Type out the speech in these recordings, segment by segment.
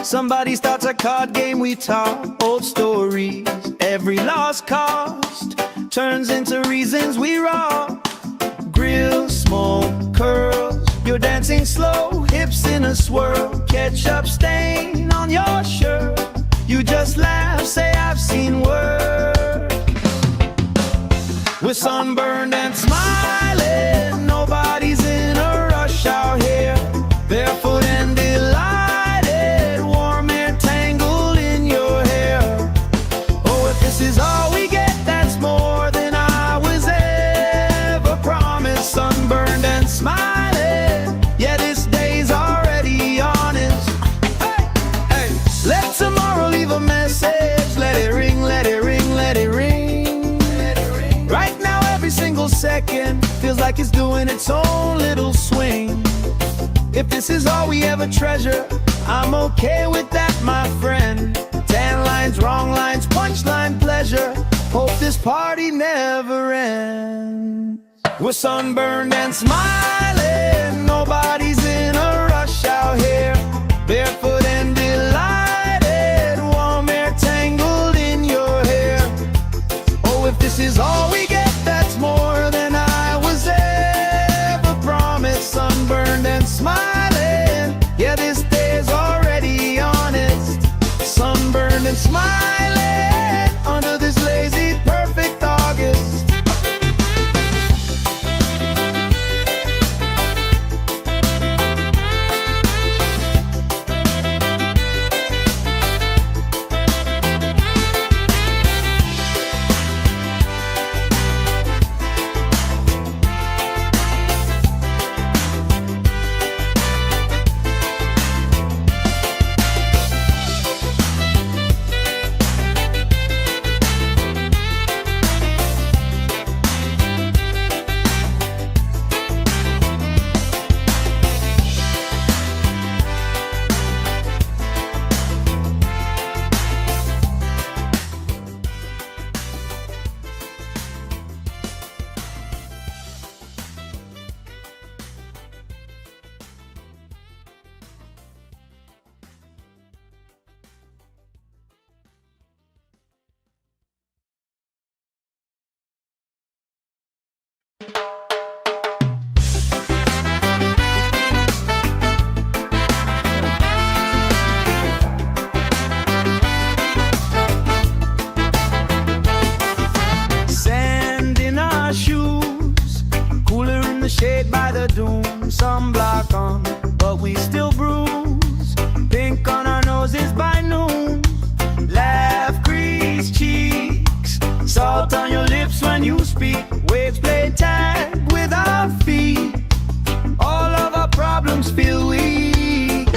Somebody starts a card game, we talk old stories. Every lost cost turns into reasons we rock. Grill, smoke, curls, you're dancing slow, hips in a swirl. Ketchup stain on your shirt, you just laugh, say I've seen worse. We're sunburned and smiling, nobody's in a rush out here. Barefoot and delighted, warm air tangled in your hair. Oh, if this is all we get, that's more than I was ever promised. Sunburned and smiling, yeah, this day's already honest. Hey, hey, let tomorrow leave a message. Let it ring, let it ring, let it ring. Right now every single second feels like it's doing its own little swing. If this is all we ever treasure, I'm okay with that, my friend. Tan lines, wrong lines, punchline pleasure. Hope this party never ends. We're sunburned and smiling, nobody's in a rush out here. Barefoot and delighted, warm air tangled in your hair. Oh, if this is all we get, that's more than I was ever promised. Sunburned and smiling, yeah, this day's already honest. Sunburned and smiling under this lazy perfect August. Sand in our shoes, cooler in the shade by the dune. Sunblock on, but we still bruise. Pink on our noses by noon. Laugh, crease cheeks, salt on your lips when you speak. Waves play tag with our feet. All of our problems feel weak.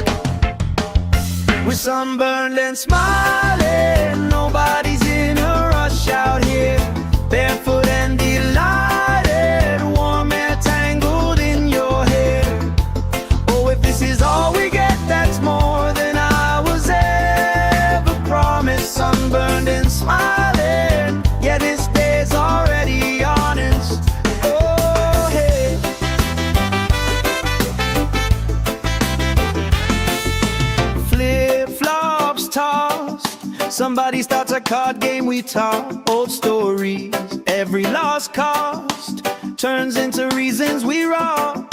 We're sunburned and smiling, nobody's in a rush out here. Barefoot and delighted, warm air tangled in your hair. Oh, if this is all we get, that's more than I was ever promised. Sunburned and smiling, yeah, this day's already honest. Oh, hey. Flip-flops tossed, somebody starts a card game, we talk old stories. Every lost cost turns into reasons we rock.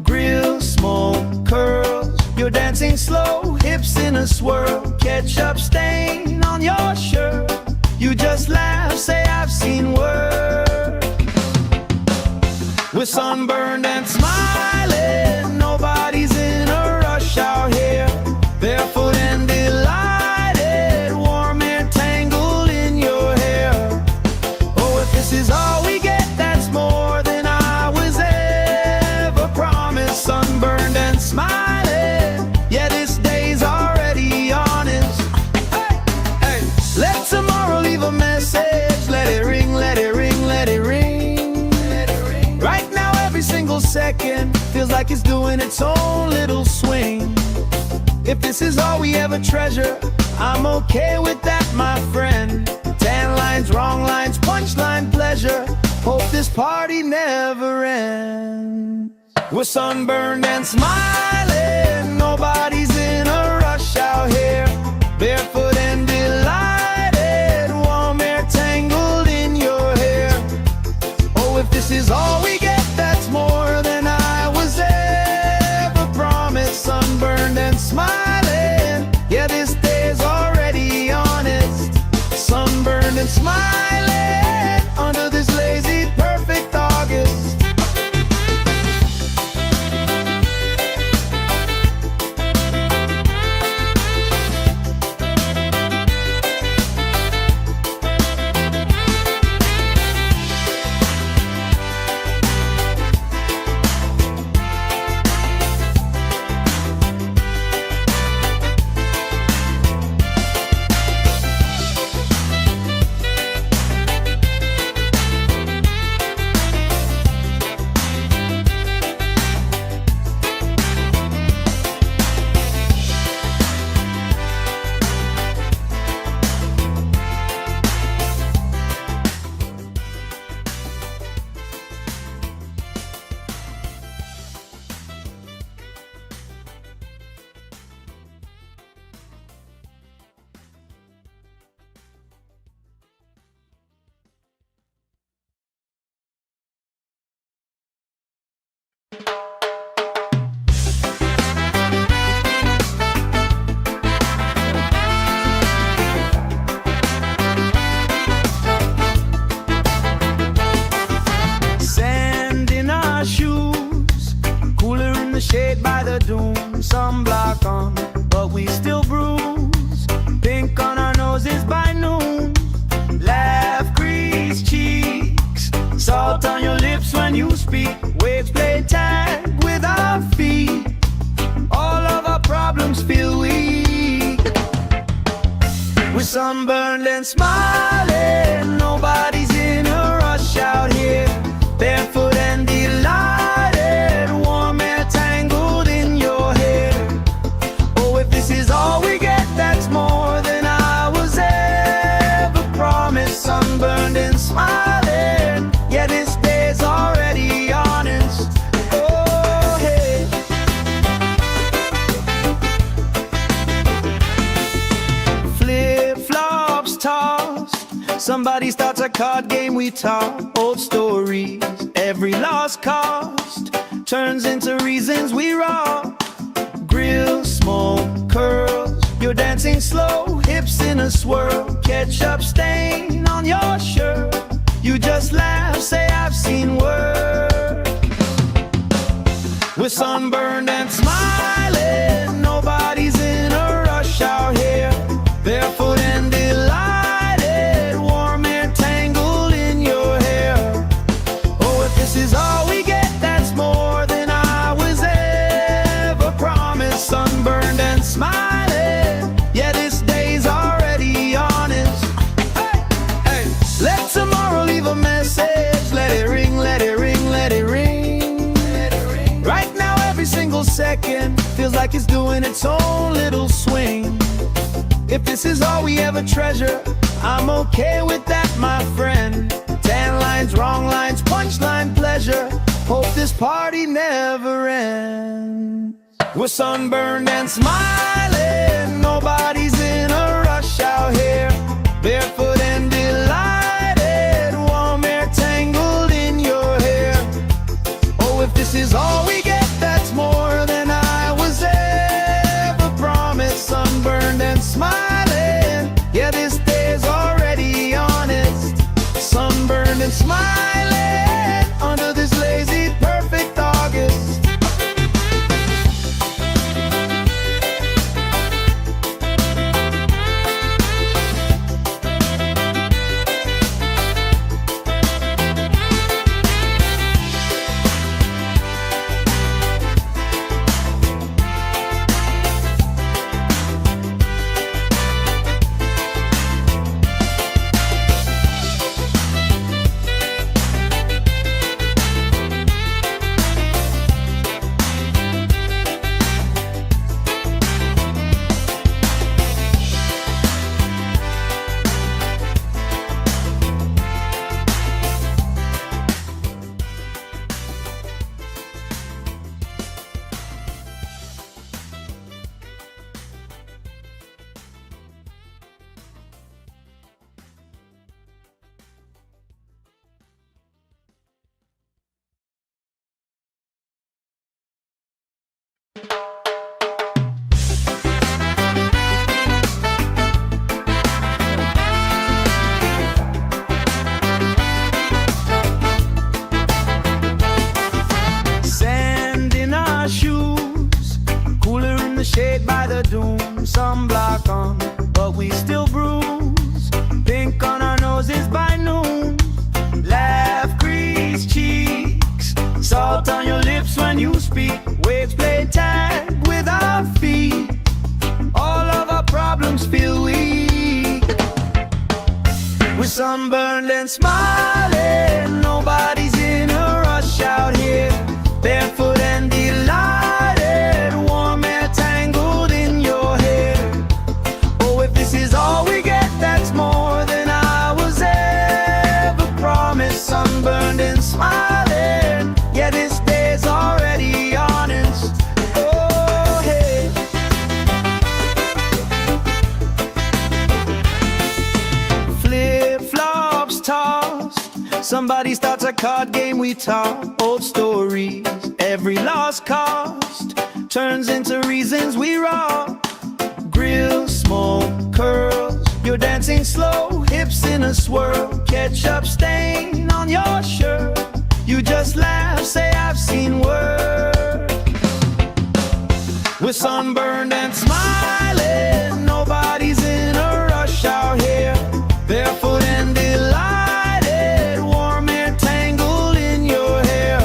Grill, smoke, curls, you're dancing slow, hips in a swirl. Ketchup stain on your shirt, you just laugh, say I've seen worse. We're sunburned and smiling, nobody's in a rush out here. Barefoot and delighted, warm air tangled in your hair. Oh, if this is all we get, that's more than I was ever promised. Sunburned and smiling, yeah, this day's already honest. Hey, hey, let tomorrow leave a message. Let it ring, let it ring, let it ring. Right now every single second feels like it's doing its own little swing. If this is all we ever treasure, I'm okay with that, my friend. Tan lines, wrong lines, punchline pleasure. Hope this party never ends. We're sunburned and smiling, nobody's in a rush out here. Sand in our shoes, cooler in the shade by the dune. Sunblock on, but we still bruise. Pink on our noses by noon. Laugh, grease cheeks, salt on your lips when you speak. Waves play tag with our feet. All of our problems feel weak. We're sunburned and smiling. Nobody's in a rush out here. Barefoot and delighted, warm air tangled in your hair. Oh, if this is all we get, that's more than I was ever promised. Sunburned and smiling, yeah, this day's already honest. Oh, hey. Flip-flops tossed, somebody starts a card game, we talk old stories. Every lost cost turns into reasons we rock. Grill, smoke, curls, you're dancing slow, hips in a swirl. Ketchup stain on your shirt, you just laugh, say I've seen work. We're sunburned and smiling, nobody's in a rush out here. Barefoot and delighted, warm air tangled in your hair. Oh, if this is all we get, that's more than I was ever promised. Sunburned and smiling, yeah, this day's already honest. Hey, hey. Let tomorrow leave a message. Let it ring, let it ring, let it ring. Let it ring. Right now, every single second feels like it's doing its own little swing. If this is all we ever treasure, I'm okay with that, my friend. Tan lines, wrong lines, punchline pleasure. Hope this party never ends. We're sunburned and smiling, nobody's in a rush out here. Barefoot and delighted, warm air tangled in your hair. Oh, if this is all we get, that's more than I was ever promised. Sunburned and smiling, yeah, this day's already honest. Sunburned and smiling under this lazy perfect August. Sand in our shoes, cooler in the shade by the dune. Sunblock on, but we still bruise. Pink on our noses by noon. Laugh, grease cheeks, salt on your lips when you speak. Waves play tag with our feet. All of our problems feel weak. We're sunburned and smiling, nobody's in a rush out here. Barefoot and delighted, warm air tangled in your hair. Oh, if this is all we get, that's more than I was ever promised. Sunburned and smiling, yeah, this day's already honest. Oh, hey. Flip-flops tossed, somebody starts a card game, we talk old stories. Every lost cost turns into reasons we rock. Grill, smoke, curls, you're dancing slow, hips in a swirl. Ketchup stain on your shirt, you just laugh, say I've seen worse. We're sunburned and smiling, nobody's in a rush out here. Barefoot and delighted, warm air tangled in your hair.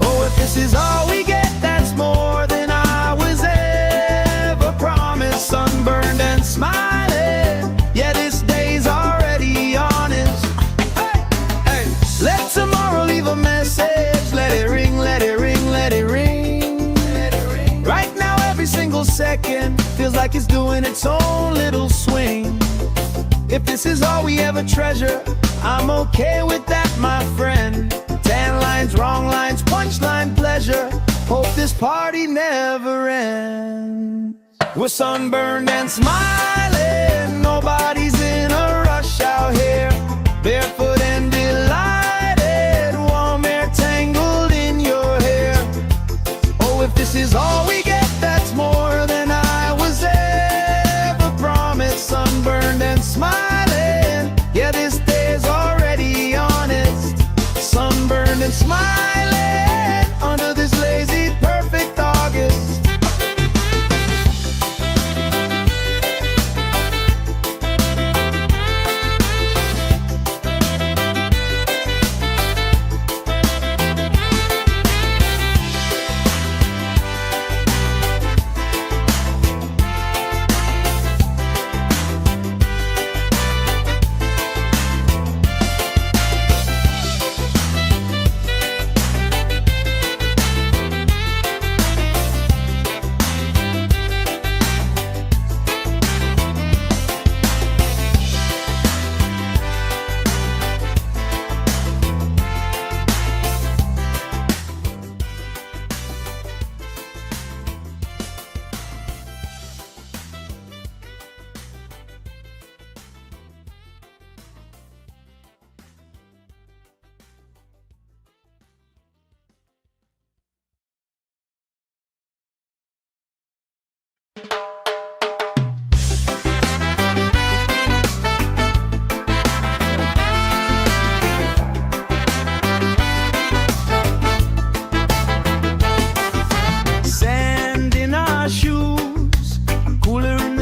Oh, if this is all we get, that's more than I was ever promised. Sunburned and smiling, yeah, this day's already honest. Hey, hey, let tomorrow leave a message. Let it ring, let it ring, let it ring. Right now every single second feels like it's doing its own little swing. If this is all we ever treasure, I'm okay with that, my friend. Tan lines, wrong lines, punchline pleasure. Hope this party never ends. We're sunburned and smiling, nobody's in a rush out here. Barefoot and delighted, warm air tangled in your hair. Oh, if this is all we get, that's more than I was ever promised. Sunburned and smiling, yeah, this day's already honest. Sunburned and smiling under this lazy, perfect August.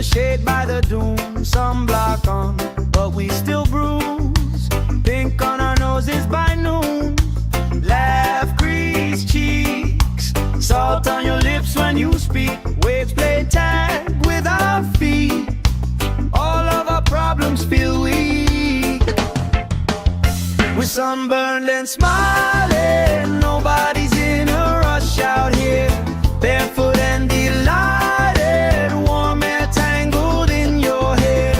Shade by the dune, sunblock on, but we still bruise. Pink on our noses by noon. Laugh, crease cheeks, salt on your lips when you speak. Waves play tag with our feet. All of our problems feel weak. We're sunburned and smiling, nobody's in a rush out here. Barefoot and delighted, warm air tangled in your hair.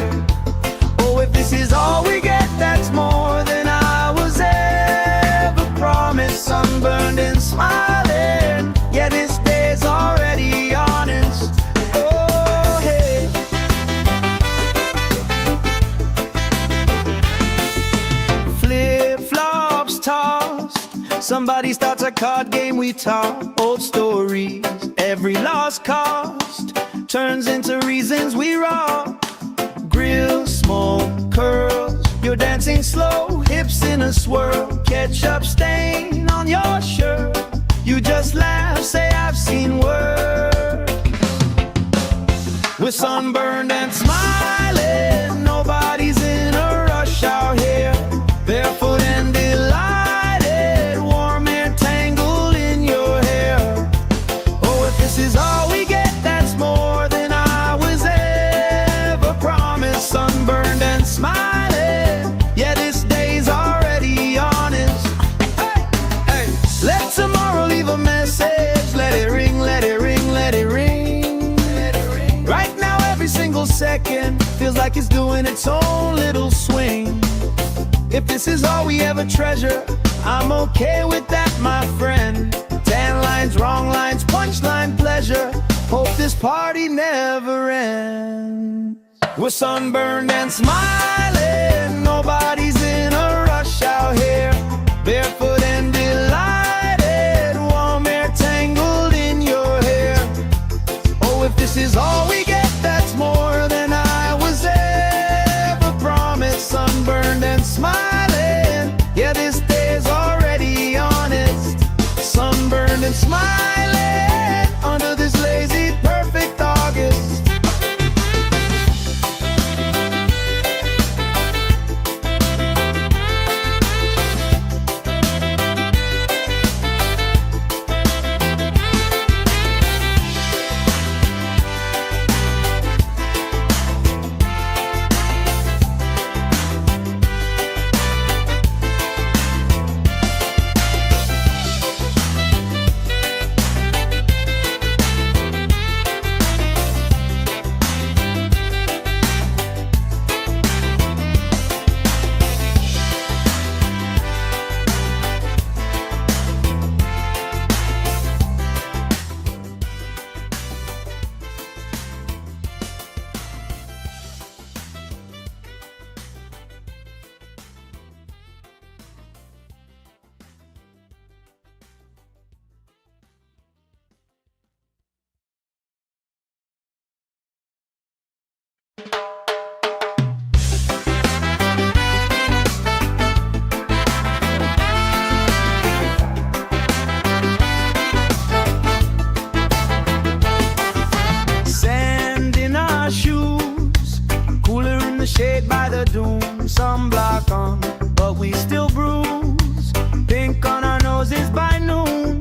Oh, if this is all we get, that's more than I was ever promised. Sunburned and smiling, yeah, this day's already honest. Oh, hey. Flip-flops tossed, somebody starts a card game, we talk old stories. Every lost cost turns into reasons we rock. Grill, smoke, curls, you're dancing slow, hips in a swirl. Ketchup stain on your shirt, you just laugh, say I've seen worse. We're sunburned and smiling, nobody's in a rush out here. Barefoot and delighted, warm air tangled in your hair. Oh, if this is all we get, that's more than I was ever promised. Sunburned and smiling, yeah, this day's already honest. Hey, hey, let tomorrow leave a message. Let it ring, let it ring, let it ring. Right now every single second feels like it's doing its own little swing. If this is all we ever treasure, I'm okay with that, my friend. Tan lines, wrong lines, punchline pleasure. Hope this party never ends. We're sunburned and smiling, nobody's in a rush out here. Barefoot and delighted, warm air is all we get, that's more than I was ever promised. Sunburned and smiling, yeah, this day is already honest. Sunburned and smiling under this lazy, perfect August. Shade by the dune, sunblock on, but we still bruise. Pink on our noses by noon.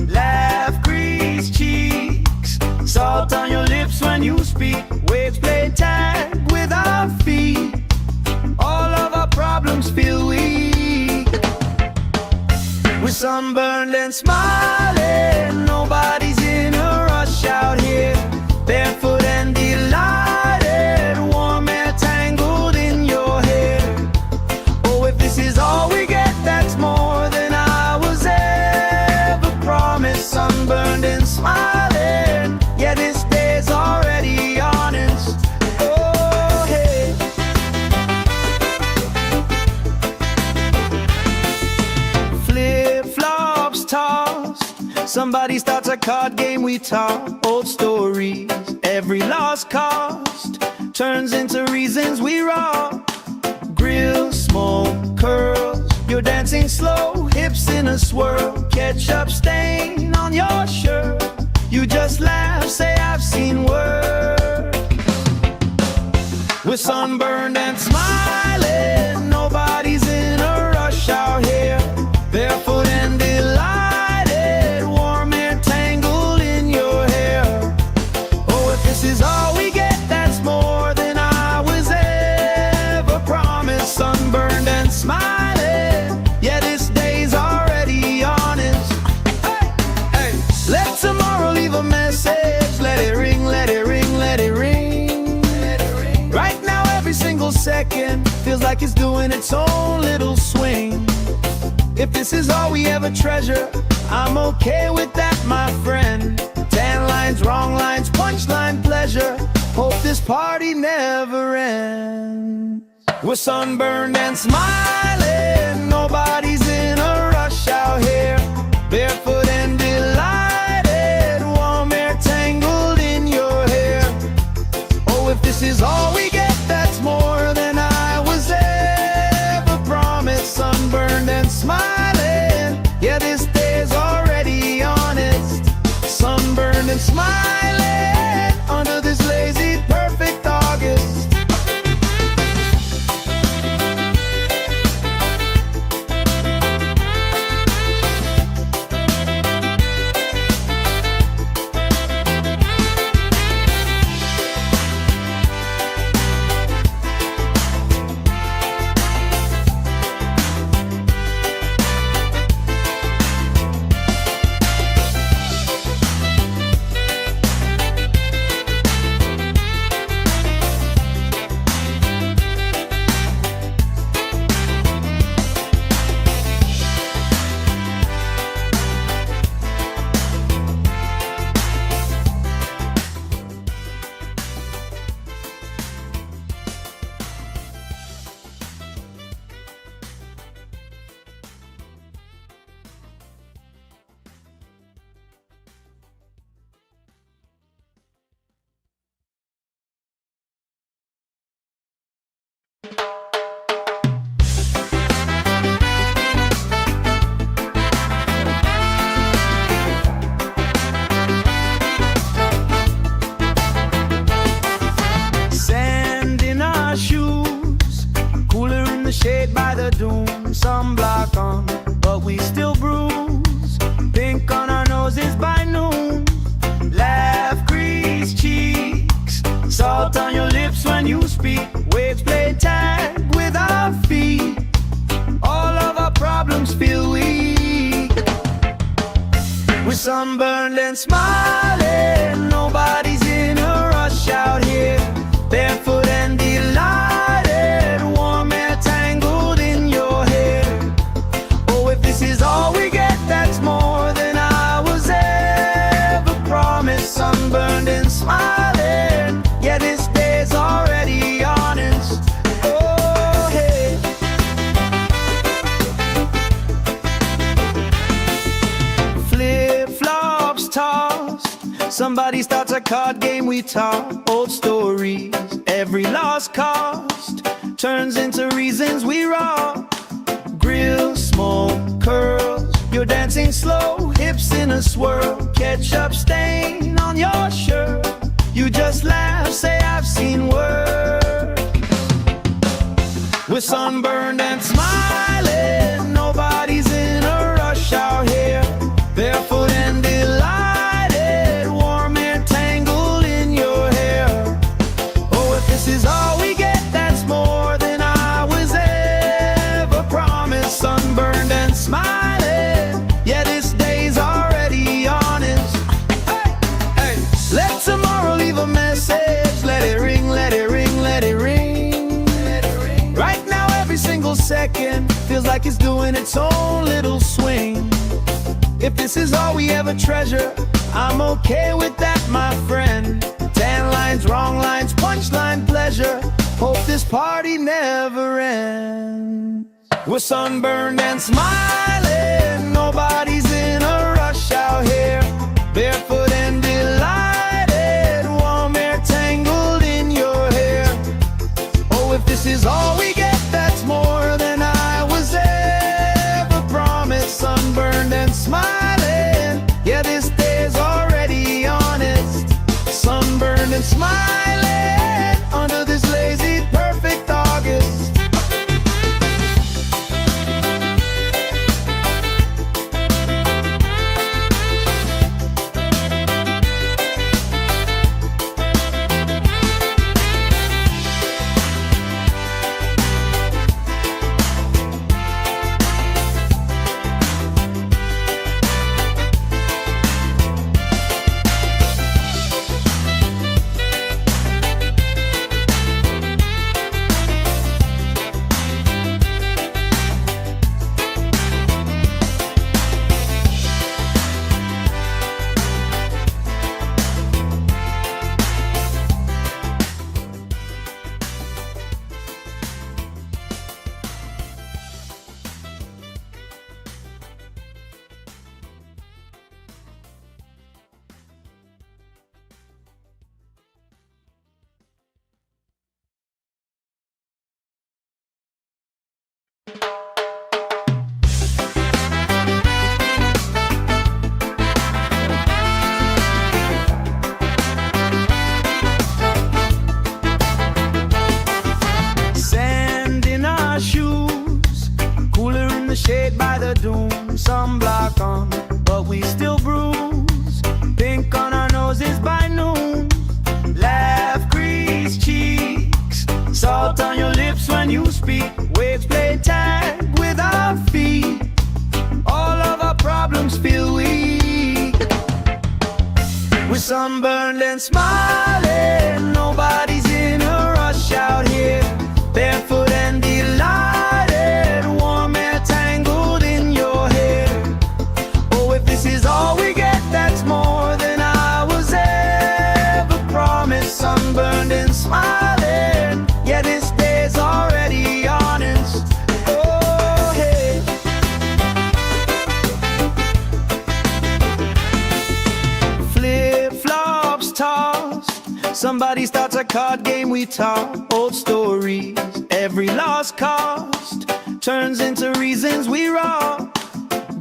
Laugh, grease cheeks, salt on your lips when you speak. Waves play tag with our feet. All of our problems feel weak. We're sunburned and smiling. Nobody's in a rush out here. Barefoot and delighted, warm air tangled in your hair. Oh, if this is all we get, that's more than I was ever promised. Sunburned and smiling, yeah, this day's already honest. Oh, hey. Flip-flops tossed, somebody starts a card game, we talk old stories. Every lost cost turns into reasons we rock. Grill, smoke, curls, you're dancing slow, hips in a swirl. Ketchup stain on your shirt, you just laugh, say I've seen work. We're sunburned and smiling, nobody's in a rush out here. Barefoot and delighted, warm air tangled in your hair. Oh, if this is all we get, that's more than I was ever promised. Sunburned and smiling, yeah, this day's already honest. Hey, hey, let tomorrow leave a message. Let it ring, let it ring, let it ring. Let it ring. Right now, every single second feels like it's doing its own little swing. If this is all we ever treasure, I'm okay with that, my friend. Tan lines, wrong lines, punchline pleasure. Hope this party never ends. We're sunburned and smiling, nobody's in a rush out here. Barefoot and delighted, warm air tangled in your hair. Oh, if this is all we get, that's more than I was ever promised. Sunburned and smiling, yeah, this day's already honest. Sunburned and smiling under this lazy, perfect August. sunburned and smiling. Nobody's in a rush out here. Barefoot and delighted, warm air tangled in your hair. Oh, if this is all we get, that's more than I was ever promised. Sunburned and smiling, yeah, this day's already honest. Oh, hey. Flip-flops tossed, somebody starts a card game, we talk old stories. Every lost cost turns into reasons we rock. Grill, smoke, curls, you're dancing slow, hips in a swirl. Ketchup stain on your shirt, you just laugh, say I've seen worse. We're sunburned and smiling, nobody's in a rush out here. Barefoot and delighted, warm air tangled in your hair. Oh, if this is all we get, that's more than I was ever promised. Sunburned and smiling, yeah, this day's already honest. Hey, hey, let tomorrow leave a message. Let it ring, let it ring, let it ring. Right now, every single second feels like it's doing its own little swing. If this is all we ever treasure, I'm okay with that, my friend. 10 lines, wrong lines, punchline pleasure. Hope this party never ends. We're sunburned and smiling, nobody's in a rush out here. Barefoot and delighted, warm air tangled in your hair. Oh, if this is all we get, that's more than I was ever promised. Sunburned and smiling, yeah, this day's already honest. Sunburned and smiling under this lazy, perfect August. Shade by the dune, sunblock on, but we still bruise. Pink on our noses by noon. Laugh, grease cheeks, salt on your lips when you speak. Waves play tag with our feet. All of our problems feel weak. We're sunburned and smiling, nobody's in a rush out here. Barefoot and delighted, warm air tangled in your hair. Oh, if this is all we get, that's more than I was ever promised. Sunburned and smiling, yeah, this day's already honest. Oh, hey. Flip-flops tossed, somebody starts a card game, we talk old stories. Every lost cost turns into reasons we rock.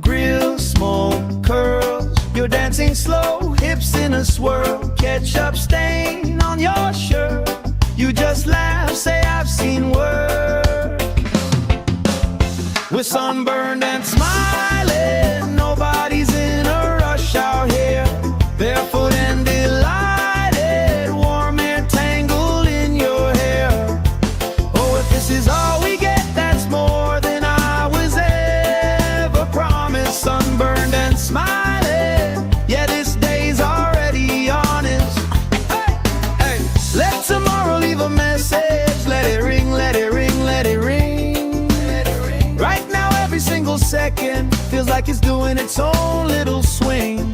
Grill, smoke, curls, you're dancing slow, hips in a swirl. Ketchup stain on your shirt, you just laugh, say I've seen worse. We're sunburned and smiling, nobody's in a rush out here. Barefoot and delighted, warm air tangled in your hair. Oh, if this is all we get, that's more than I was ever promised. Sunburned and smiling, yeah, feels like it's doing its own little swing.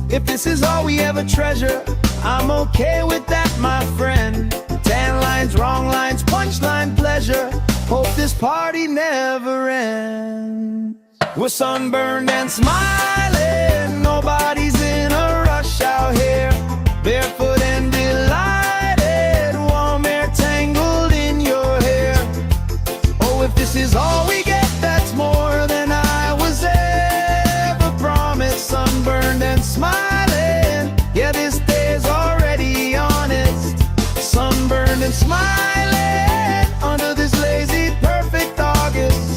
If this is all we ever treasure, I'm okay with that, my friend. Tan lines, wrong lines, punchline pleasure. Hope this party never ends. We're sunburned and smiling, nobody's in a rush out here. Barefoot and delighted, warm air tangled in your hair. Oh, if this is all we get, that's more than I was ever promised. Sunburned and smiling, yeah, this day's already honest. Sunburned and smiling under this lazy, perfect August.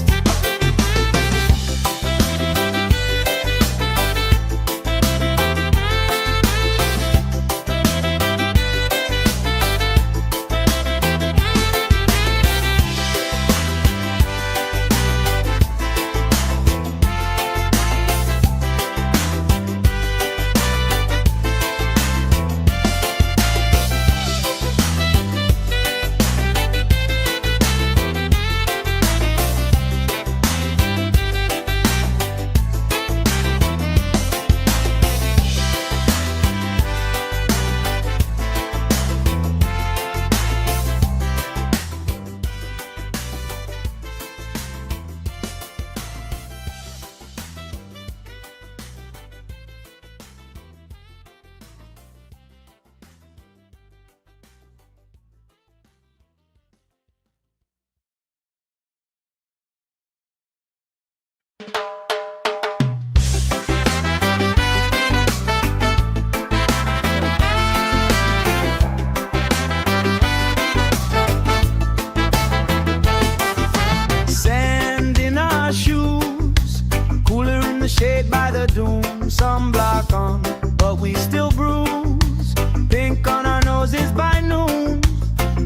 Sand in our shoes, cooler in the shade by the dune. Sunblock on, but we still bruise. Pink on our noses by noon.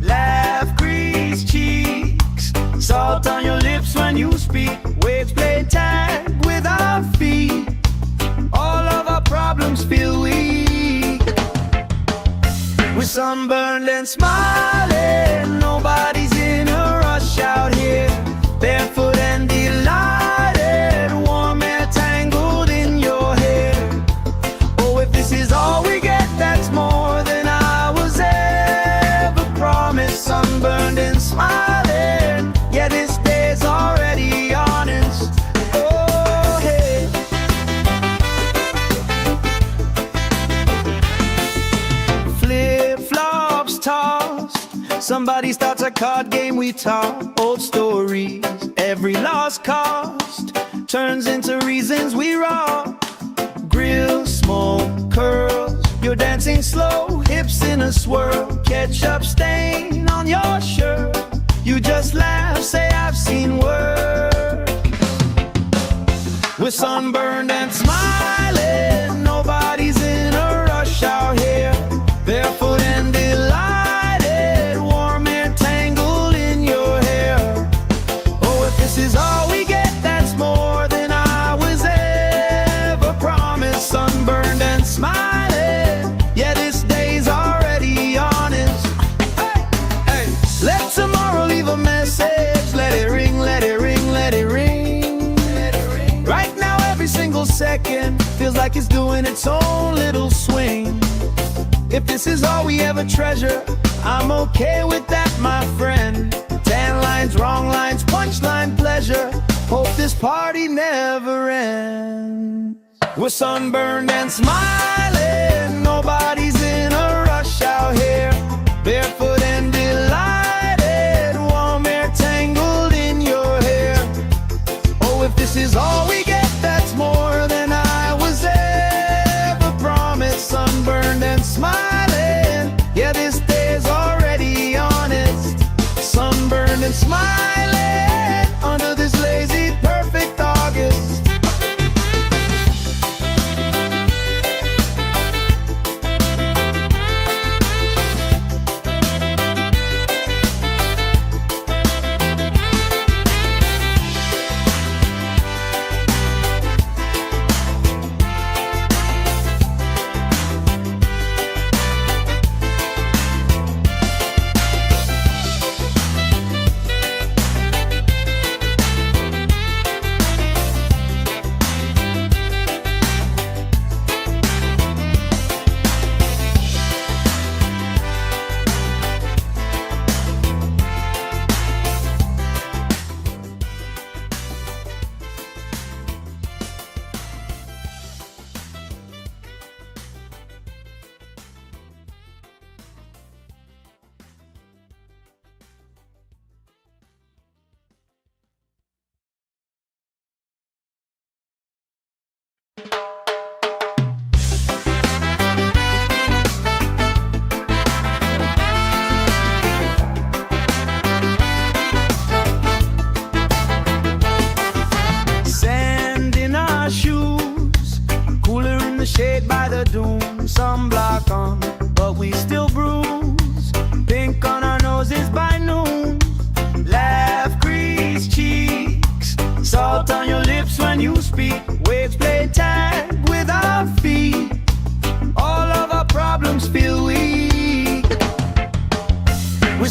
Laugh, grease cheeks, salt on your lips when you speak. Waves play tag with our feet. All of our problems feel weak. We're sunburned and smiling, nobody's in a rush out here. Barefoot and delighted, warm air tangled in your hair. Oh, if this is all we get, that's more than I was ever promised. Sunburned and smiling, yeah, this day's already honest. Oh, hey. Flip-flops tossed, somebody starts a card game, we talk old stories. Every lost cost turns into reasons we rock. Grill, smoke, curls, you're dancing slow, hips in a swirl. Ketchup stain on your shirt, you just laugh, say I've seen worse. We're sunburned and smiling, nobody's in a rush out here. Barefoot and delighted, warm air tangled in your hair. Oh, if this is all we get, that's more than I was ever promised. Sunburned and smiling, yeah, this day's already honest. Hey, hey, let tomorrow leave a message. Let it ring, let it ring, let it ring. Let it ring. Right now, every single second feels like it's doing its own little swing. If this is all we ever treasure, I'm okay with that, my friend. Tan lines, wrong lines, punchline pleasure. Hope this party never ends. We're sunburned and smiling, nobody's in a rush out here. Barefoot and delighted, warm air tangled in your hair. Oh, if this is all we get, that's more than I was ever promised. Sunburned and smiling, yeah, this day's already honest. Sunburned and smiling under this lazy, perfect August.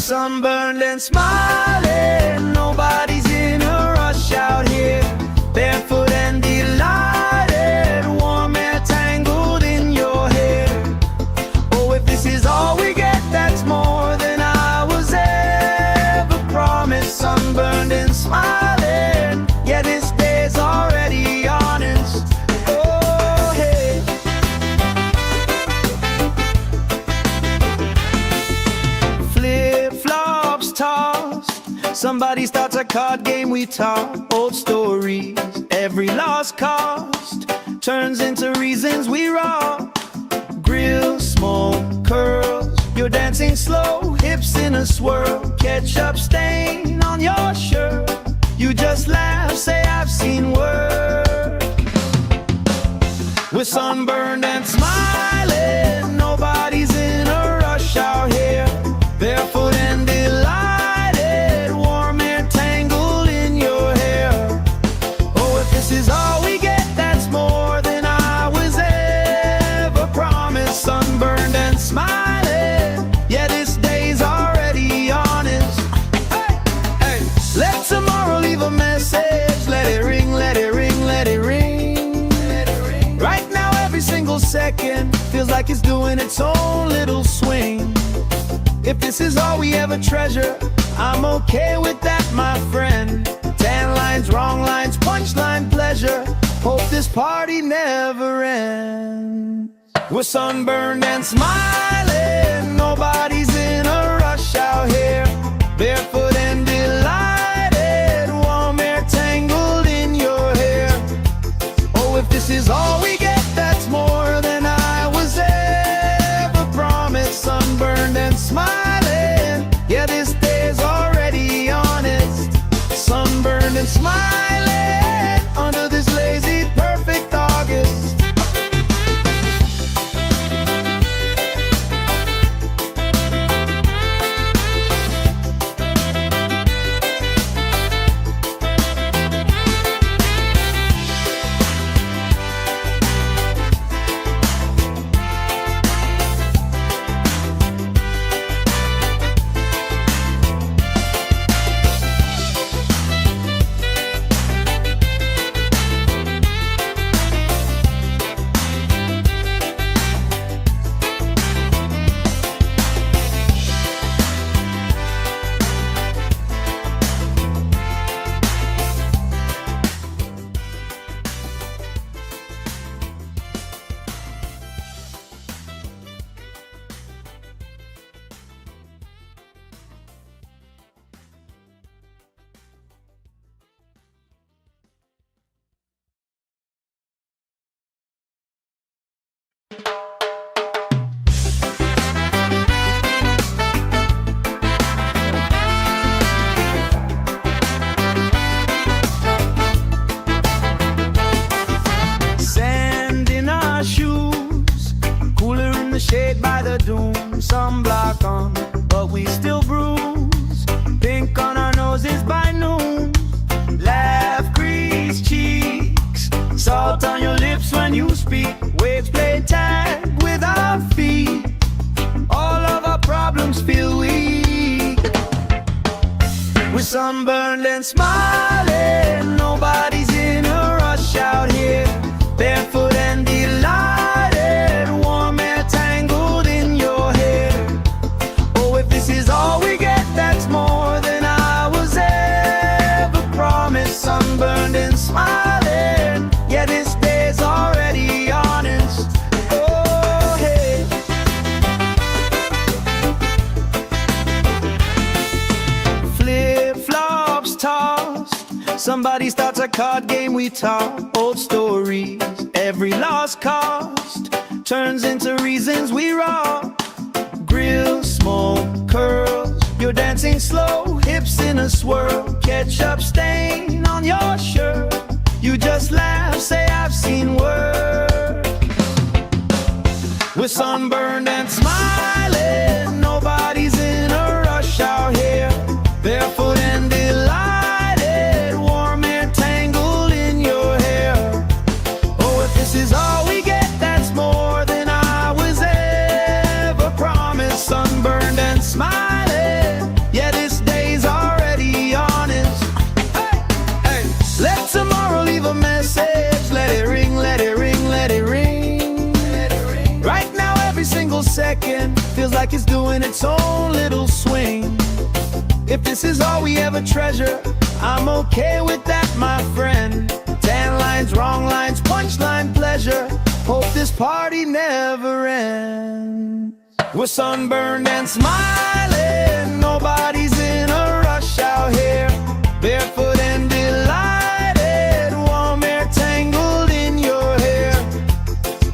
sunburned and smiling. Nobody's in a rush out here. Barefoot and delighted, warm air tangled in your hair. Oh, if this is all we get, that's more than I was ever promised. Sunburned and smiling, yeah, this day's already honest. Oh, hey. Flip-flops tossed, somebody starts a card game, we talk old stories. Every lost cost turns into reasons we rock. Grill, smoke, curls, you're dancing slow, hips in a swirl. Ketchup stain on your shirt, you just laugh, say I've seen worse. We're sunburned and smiling, nobody's in a rush out here. Barefoot and delighted, warm air tangled in your hair. Oh, if this is all we get, that's more than I was ever promised. Sunburned and smiling, yeah, this day's already honest. Hey, hey, let tomorrow leave a message. Let it ring, let it ring, let it ring. Let it ring. Right now, every single second feels like it's doing its own little swing. If this is all we ever treasure, I'm okay with that, my friend. 10 lines, wrong lines, punchline pleasure. Hope this party never ends. We're sunburned and smiling, nobody's in a rush out here. Barefoot and delighted, warm air tangled in your hair. Oh, if this is all we get, that's more than I was ever promised. Sunburned and smiling, yeah, this day's already honest. Sunburned and smiling under this lazy, perfect August. Shade by the doom, sunblock on, but we still bruise. Pink on our noses by noon, laugh, crease cheeks, salt on your lips when you speak. Waves play tag with our feet, all of our problems feel weak. We're sunburned and smiling, nobody's in a rush out here. Barefoot and delighted, warm air tangled in your hair. Oh, if this is all we get, that's more than I was ever promised. Sunburned and smiling, yeah, this day's already honest. Oh, hey. Flip-flops tossed, somebody starts a card game, we talk old stories. Every lost cost turns into reasons we rock. Grill, smoke, curls, you're dancing slow, hips in a swirl. Ketchup stain on your shirt, you just laugh, say I've seen worse. We're sunburned and smiling, nobody's in a rush out here. Barefoot and delighted, warm air tangled in your hair. Oh, if this is all we get, that's more than I was ever promised. Sunburned and smiling, like it's doing its own little swing. If this is all we ever treasure, I'm okay with that, my friend. Tan lines, wrong lines, punchline pleasure. Hope this party never ends. We're sunburned and smiling, nobody's in a rush out here. Barefoot and delighted, warm air tangled in your hair.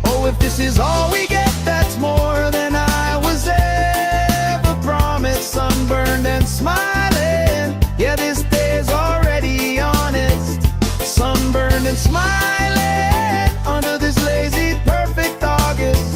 Oh, if this is all we get, that's more than I was ever promised. Sunburned and smiling, yeah, this day's already honest. Sunburned and smiling under this lazy, perfect August.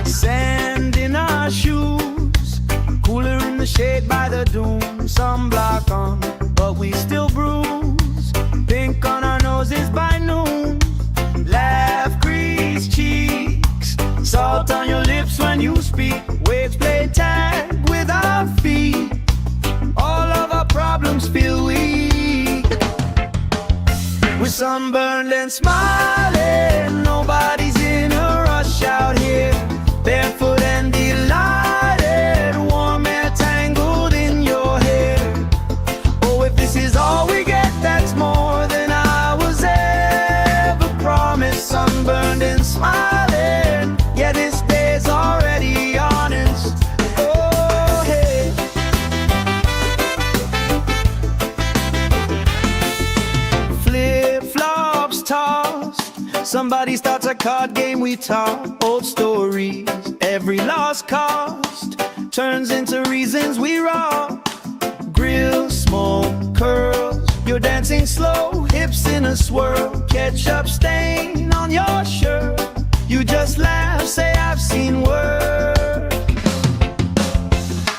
Sand in our shoes, cooler in the shade by the dune. Sunblock on, but we still bruise. Pink on our noses by noon. Laugh, crease cheeks, salt on your lips when you speak. Waves play tag with our feet. All of our problems feel weak. We're sunburned and smiling, nobody's in a rush out here. Barefoot and delighted, warm air tangled in your hair. Oh, if this is all we get, that's more than I was ever promised. Sunburned and smiling, yeah, this day's already honest. Oh, hey. Flip-flops tossed, somebody starts a card game, we talk old stories. Every lost cost turns into reasons we rock. Grill, smoke, curls, you're dancing slow, hips in a swirl. Ketchup stain on your shirt, you just laugh, say I've seen worse.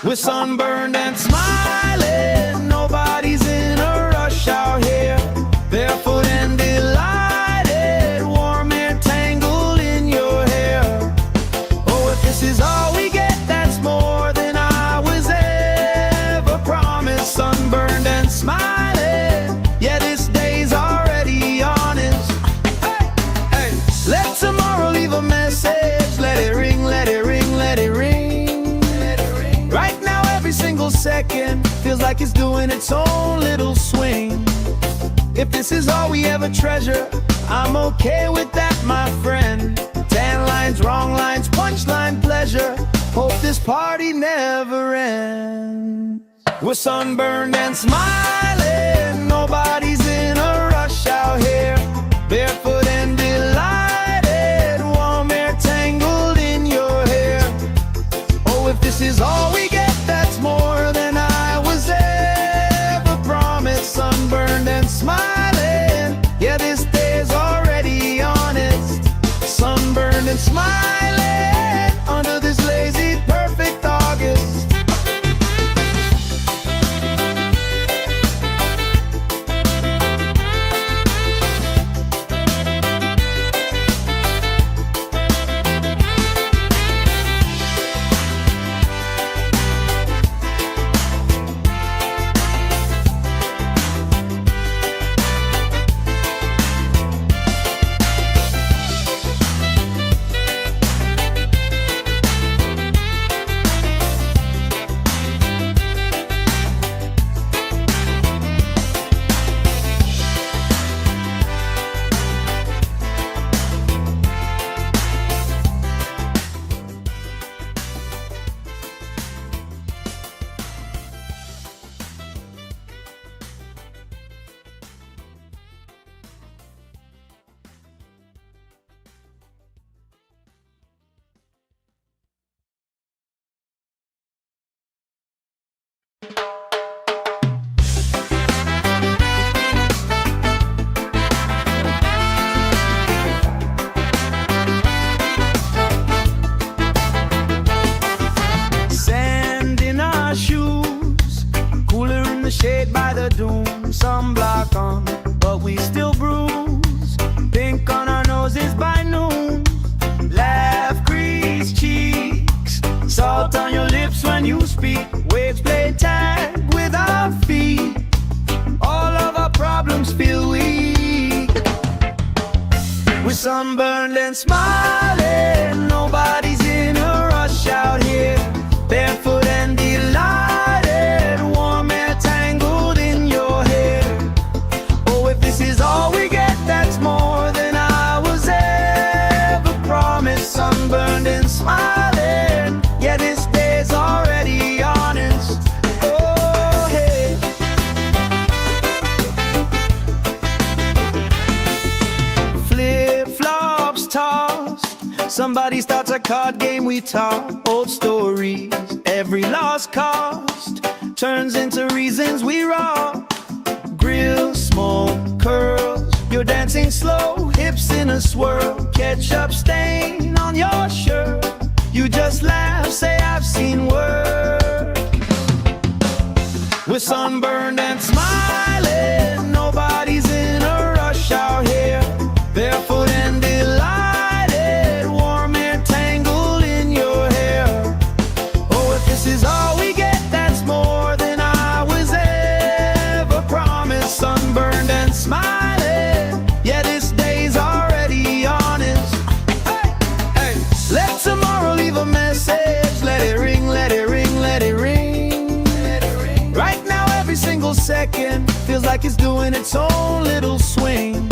We're sunburned and smiling, nobody's in a rush out here. Barefoot and delighted, warm air tangled in your hair. Oh, if this is all we get, that's more than I was ever promised. Sunburned and smiling, yeah, this day's already honest. Hey, hey, let tomorrow leave a message. Let it ring, let it ring, let it ring. Right now, every single second feels like it's doing its own little swing. If this is all we ever treasure, I'm okay with that, my friend. Tan lines, wrong lines, punchline pleasure. Hope this party never ends. We're sunburned and smiling, nobody's in a rush out here. Barefoot and delighted, warm air tangled in your hair. Oh, if this is all we get, that's more than I was ever promised. Sunburned and smiling, yeah, this day's already honest. Sunburned and smiling under this lazy, perfect August. doom, sunblock on, but we still bruise. Pink on our noses by noon. Laugh, grease cheeks, salt on your lips when you speak. Waves play tag with our feet. All of our problems feel weak. We're sunburned and smiling. Nobody's in a rush out here. Barefoot and delighted. Warm air tangled in your hair. Oh, if this is all we get, that's more than I was ever promised. Sunburned and smiling. Yeah, this day's already honest. Oh, hey. Flip-flops tossed. Somebody starts a card game, we talk old stories. Every lost cost turns into reasons we rock. Grill, smoke, curls. You're dancing slow, hips in a swirl. Ketchup stain on your shirt. You just laugh, say I've seen worse. We're sunburned and smiling. Nobody's in a rush out here. Barefoot and delighted. Warm air tangled in your hair. Oh, if this is all we get, that's more than I was ever promised. Sunburned and smiling. Yeah, this day's already honest. Hey, hey. Let tomorrow leave a message. Let it ring, let it ring, let it ring. Let it ring. Right now, every single second feels like it's doing its own little swing.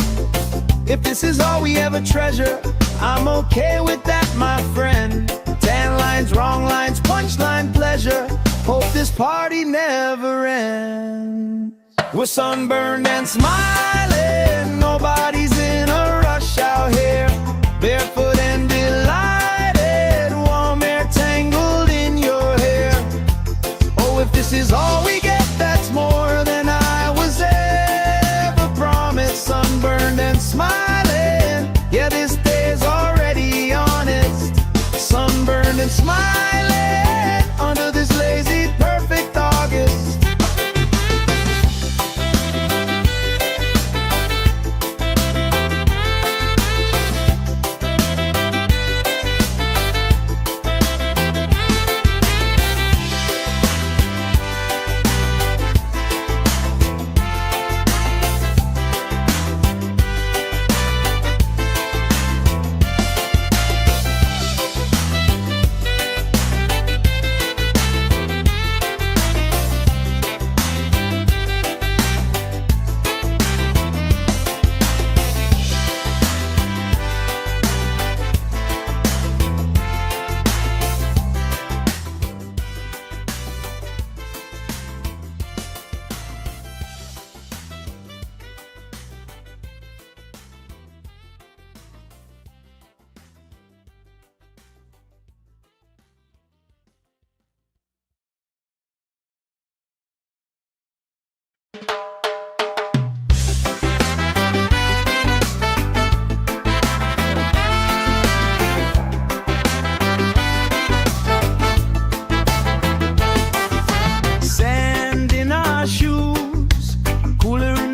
If this is all we ever treasure, I'm okay with that, my friend. 10 lines, wrong lines, punchline pleasure. Hope this party never ends. We're sunburned and smiling. Nobody's in a rush out here. Barefoot and delighted. Warm air tangled in your hair. Oh, if this is all we get, that's more than I was ever promised. Sunburned and smiling. Yeah, this day's already honest. Sunburned and smiling under this lazy, perfect August.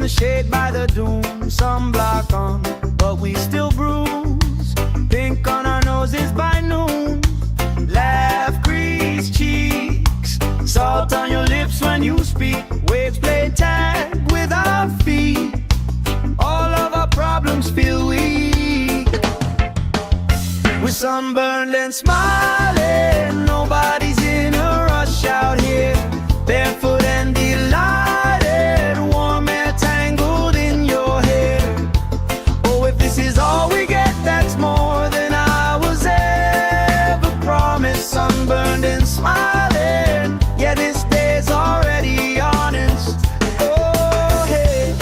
Shade by the doom, sunblock on, but we still bruise. Pink on our noses by noon. Laugh, grease cheeks, salt on your lips when you speak. Waves play tag with our feet. All of our problems feel weak. We're sunburned and smiling. Nobody's in a rush out here. Barefoot and delighted. Warm air tangled in your hair. Oh, if this is all we get, that's more than I was ever promised. Sunburned and smiling. Yeah, this day's already honest. Oh, hey.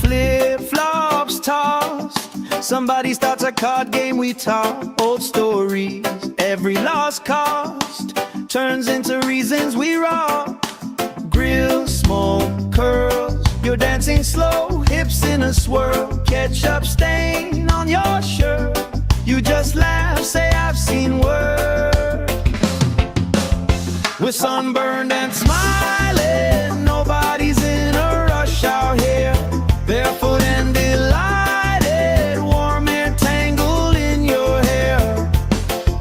Flip-flops tossed. Somebody starts a card game, we talk old stories. Every lost cost turns into reasons we rock. Grill, smoke, curls. You're dancing slow, hips in a swirl. Ketchup stain on your shirt. You just laugh, say I've seen worse. We're sunburned and smiling, nobody's in a rush out here. Barefoot and delighted, warm air tangled in your hair.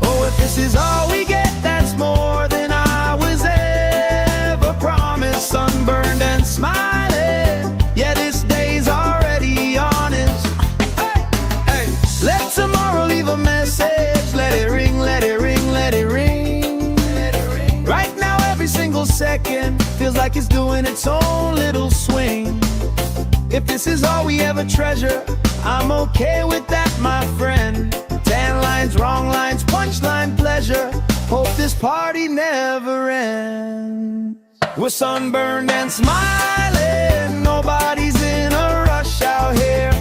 Oh, if this is all we get, that's more than I was ever promised. Sunburned and smiling, yeah, this day's already honest. Hey, hey, let tomorrow leave a message. Let it ring, let it ring, let it ring. Right now every single second feels like it's doing its own little swing. If this is all we ever treasure, I'm okay with that, my friend. Tan lines, wrong lines, punchline pleasure. Hope this party never ends. We're sunburned and smiling, nobody's in a rush out here.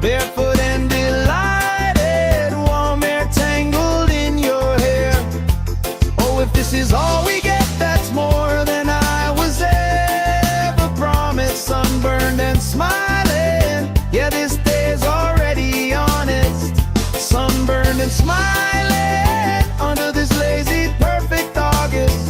Barefoot and delighted, warm air tangled in your hair. Oh, if this is all we get, that's more than I was ever promised. Sunburned and smiling, yeah, this day's already honest. Sunburned and smiling under this lazy, perfect August.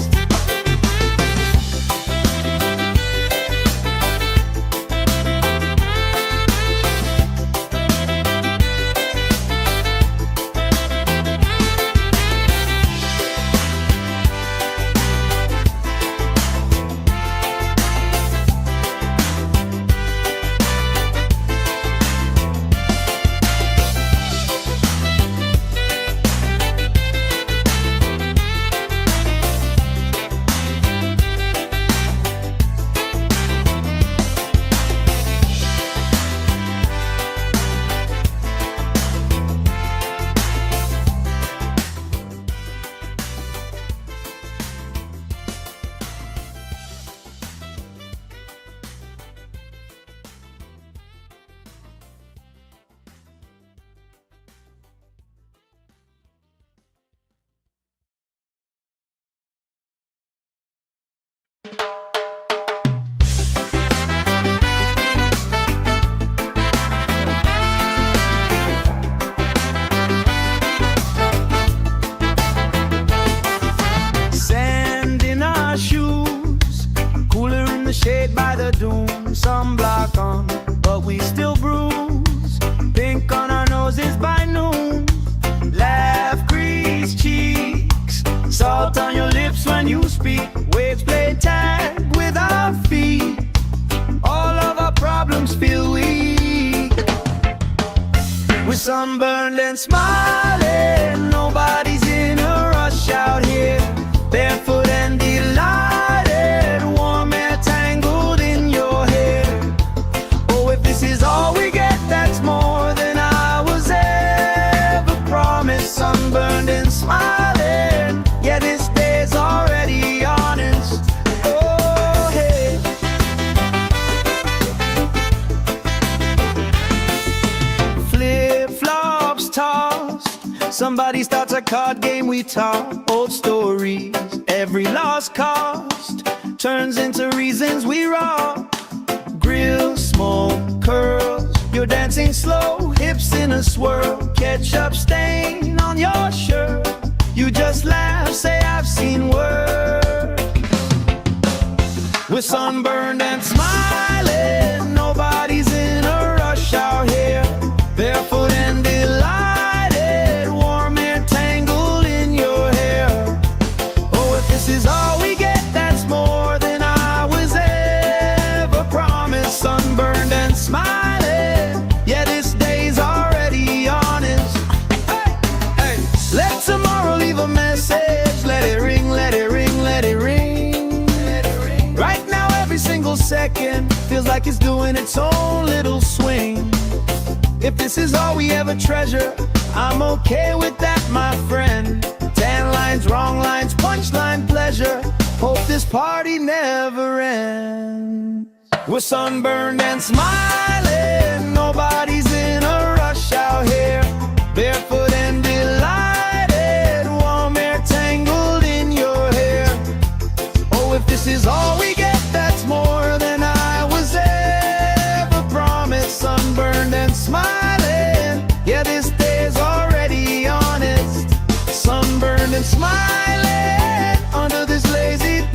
Sand in our shoes, cooler in the shade by the dune. Sunblock on, but we still bruise. Pink on our noses by noon. Laugh, grease cheeks, salt on your lips when you speak. Waves play tag with our feet. All of our problems feel weak. We're sunburned and smiling, nobody's in a rush out here. Barefoot and delighted, warm air tangled in your hair. Oh, if this is all we get, that's more than I was ever promised. Sunburned and smiling, yeah, this day's already honest. Oh, hey. Flip-flops tossed, somebody starts a card game, we talk old stories. Every lost cost turns into reasons we rock. Grill, smoke, curls, you're dancing slow, hips in a swirl. Ketchup stain on your shirt, you just laugh, say I've seen worse. We're sunburned and smiling, nobody's in a rush out here. Barefoot and delighted, warm air tangled in your hair. Oh, if this is all we get, that's more than I was ever promised. Sunburned and smiling, yeah, this day's already honest. Hey, hey, let tomorrow leave a message. Let it ring, let it ring, let it ring. Right now every single second feels like it's doing its own little swing. If this is all we ever treasure, I'm okay with that, my friend. Tan lines, wrong lines, punchline pleasure. Hope this party never ends. We're sunburned and smiling, nobody's in a rush out here. Barefoot and delighted, warm air tangled in your hair. Oh, if this is all we get, that's more than I was ever promised. Sunburned and smiling, yeah, this day's already honest. Sunburned and smiling under this lazy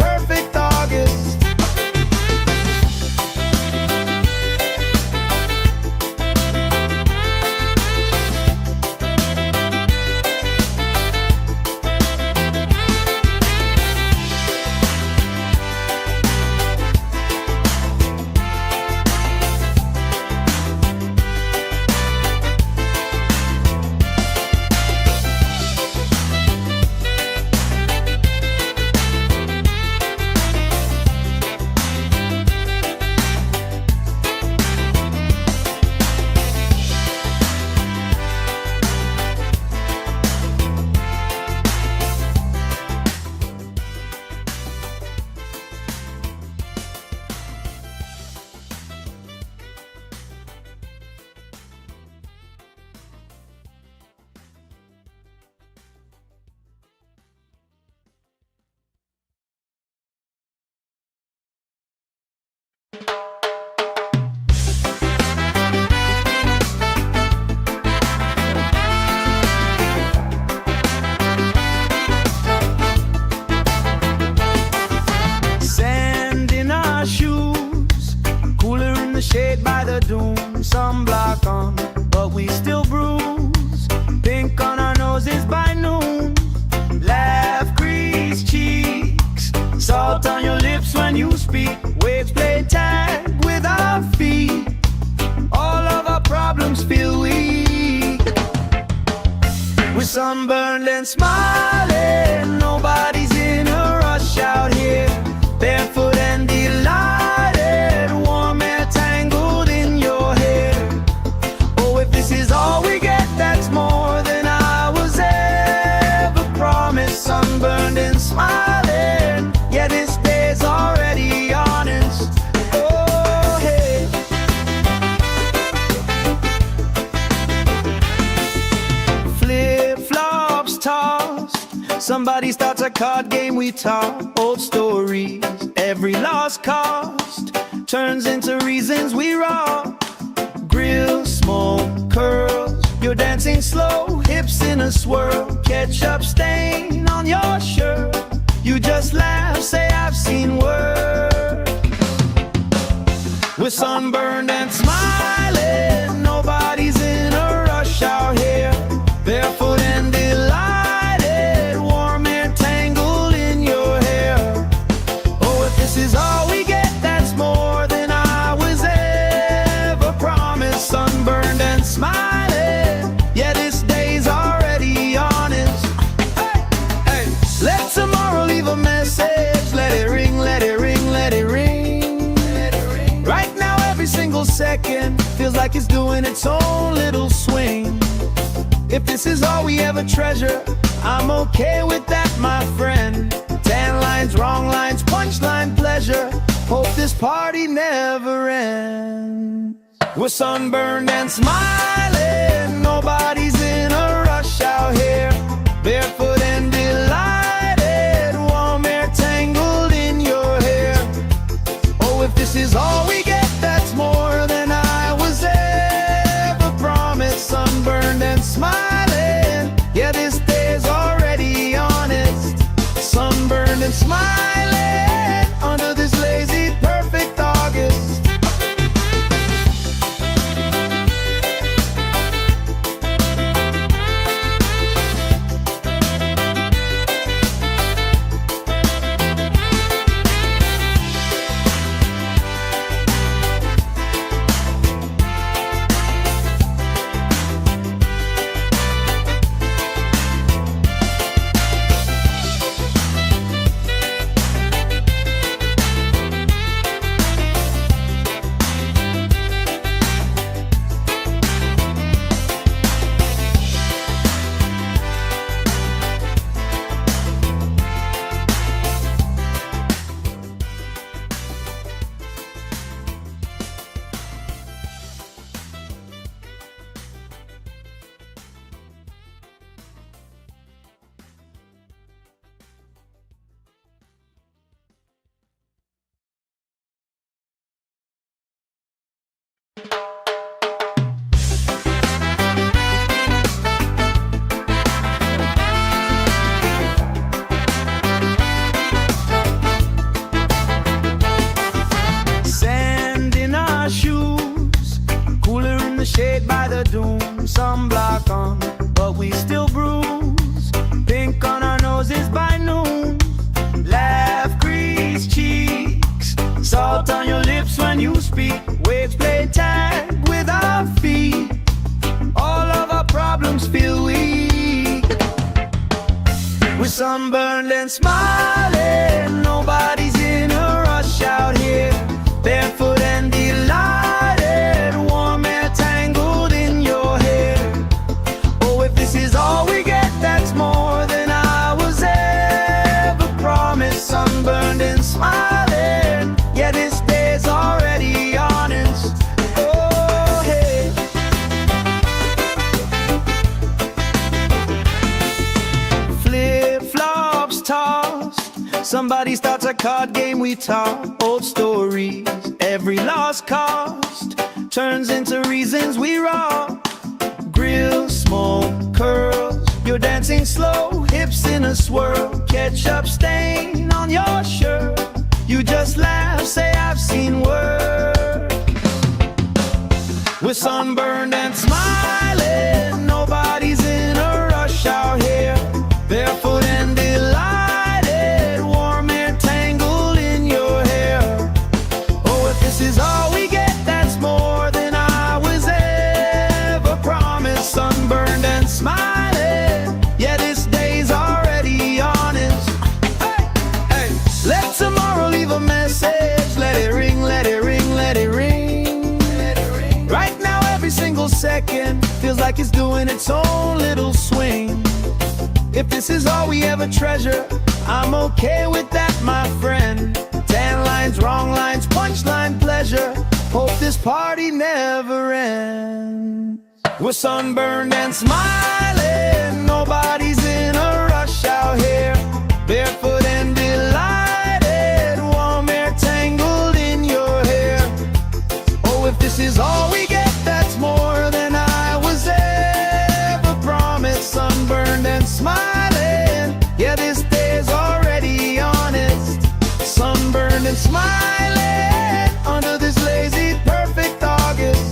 sunburned and smiling, nobody's in a rush out here. Barefoot and delighted, warm air tangled in your hair. Oh, if this is all we get, that's more than I was ever promised. Sunburned and smiling, yeah, this day's already honest. Oh, hey. Flip-flops tossed, somebody starts a card game, we talk old stories. Every lost cost turns into reasons we rock. Grill, smoke, curls, you're dancing slow, hips in a swirl. Ketchup stain on your shirt, you just laugh, say I've seen worse. We're sunburned and smiling, nobody's in a rush out here. Barefoot and delighted, warm air tangled in your hair. Oh, if this is all we get, that's more than I was ever promised. Sunburned and smiling, yeah, this day's already honest. Hey, hey, let tomorrow leave a message. Let it ring, let it ring, let it ring. Right now every single second feels like it's doing its own little swing. If this is all we ever treasure, I'm okay with that, my friend. 10 lines, wrong lines, punchline pleasure. Hope this party never ends. We're sunburned and smiling, nobody's in a rush out here. Barefoot and delighted, warm air tangled in your hair. Oh, if this is all we get, that's more than I was ever promised. Sunburned and smiling, yeah, this day's already honest. Sunburned and smiling under this lazy, perfect August. Shade by the dune, sunblock on, but we still bruise. Pink on our noses by noon. Laugh, grease cheeks, salt on your lips when you speak. Waves play tag with our feet. All of our problems feel weak. We're sunburned and smiling, nobody's in a rush out here. Barefoot and delighted, warm air tangled in your hair. Oh, if this is all we get, that's more than I was ever promised. Sunburned and smiling, yeah, this day's already honest. Oh, hey. Flip-flops tossed, somebody starts a card game, we talk old stories. Every lost cost turns into reasons we rock. Grill, smoke, curls, you're dancing slow, hips in a swirl. Ketchup stain on your shirt, you just laugh, say I've seen worse. We're sunburned and smiling, nobody's in a rush out here. Barefoot and delighted, warm air tangled in your hair. Oh, if this is all we get, that's more than I was ever promised. Sunburned and smiling, yeah, like it's doing its own little swing. If this is all we ever treasure, I'm okay with that, my friend. Tan lines, wrong lines, punchline pleasure. Hope this party never ends. We're sunburned and smiling, nobody's in a rush out here. Barefoot and delighted, warm air tangled in your hair. Oh, if this is all we get, that's more than I was ever promised. Sunburned and smiling, yeah, this day's already honest. Sunburned and smiling, under this lazy, perfect August.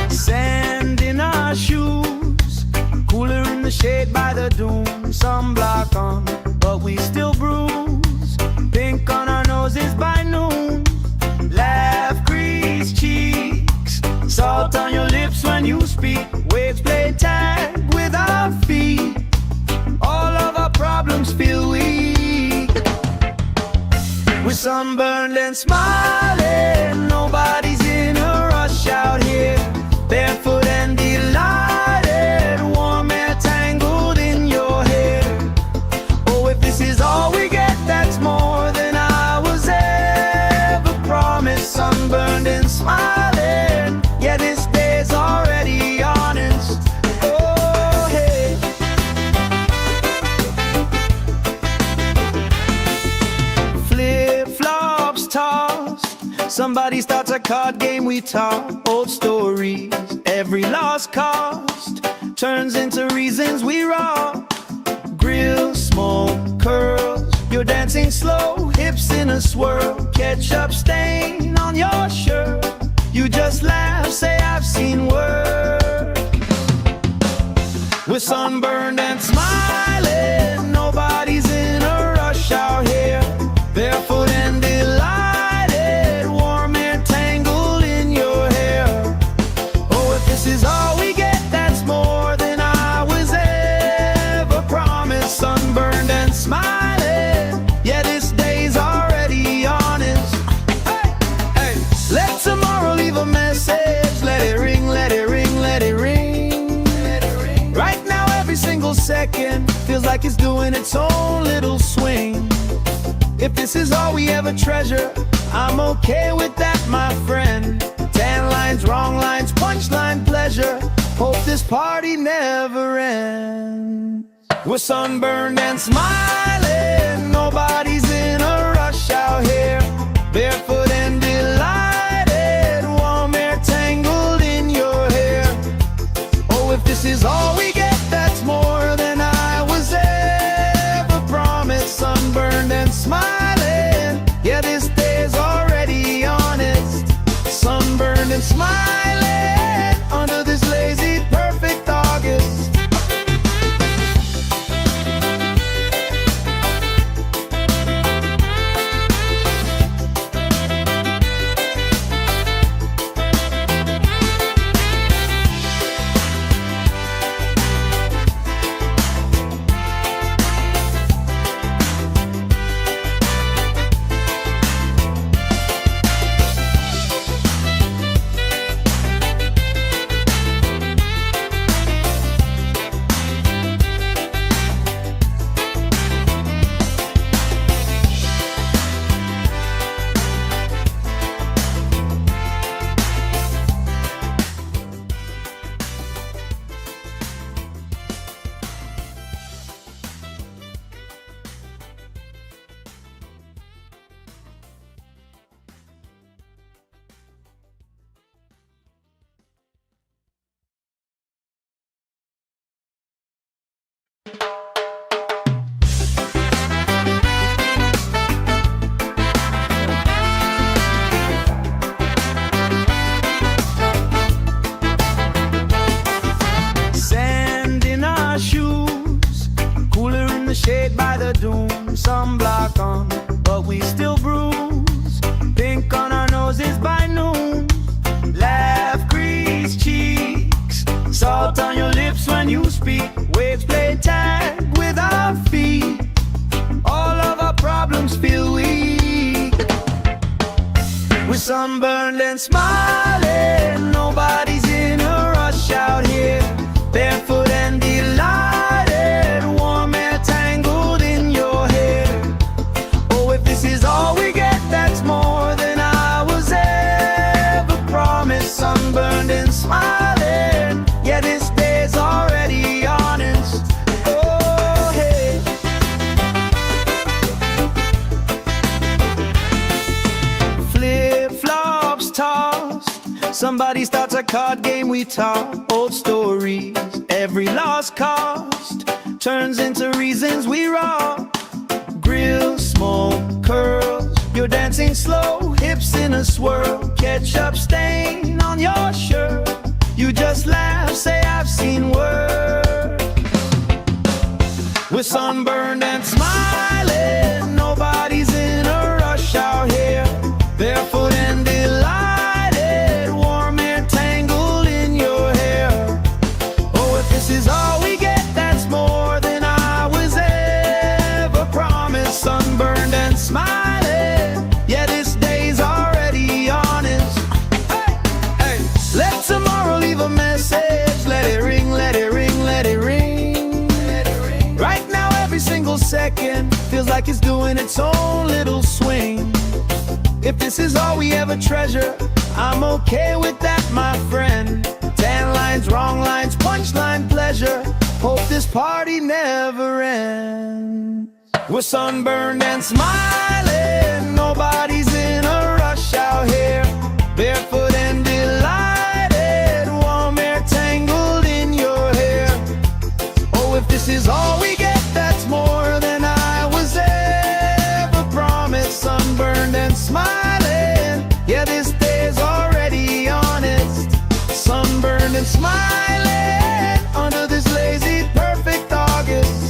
Sand in our shoes, cooler in the shade by the dune. Sunblock on, but we still bruise. Pink on our noses by noon. Laugh, grease cheeks, salt on your lips when you speak. Waves play tag with our feet. All of our problems feel weak. We're sunburned and smiling, nobody's in a rush out here. Barefoot and delighted, warm air tangled in your hair. Oh, if this is all we get, that's more than I was ever promised. Sunburned and smiling, yeah, this day's already honest. Oh, hey. Flip-flops tossed, somebody starts a card game, we talk old stories. Every lost cost turns into reasons we rock. Grill, smoke, curls, you're dancing slow, hips in a swirl. Ketchup stain on your shirt, you just laugh, say I've seen worse. We're sunburned and smiling, nobody's in a rush out here. Barefoot and delighted, warm air tangled in your hair. Oh, if this is all we get, that's more than I was ever promised. Sunburned and smiling, yeah, this day's already honest. Hey, hey, let tomorrow leave a message. Let it ring, let it ring, let it ring. Right now, every single second feels like it's doing its own little swing. If this is all we ever treasure, I'm okay with that, my friend. Tan lines, wrong lines, punchline pleasure. Hope this party never ends. We're sunburned and smiling, nobody's in a rush out here. Barefoot and delighted, warm air tangled in your hair. Oh, if this is all we get, that's more than I was ever promised. Sunburned and smiling, yeah, this day's already honest. Sunburned and smiling, under this lazy, perfect August. Sand in our shoes, cooler in the shade by the dune. Sunblock on, but we still bruise. Pink on our noses by noon. Laugh, grease cheeks, salt on your lips when you speak. Waves play tag with our feet. All of our problems feel weak. We're sunburned and smiling. Nobody's in a rush out here. Barefoot and delighted, warm air tangled in your hair. Oh, if this is all we get, that's more than I was ever promised. Sunburned and smiling, yeah, this day's already honest. Oh, hey. Flip-flops tossed, somebody starts a card game we talk. Old stories, every lost cost turns into reasons we rock. Grill, smoke, curls, you're dancing slow, hips in a swirl. Ketchup stain on your shirt, you just laugh, say I've seen worse. We're sunburned and smiling, nobody's in a rush out here. Barefoot and delighted, warm air tangled in your hair. Oh, if this is all we get, that's more than I was ever promised. Sunburned and smiling, yeah, this day's already honest. Hey, hey, let tomorrow leave a message. Let it ring, let it ring, let it ring. Right now, every single second feels like it's doing its own little swing. If this is all we ever treasure, I'm okay with that, my friend. 10 lines, wrong lines, punchline pleasure. Hope this party never ends. We're sunburned and smiling, nobody's in a rush out here. Barefoot and delighted, warm air tangled in your hair. Oh, if this is all we get, that's more than I was ever promised. Sunburned and smiling, yeah, this day's already honest. Sunburned and smiling under this lazy, perfect August.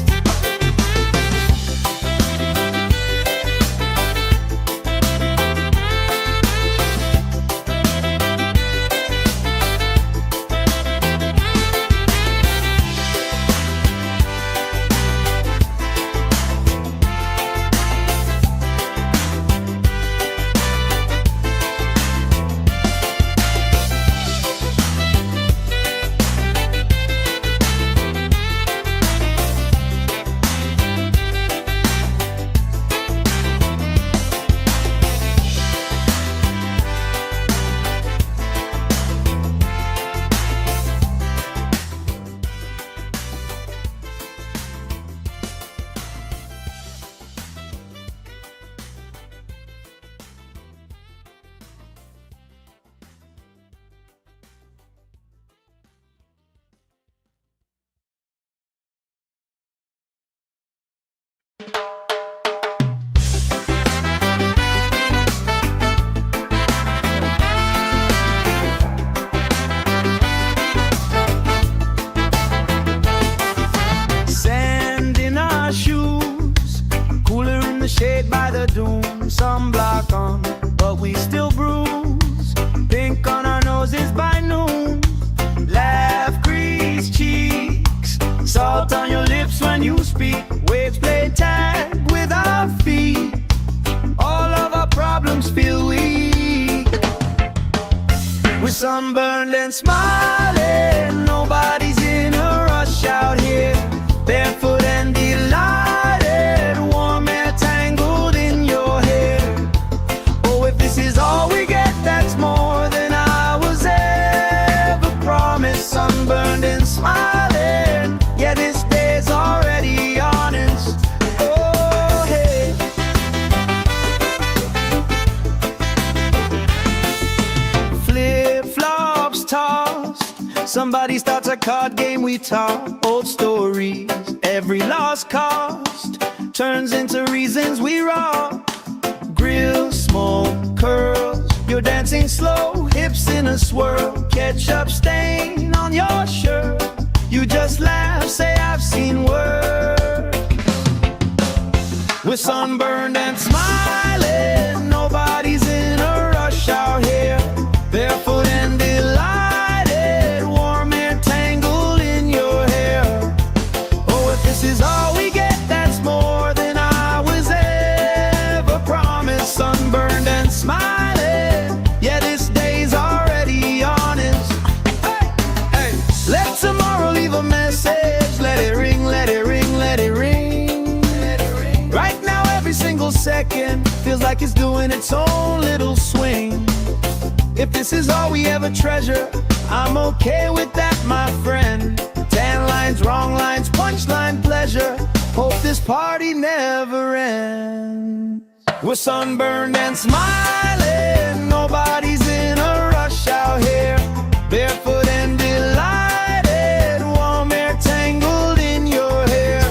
Sand in our shoes, cooler in the shade by the dune. Sunblock on, but we still bruise. Pink on our noses by noon. Laugh, grease cheeks, salt on your lips when you speak. Waves play tag with our feet. All of our problems feel weak. We're sunburned and smiling, nobody's in a rush out here. Barefoot and delighted, warm air tangled in your hair. Oh, if this is all we get, that's more than I was ever promised. Sunburned and smiling, yeah, this day's already honest. Oh, hey. Flip-flops tossed, Somebody starts a card game, we talk old stories. Every lost cost turns into reasons we rock. Grill, smoke, curls, you're dancing slow, hips in a swirl. Ketchup stain on your shirt, you just laugh, say I've seen worse. We're sunburned and smiling, nobody's in a rush out here. Barefoot and delighted, warm air tangled in your hair. Oh, if this is all we get, that's more than I was ever promised. Sunburned and smiling, yeah, this day's already honest. Hey, hey, let tomorrow leave a message. Let it ring, let it ring, let it ring. Right now every single second feels like it's doing its own little swing. If this is all we ever treasure, I'm okay with that, my friend. Tan lines, wrong lines, punchline pleasure. Hope this party never ends. We're sunburned and smiling, nobody's in a rush out here. Barefoot and delighted, warm air tangled in your hair.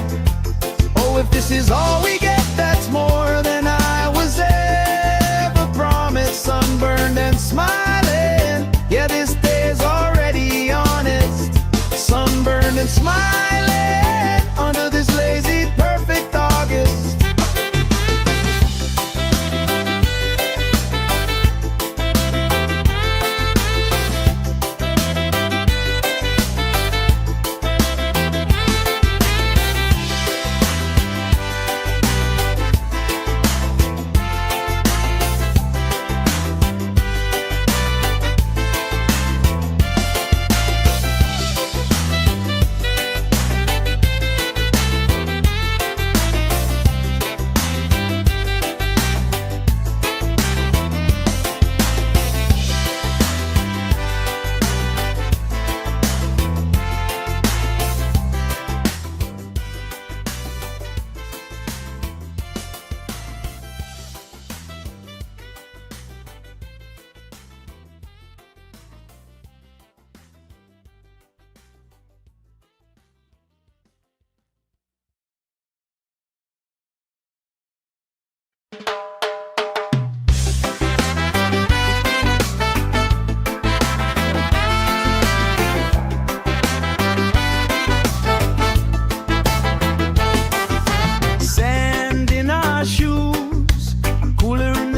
Oh, if this is all we get, that's more than I was ever promised. Sunburned and smiling, yeah, this day's already honest. Sunburned and smiling under this lazy perfect August.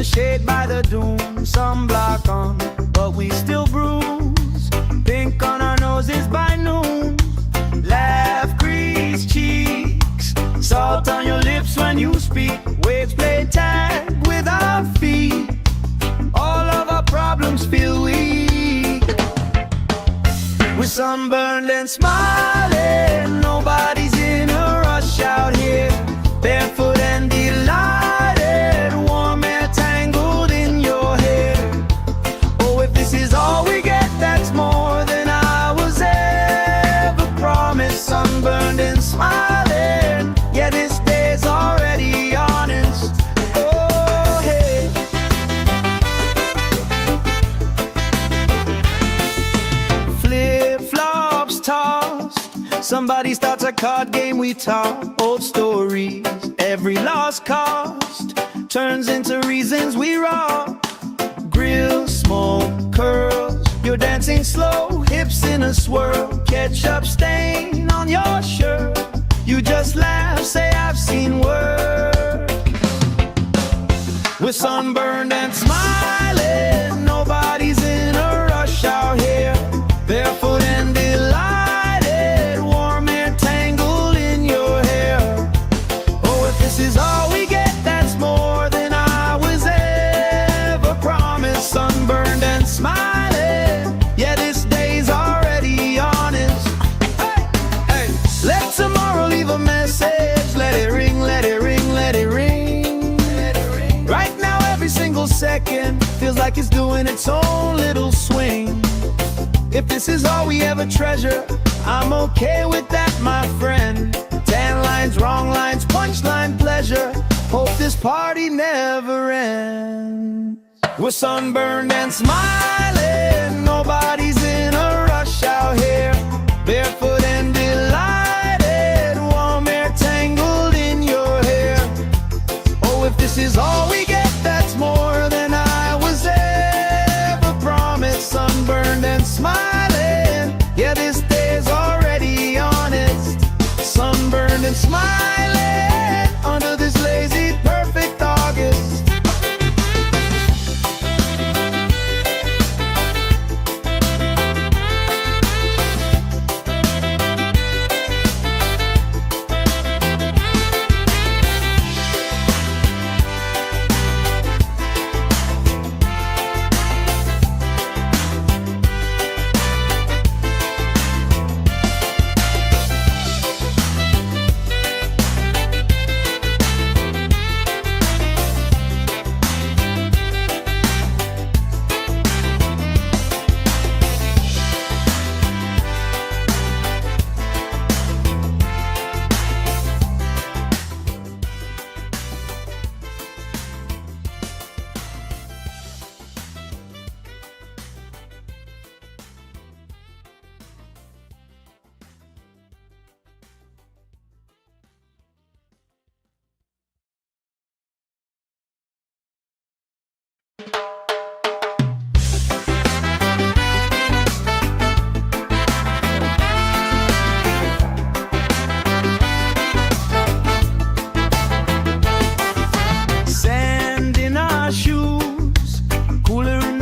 Shade by the dune, sunblock on, but we still bruise. Pink on our noses by noon. Laugh, grease cheeks, salt on your lips when you speak. Waves play tag with our feet. All of our problems feel weak. We're sunburned and smiling, nobody's in a rush out here. Barefoot and delighted, warm air tangled in your hair. Oh, if this is all we get, that's more than I was ever promised. Sunburned and smiling, yeah, this day's already honest. Oh, hey. Flip-flops tossed, somebody starts a card game, we talk old stories. Every lost cost turns into reasons we rock. Grill, smoke, curls, you're dancing slow, hips in a swirl. Ketchup stain on your shirt, you just laugh, say I've seen worse. We're sunburned and smiling, nobody's in a rush out here. Barefoot and delighted, warm air tangled in your hair. Oh, if this is all we get, that's more than I was ever promised. Sunburned and smiling, yeah, this day's already honest. Hey, hey, let tomorrow leave a message. Let it ring, let it ring, let it ring. Right now every single second feels like it's doing its own little swing. If this is all we ever treasure, I'm okay with that, my friend. Tan lines, wrong lines, punchline pleasure. Hope this party never ends. We're sunburned and smiling, nobody's in a rush out here. this is all we get, that's more than I was ever promised. Sunburned and smiling, yeah, this day's already honest. Sunburned and smiling under this lazy, perfect August.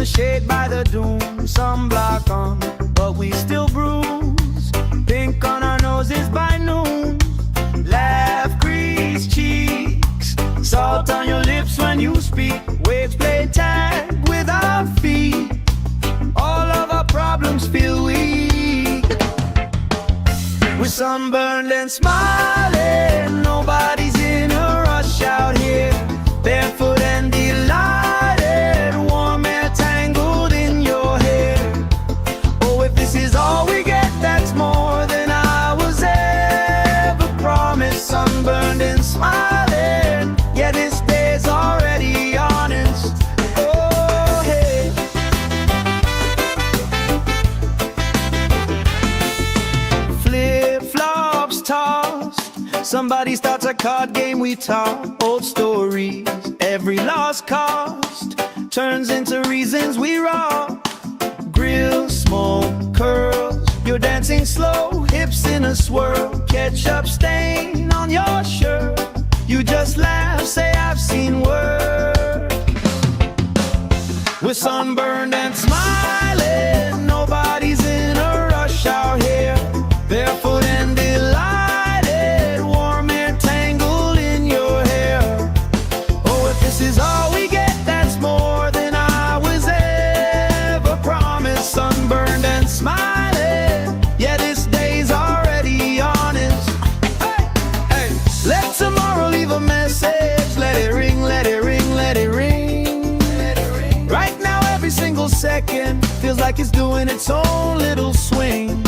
Shade by the doom, sunblock on, but we still bruise. Pink on our noses by noon, laugh, crease cheeks, salt on your lips when you speak. Waves play tag with our feet, all of our problems feel weak. We're sunburned and smiling, nobody's in a rush out here. Barefoot and delighted, warm air tangled in your hair. Oh, if this is all we get, that's more than I was ever promised. Sunburned and smiling, yeah, this day's already honest. Oh, hey. Flip-flops tossed, somebody starts a card game, we talk old stories. Every lost cost turns into reasons we rock. Grill, smoke, curls, you're dancing slow, hips in a swirl. Ketchup stain on your shirt, you just laugh, say I've seen work. We're sunburned and smiling, nobody's in a rush out here. Barefoot and delighted, warm air tangled in your hair. Oh, if this is all we get, that's more than I was ever promised. Sunburned and smiling, yeah, this day's already honest. Hey, hey. Let tomorrow leave a message, let it ring, let it ring, let it ring, let it ring. Right now every single second feels like it's doing its own little swing.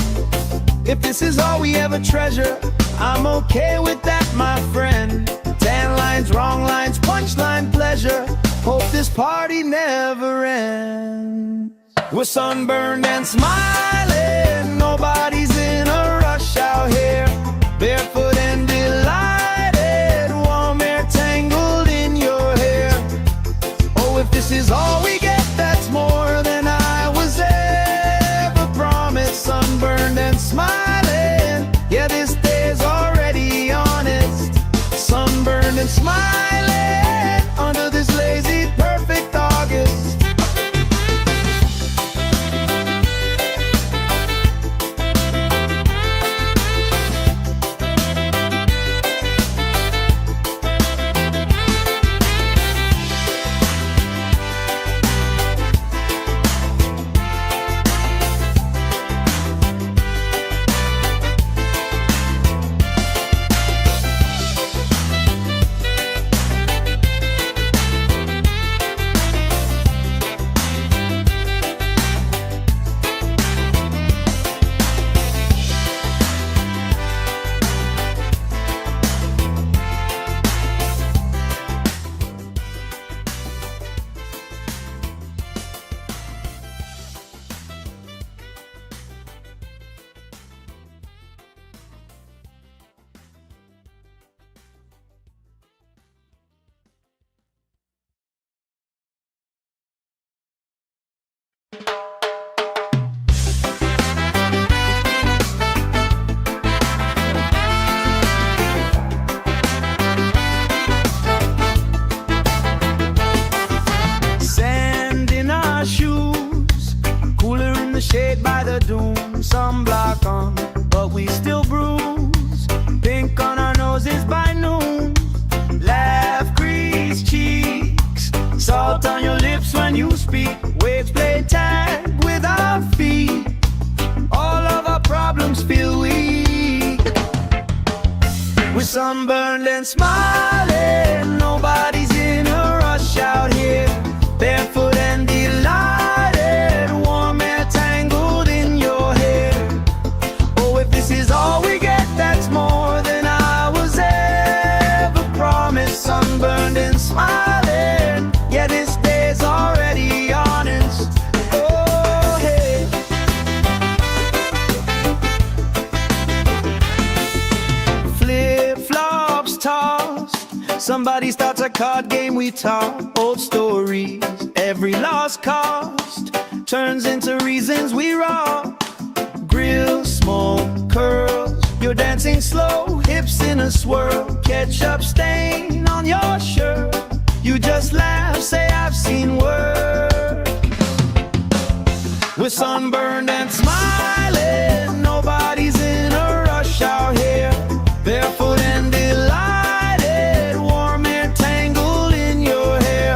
If this is all we ever treasure, I'm okay with that, my friend. Tan lines, wrong lines, punchline pleasure. Hope this party never ends. We're sunburned and smiling, nobody's in a rush out here. Barefoot and delighted, warm air tangled in your hair. Oh, if this is all we get, that's more than I was ever promised. Sunburned and smiling, yeah, this day's already honest. Sunburned and smiling under this lazy, perfect August. cheeks, salt on your lips when you speak. Waves play tag with our feet. All of our problems feel weak. We're sunburned and smiling. Nobody's in a rush out here. Barefoot and delighted. Warm air tangled in your hair. Oh, if this is all we get, that's more than I was ever promised. Sunburned and smiling. Yeah, this day's already honest. Oh, hey. Flip-flops tossed. Somebody starts a card game, we talk old stories. Every lost cost turns into reasons we rock. Grill, smoke, curls. You're dancing slow, hips in a swirl. Ketchup stain on your shirt. You just laugh, say I've seen worse. We're sunburned and smiling. Nobody's in a rush out here. Barefoot and delighted. Warm air tangled in your hair.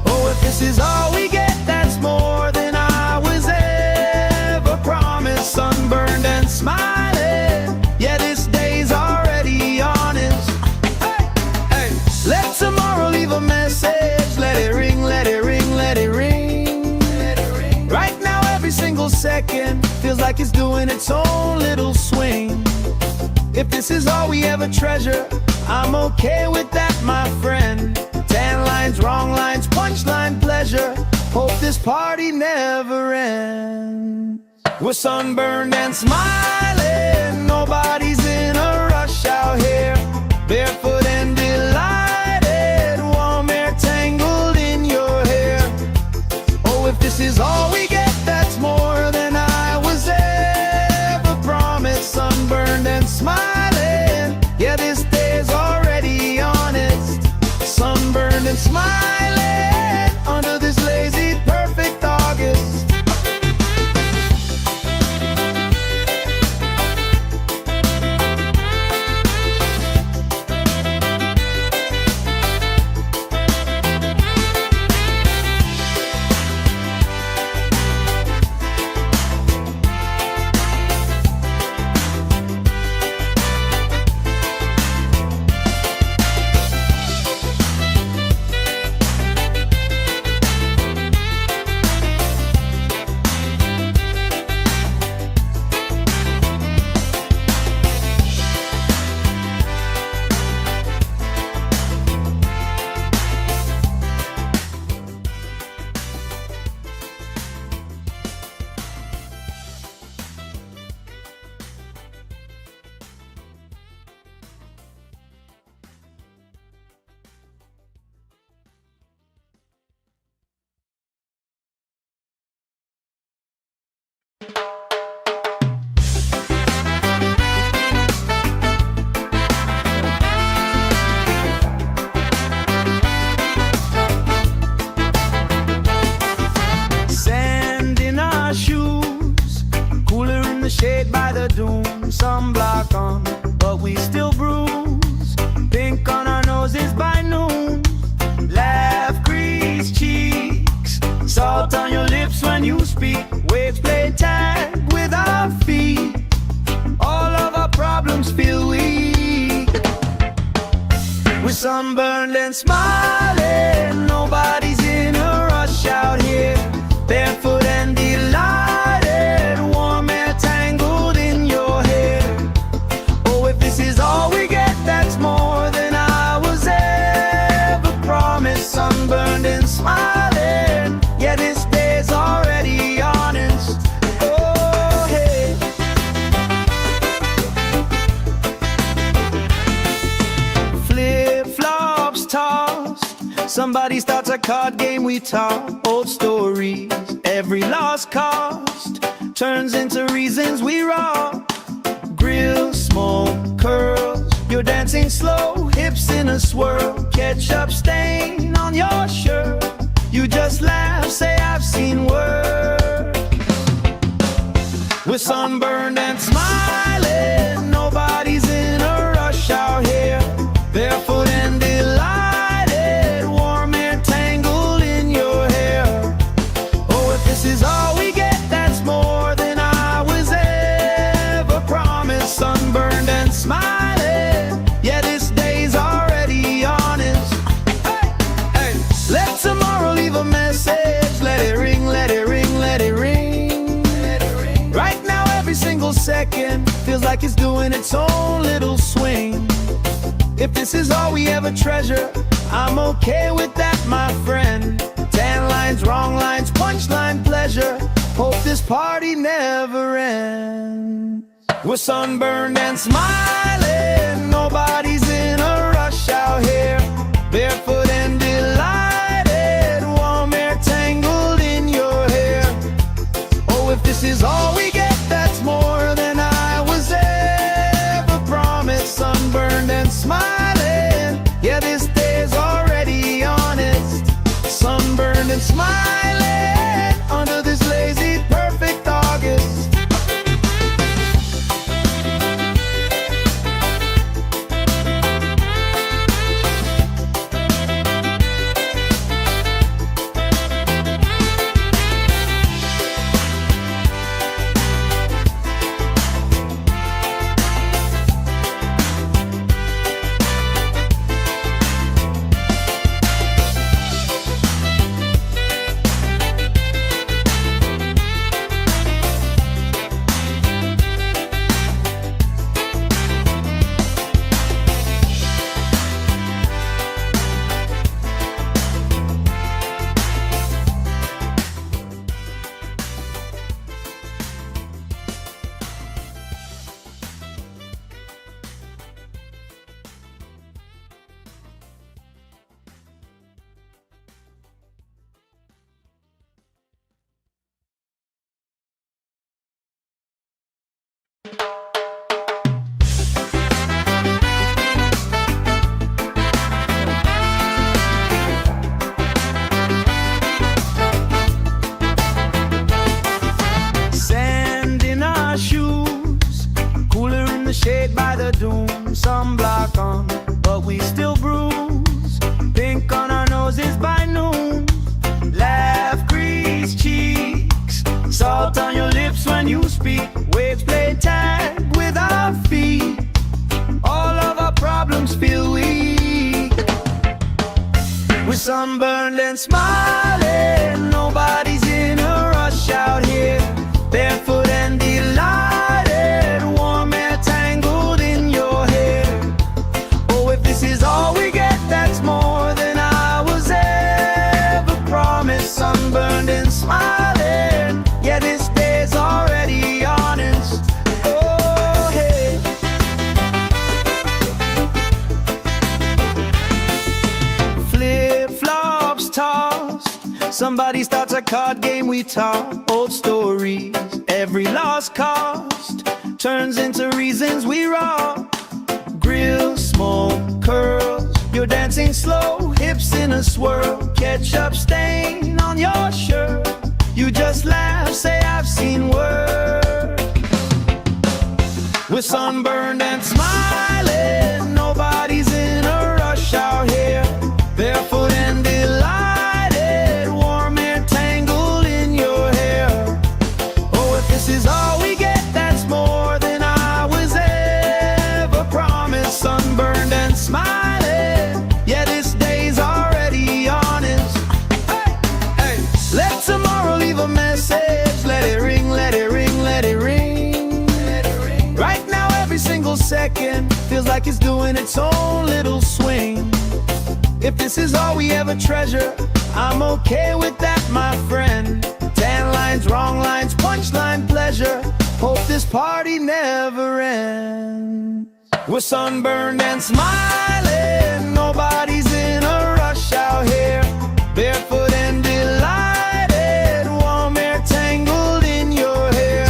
Oh, if this is all we get, that's more than I was ever promised. Sunburned and smiling. Yeah, this day's already honest. Hey, hey. Let tomorrow leave a message. Let it ring, let it ring, let it ring. Right now, every single second feels like it's doing its own little swing. If this is all we ever treasure, I'm okay with that, my friend. 10 lines, wrong lines, punchline, pleasure. Hope this party never ends. We're sunburned and smiling. Nobody's in a rush out here. Barefoot and delighted. Warm air tangled in your hair. Oh, if this is all we get, that's more than I was ever promised. Sunburned and smiling. Yeah, this day's already honest. Sunburned and smiling under this lazy, perfect August. Sand in our shoes, cooler in the shade by the dune. Sunblock on, but we still bruise. Pink on our noses by noon. Laugh, grease cheeks, salt on your lips when you speak. Waves play tag with our feet. All of our problems feel weak. We're sunburned and smiling. Nobody's in a rush out here. Barefoot and delighted. Warm air tangled in your hair. Oh, if this is all we get, that's more than I was ever promised. Sunburned and smiling. Yeah, this day's already honest. Oh, hey. Flip-flops tossed. Somebody starts a card game, we talk old stories. Every lost cost turns into reasons we rock. Grill, smoke, curls. You're dancing slow, hips in a swirl. Ketchup stain on your shirt. You just laugh, say I've seen worse. We're sunburned and smiling. Nobody's in a rush out here. Barefoot and delighted. second feels like it's doing its own little swing. If this is all we ever treasure, I'm okay with that, my friend. Tan lines, wrong lines, punchline pleasure. Hope this party never ends. We're sunburned and smiling, nobody's in a rush out here. Barefoot and delighted, warm air tangled in your hair. Oh, if this is all we get, that's more than I was ever promised. Sunburned and smiling, yeah, this day's already honest. Sunburned and smiling under this lazy, perfect August. Shade by the dune, sunblock on, but we still bruise. Pink on our noses by noon. Laugh, crease cheeks, salt on your lips when you speak. Waves play tag with our feet. All of our problems feel weak. We're sunburned and smiling, nobody's in a rush out here. Barefoot and delighted, warm air tangled in your hair. Oh, if this is all we get, that's more than I was ever promised. Sunburned and smiling, yeah, this day's already honest. Oh, hey. Flip-flops tossed, somebody starts a card game, we talk old stories. Every lost cost turns into reasons we rock. Grill, smoke, curls, you're dancing slow, hips in a swirl. Ketchup stain on your shirt, you just laugh, say I've seen work. We're sunburned and smiling, nobody's in a rush out here. Barefoot and delighted, warm air tangled in your hair. Oh, if this is all we get, that's more than I was ever promised. Sunburned and smiling, yeah, this day's already honest. Hey, hey, let tomorrow leave a message. Let it ring, let it ring, let it ring. Let it ring. Right now, every single second feels like it's doing its own little swing. If this is all we ever treasure, I'm okay with that, my friend. Tan lines, wrong lines, punchline pleasure. Hope this party never ends. We're sunburned and smiling, nobody's in a rush out here. Barefoot and delighted, warm air tangled in your hair.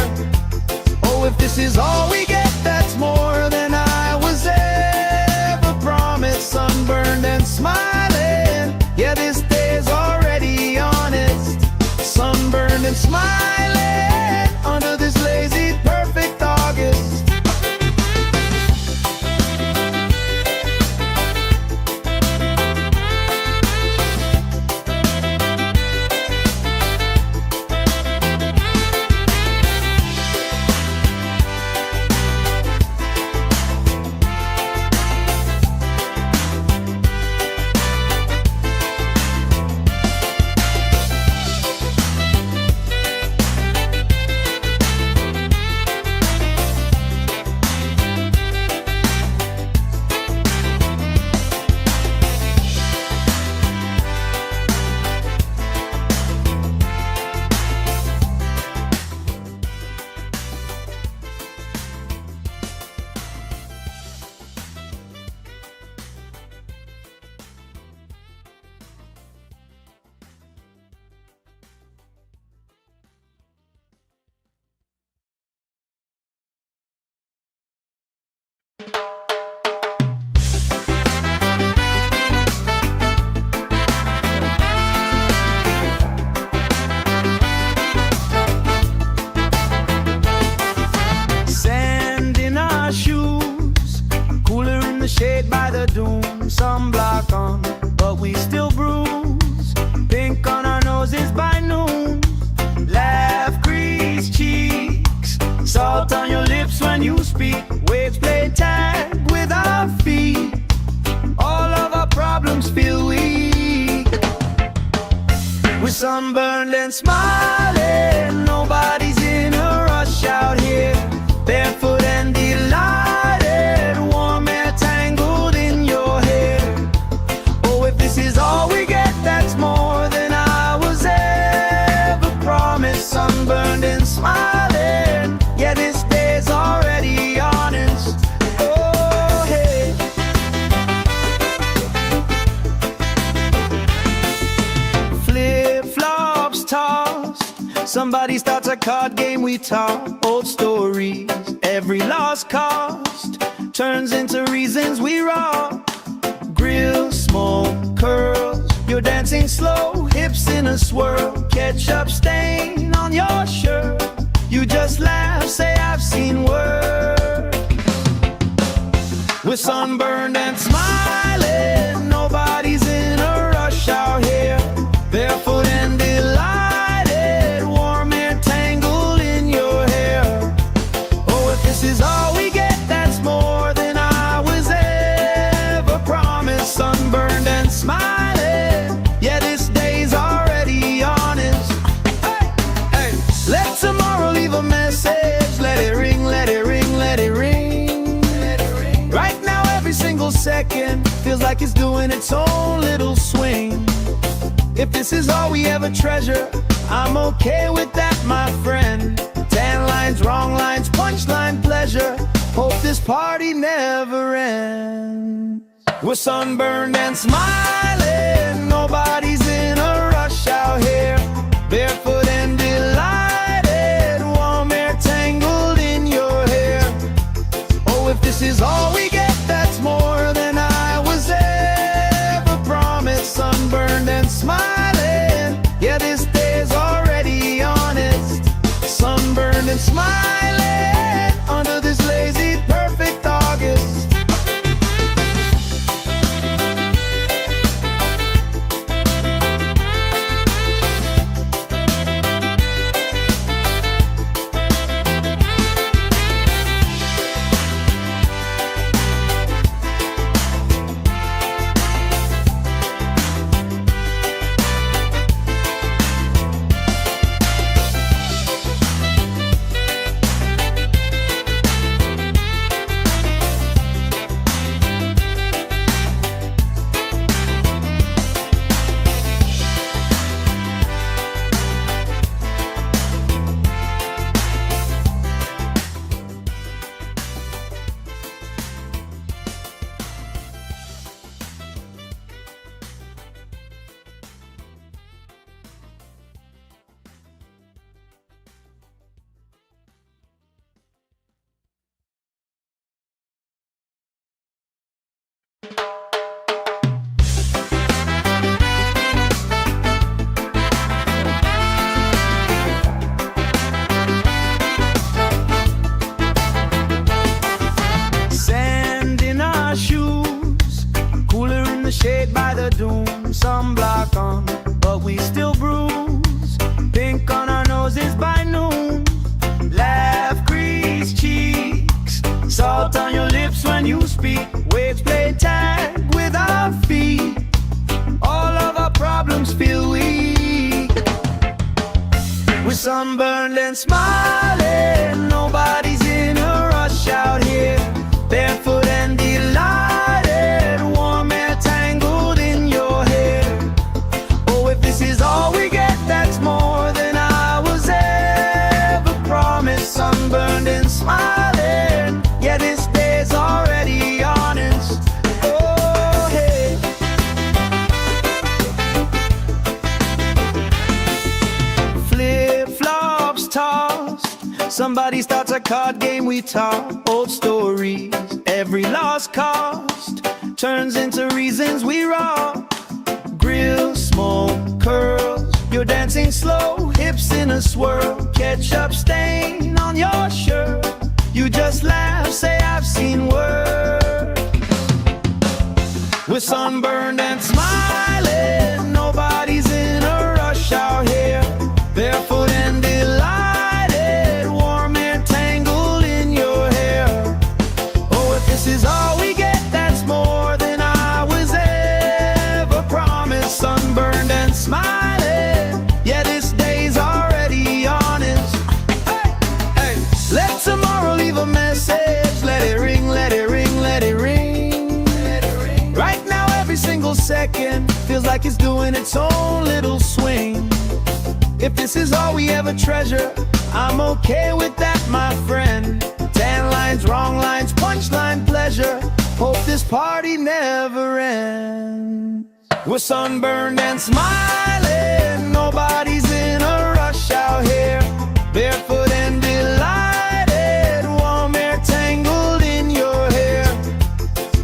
Oh, if this is all we get, that's more than I was ever promised. Sunburned and smiling, yeah, this day's already honest. Sunburned and smiling under this lazy, perfect August. sunburned and smiling. Nobody's in a rush out here. Barefoot and delighted, warm air tangled in your hair. Oh, if this is all we get, that's more than I was ever promised. Sunburned and smiling, yeah, this day's already honest. Oh, hey. Flip-flops tossed, somebody starts a card game, we talk old stories. Every lost cost turns into reasons we rock. Grill, smoke, curls, you're dancing slow, hips in a swirl. Ketchup stain on your shirt, you just laugh, say I've seen worse. We're sunburned and smiling, nobody's in a rush out here. Barefoot and delighted, warm air tangled in your hair. Oh, if this is all we get, that's more than I was ever promised. Sunburned and smiling, yeah, this day's already honest. Hey, hey, let tomorrow leave a message. Let it ring, let it ring, let it ring. Right now, every single second feels like it's doing its own little swing. If this is all we ever treasure, I'm okay with that, my friend. 10 lines, wrong lines, punchline pleasure. Hope this party never ends. We're sunburned and smiling, nobody's in a rush out here. Barefoot and delighted, warm air tangled in your hair. Oh, if this is all we get, that's more than I was ever promised. Sunburned and smiling, yeah, this day's already honest. Sunburned and smiling under this lazy perfect August. Sand in our shoes, cooler in the shade by the dune. Sunblock on, but we still bruise. Pink on our noses by noon. Laugh, grease cheeks, salt on your lips when you speak. Waves play tag with our feet. All of our problems feel weak. We're sunburned and smiling, nobody's in a rush out here. Barefoot and delighted, warm air tangled in your hair. Oh, if this is all we get, that's more than I was ever promised. Sunburned and smiling, yeah, this day's already honest. Oh, hey. Flip-flops tossed, somebody starts a card game, we talk old stories. Every lost cost turns into reasons we rock. Grill, smoke, curls, you're dancing slow, hips in a swirl. Ketchup stain on your shirt, you just laugh, say I've seen worse. We're sunburned and smiling, nobody's in a rush out here. Barefoot and delighted, warm air tangled in your hair. Oh, if this is all we get, that's more than I was ever promised. Sunburned and smiling, like it's doing its own little swing. If this is all we ever treasure, I'm okay with that, my friend. Tan lines, wrong lines, punchline pleasure. Hope this party never ends. We're sunburned and smiling, nobody's in a rush out here. Barefoot and delighted, warm air tangled in your hair.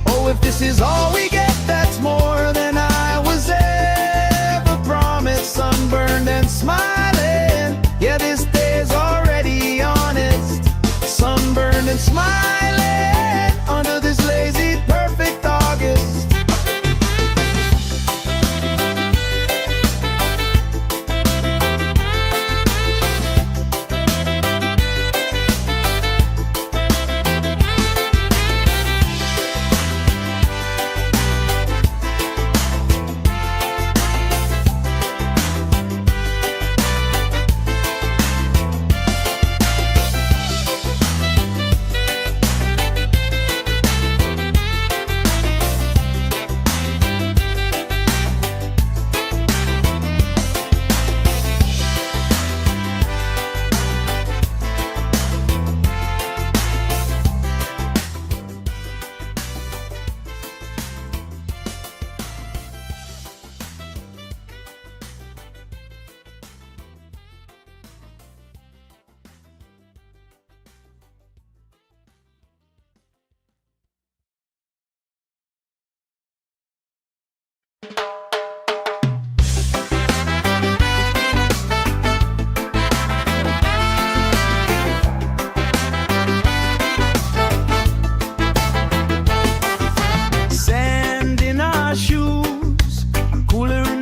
Oh, if this is all we get, that's more than I was ever promised. Sunburned and smiling, yeah, this day's already honest. Sunburned and smiling under this lazy, perfect August.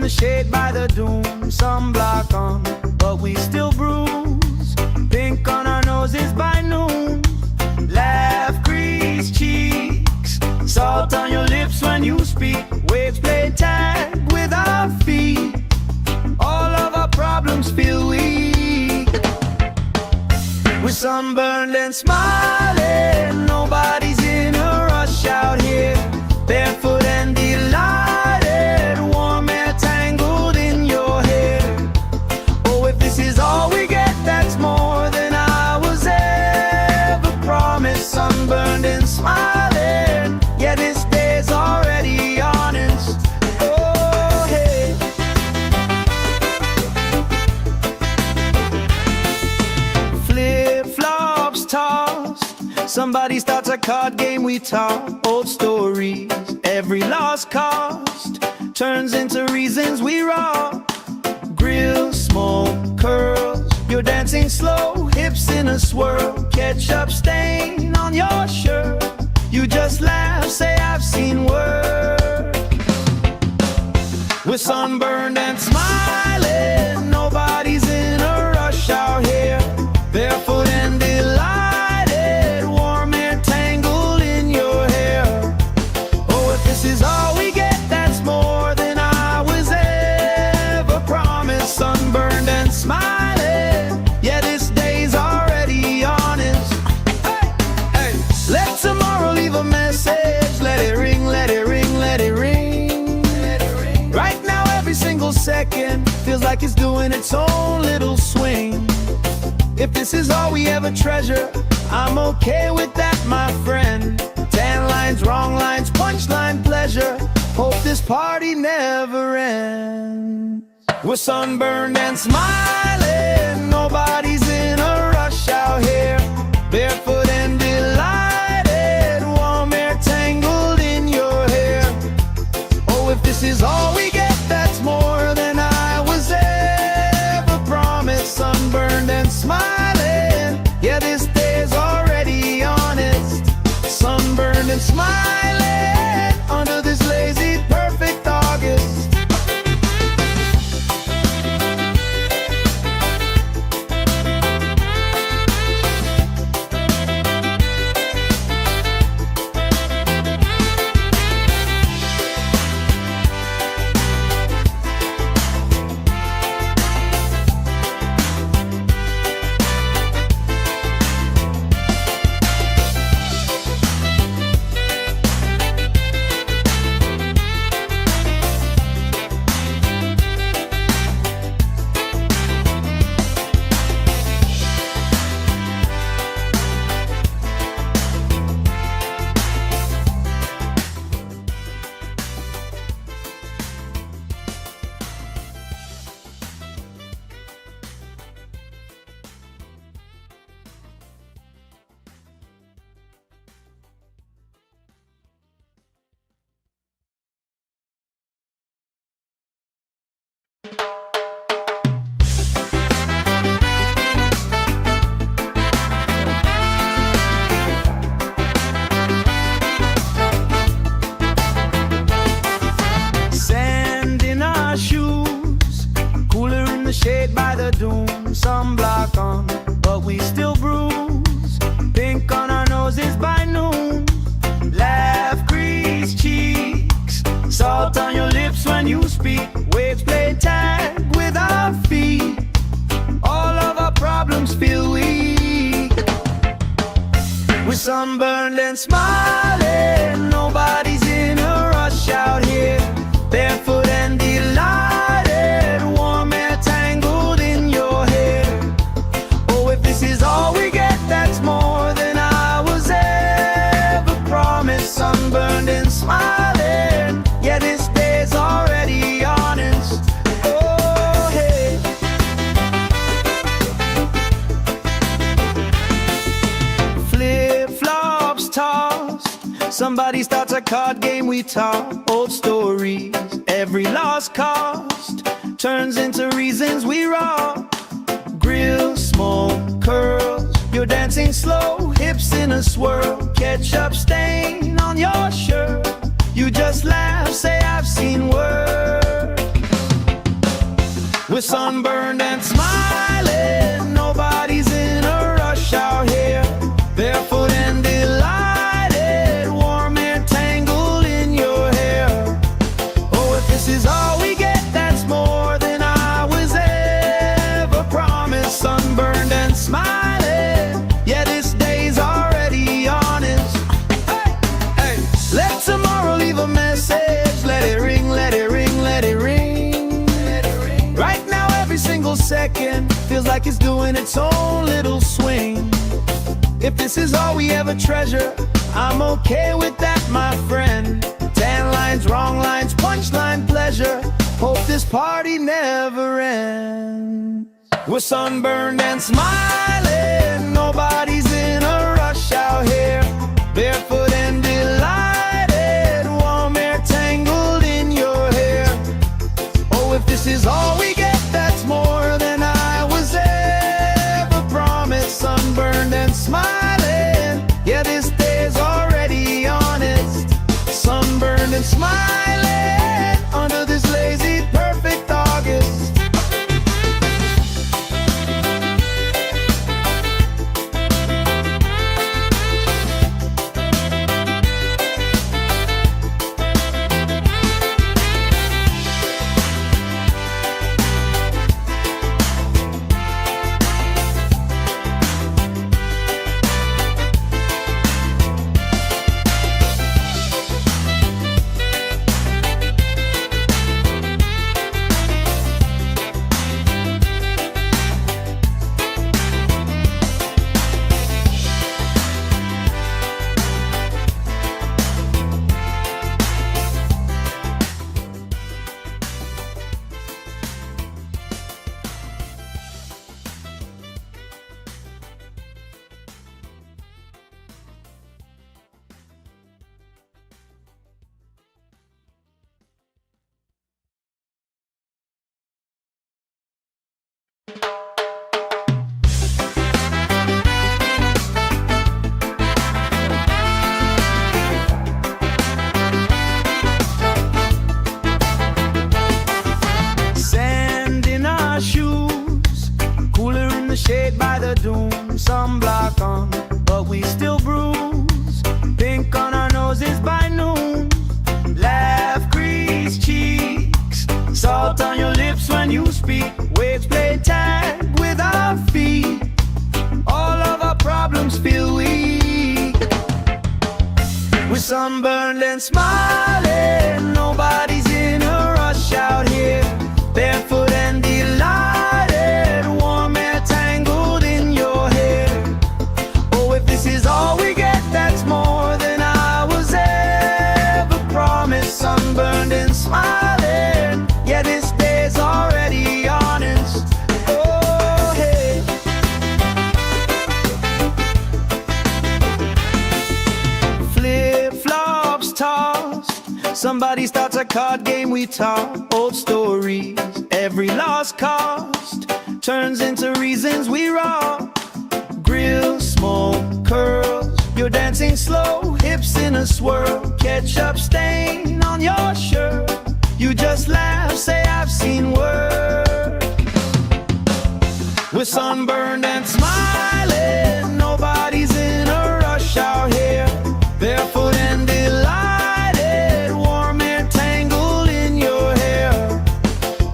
Shade by the doom, sunblock on, but we still bruise. Pink on our noses by noon, laugh, grease cheeks, salt on your lips when you speak. Waves play tag with our feet, all of our problems feel weak. We're sunburned and smiling, nobody's in a rush out here. Barefoot and delighted, warm air tangled in your hair. Oh, if this is all we get, that's more than I was ever promised. Sunburned and smiling, yeah, this day's already honest. Oh, hey. Flip-flops tossed, somebody starts a card game, we talk old stories. Every lost cost turns into reasons we rock. Grill, smoke, curls, you're dancing slow, hips in a swirl. Ketchup stain on your shirt, you just laugh, say I've seen work. We're sunburned and smiling, nobody's in a rush out here. Barefoot and delighted, warm air tangled in your hair. Oh, if this is all we get, that's more than I was ever promised. Sunburned and smiling, yeah, this day's already honest. Hey, hey, let tomorrow leave a message. Let it ring, let it ring, let it ring. Let it ring. Right now, every single second feels like it's doing its own little swing. If this is all we ever treasure, I'm okay with that, my friend. Tan lines, wrong lines, punchline pleasure. Hope this party never ends. We're sunburned and smiling, nobody's in a rush out here. Barefoot and delighted, warm air tangled in your hair. Oh, if this is all we get, that's more than I was ever promised. Sunburned and smiling, yeah, this day's already honest. Sunburned and smiling under this lazy, perfect August. the doom, sunblock on, but we still bruise. Pink on our noses by noon. Laugh, grease cheeks, salt on your lips when you speak. Waves play tag with our feet. All of our problems feel weak. We're sunburned and smiling. Nobody's in a rush out here. Barefoot and delighted, warm air tangled in your hair. Oh, if this is all we get, that's more than I was ever promised. Sunburned and smiling, yeah, this day's already honest. Oh, hey. Flip-flops tossed. Somebody starts a card game, we talk old stories. Every lost cost turns into reasons we rock. Grill, smoke, curls, you're dancing slow, hips in a swirl. Ketchup stain on your shirt. You just laugh, say I've seen worse. We're sunburned and smiling. Nobody's in a rush out here. Barefoot and delighted, warm air tangled in your hair. Oh, if this is all we get, that's more than I was ever promised. Sunburned and smiling, yeah, this day's already honest. Hey, hey. Let tomorrow leave a message. Let it ring, let it ring, let it ring. Let it ring. Right now every single second feels like it's doing its own little swing. If this is all we ever treasure, I'm okay with that, my friend. Tan lines, wrong lines, punchline pleasure. Hope this party never ends. We're sunburned and smiling. Nobody's in a rush out here. Barefoot and delighted, warm air tangled in your hair. Oh, if this is all we get, that's more than I was ever promised. Sunburned and smiling, yeah, this day's already honest. Sunburned and smiling under this lazy, perfect August. Shade by the doom, sunblock on, but we still bruise. Pink on our noses by noon. Laugh, grease cheeks, salt on your lips when you speak. Waves play tag with our feet. All of our problems feel weak. We're sunburned and smiling. Nobody's in a rush out here. Barefoot and delighted, warm air tangled in your hair. Oh, if this is all we get, that's more than I was ever promised. Sunburned and smiling, yeah, this day's already honest. Oh, hey. Flip-flops tossed. Somebody starts a card game, we talk old stories. Every lost cost turns into reasons we rock. Grill, smoke, curls, you're dancing slow, hips in a swirl. Ketchup stain on your shirt. You just laugh, say I've seen worse. We're sunburned and smiling, nobody's in a rush out here. Barefoot and delighted, warm air tangled in your hair.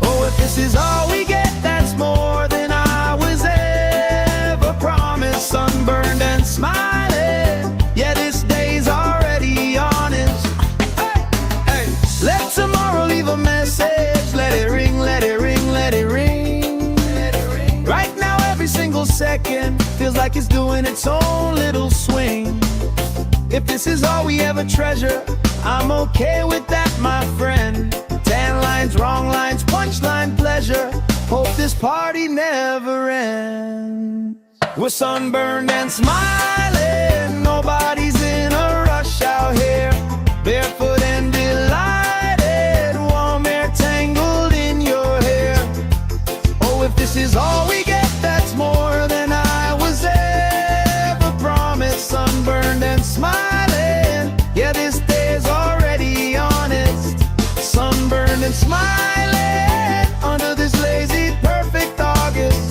Oh, if this is all we get, that's more than I was ever promised. Sunburned and smiling, yeah, this day's already honest. Hey, hey, let tomorrow leave a message. Let it ring, let it ring, let it ring. Right now every single second feels like it's doing its own little swing. If this is all we ever treasure, I'm okay with that, my friend. Tan lines, wrong lines, punchline pleasure. Hope this party never ends. We're sunburned and smiling, nobody's in a rush out here. Barefoot and delighted, warm air tangled in your hair. Oh, if this is all we get, that's more than I was ever promised. Sunburned and smiling, yeah, this day's already honest. Sunburned and smiling under this lazy, perfect August.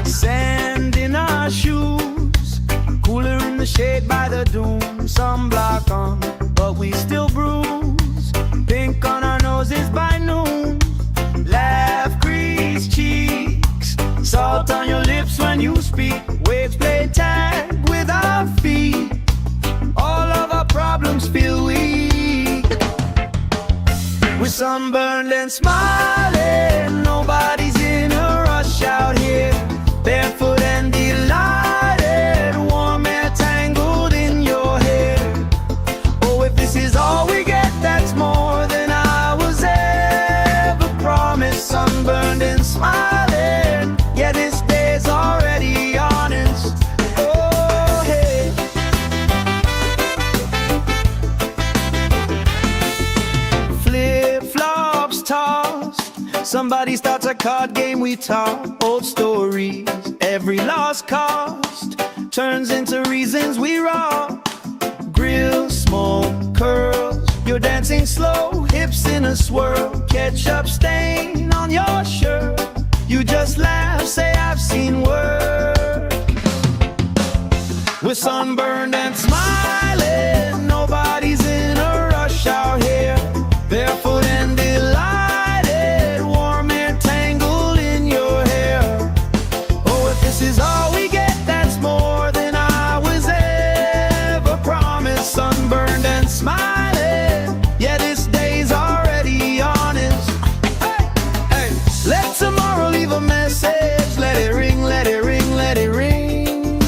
Sand in our shoes, cooler in the shade by the dune. Sunblock on, but we still bruise. Pink on our noses by noon. Laugh, grease cheeks, salt on your lips when you speak. Waves play tag with our feet. All of our problems feel weak. We're sunburned and smiling, nobody's in a rush out here. Barefoot and delighted, warm air tangled in your hair. Oh, if this is all we get, that's more than I was ever promised. Sunburned and smiling, yeah, this day's already honest. Oh, hey. Flip-flops tossed, somebody starts a card game, we talk old stories. Every lost cost turns into reasons we rock. Grill, smoke, curls, you're dancing slow, hips in a swirl. Ketchup stain on your shirt, you just laugh, say I've seen work. We're sunburned and smiling, nobody's in a rush out here. Barefoot and delighted, warm air tangled in your hair. Oh, if this is all we get, that's more than I was ever promised. Sunburned and smiling, yeah, this day's already honest. Hey, hey, let tomorrow leave a message. Let it ring, let it ring, let it ring.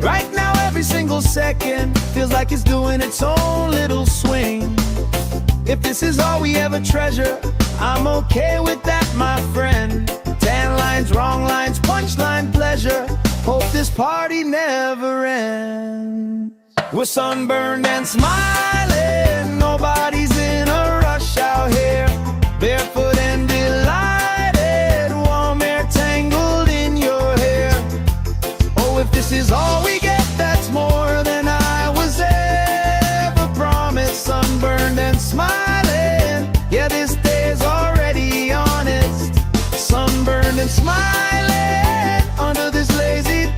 Right now every single second feels like it's doing its own little swing. If this is all we ever treasure, I'm okay with that, my friend. Tan lines, wrong lines, punchline pleasure. Hope this party never ends. We're sunburned and smiling, nobody's in a rush out here. Barefoot and delighted, warm air tangled in your hair. Oh, if this is all we get, that's more than I was ever promised. Sunburned and smiling, yeah, this day's already honest. Sunburned and smiling under this lazy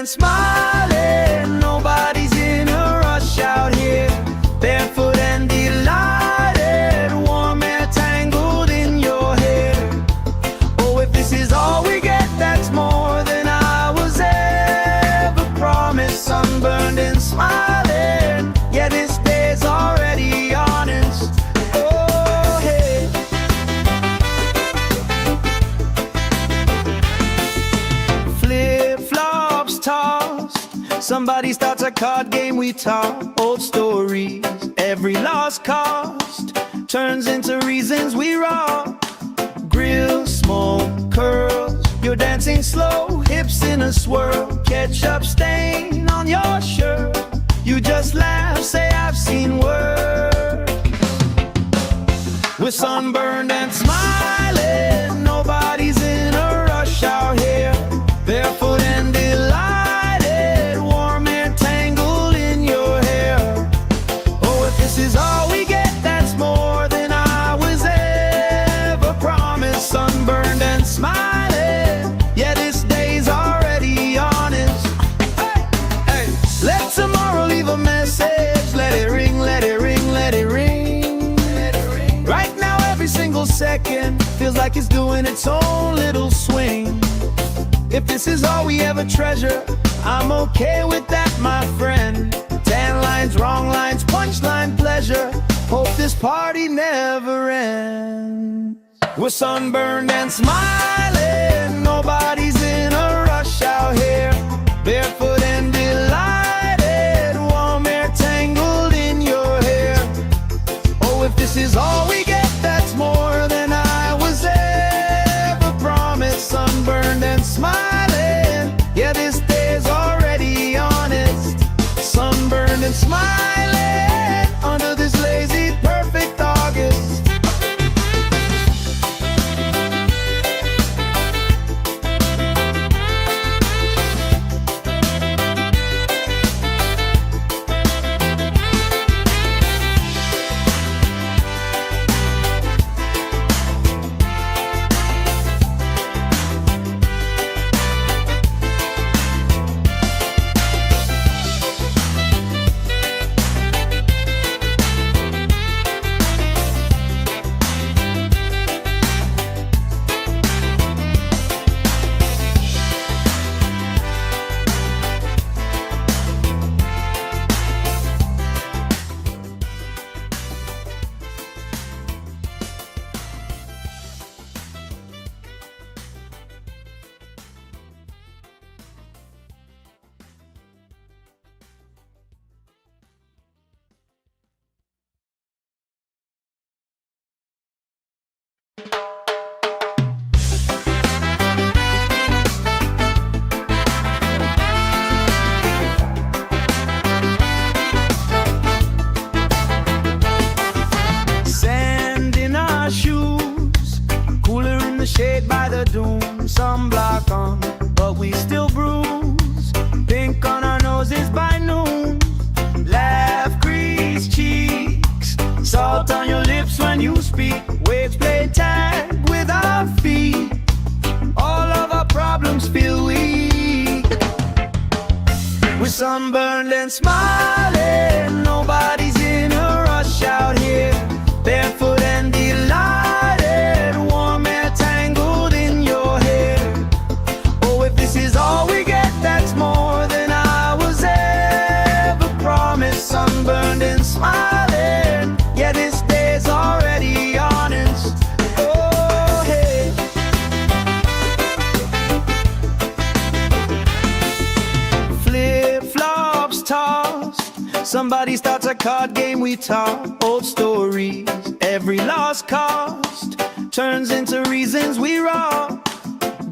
and smiling. Nobody's in a rush out here. Barefoot and delighted, warm air tangled in your hair. Oh, if this is all we get, that's more than I was ever promised. Sunburned and smiling, yeah, this day's already honest. Oh, hey. Flip-flops tossed, somebody starts a card game, we talk old stories. Every lost cost turns into reasons we rock. Grill, smoke, curls, you're dancing slow, hips in a swirl. Ketchup stain on your shirt, you just laugh, say I've seen worse. We're sunburned and smiling, nobody's in a rush out here. Barefoot and delighted, warm air tangled in your hair. Oh, if this is all we get, that's more than I was ever promised. Sunburned and smiling, yeah, this day's already honest. Hey, hey. Let tomorrow leave a message. Let it ring, let it ring, let it ring. Right now every single second feels like it's doing its own little swing. If this is all we ever treasure, I'm okay with that, my friend. 10 lines, wrong lines, punchline pleasure. Hope this party never ends. We're sunburned and smiling, nobody's in a rush out here. Barefoot and delighted, warm air tangled in your hair. Oh, if this is all we get, that's more than I was ever promised. Sunburned and smiling, yeah, this day's already honest. Sunburned and smiling under this lazy, perfect August. Shade by the doom, sunblock on, but we still bruise. Pink on our noses by noon, laugh, crease cheeks, salt on your lips when you speak. Waves play tag with our feet, all of our problems feel weak. We're sunburned and smiling, nobody's in a rush out here. Barefoot and delighted, warm air tangled in your hair. Oh, if this is all we get, that's more than I was ever promised. Sunburned and smiling, yeah, this day's already honest. Oh, hey. Flip-flops tossed, somebody starts a card game, we talk old stories. Every lost cost turns into reasons we rock.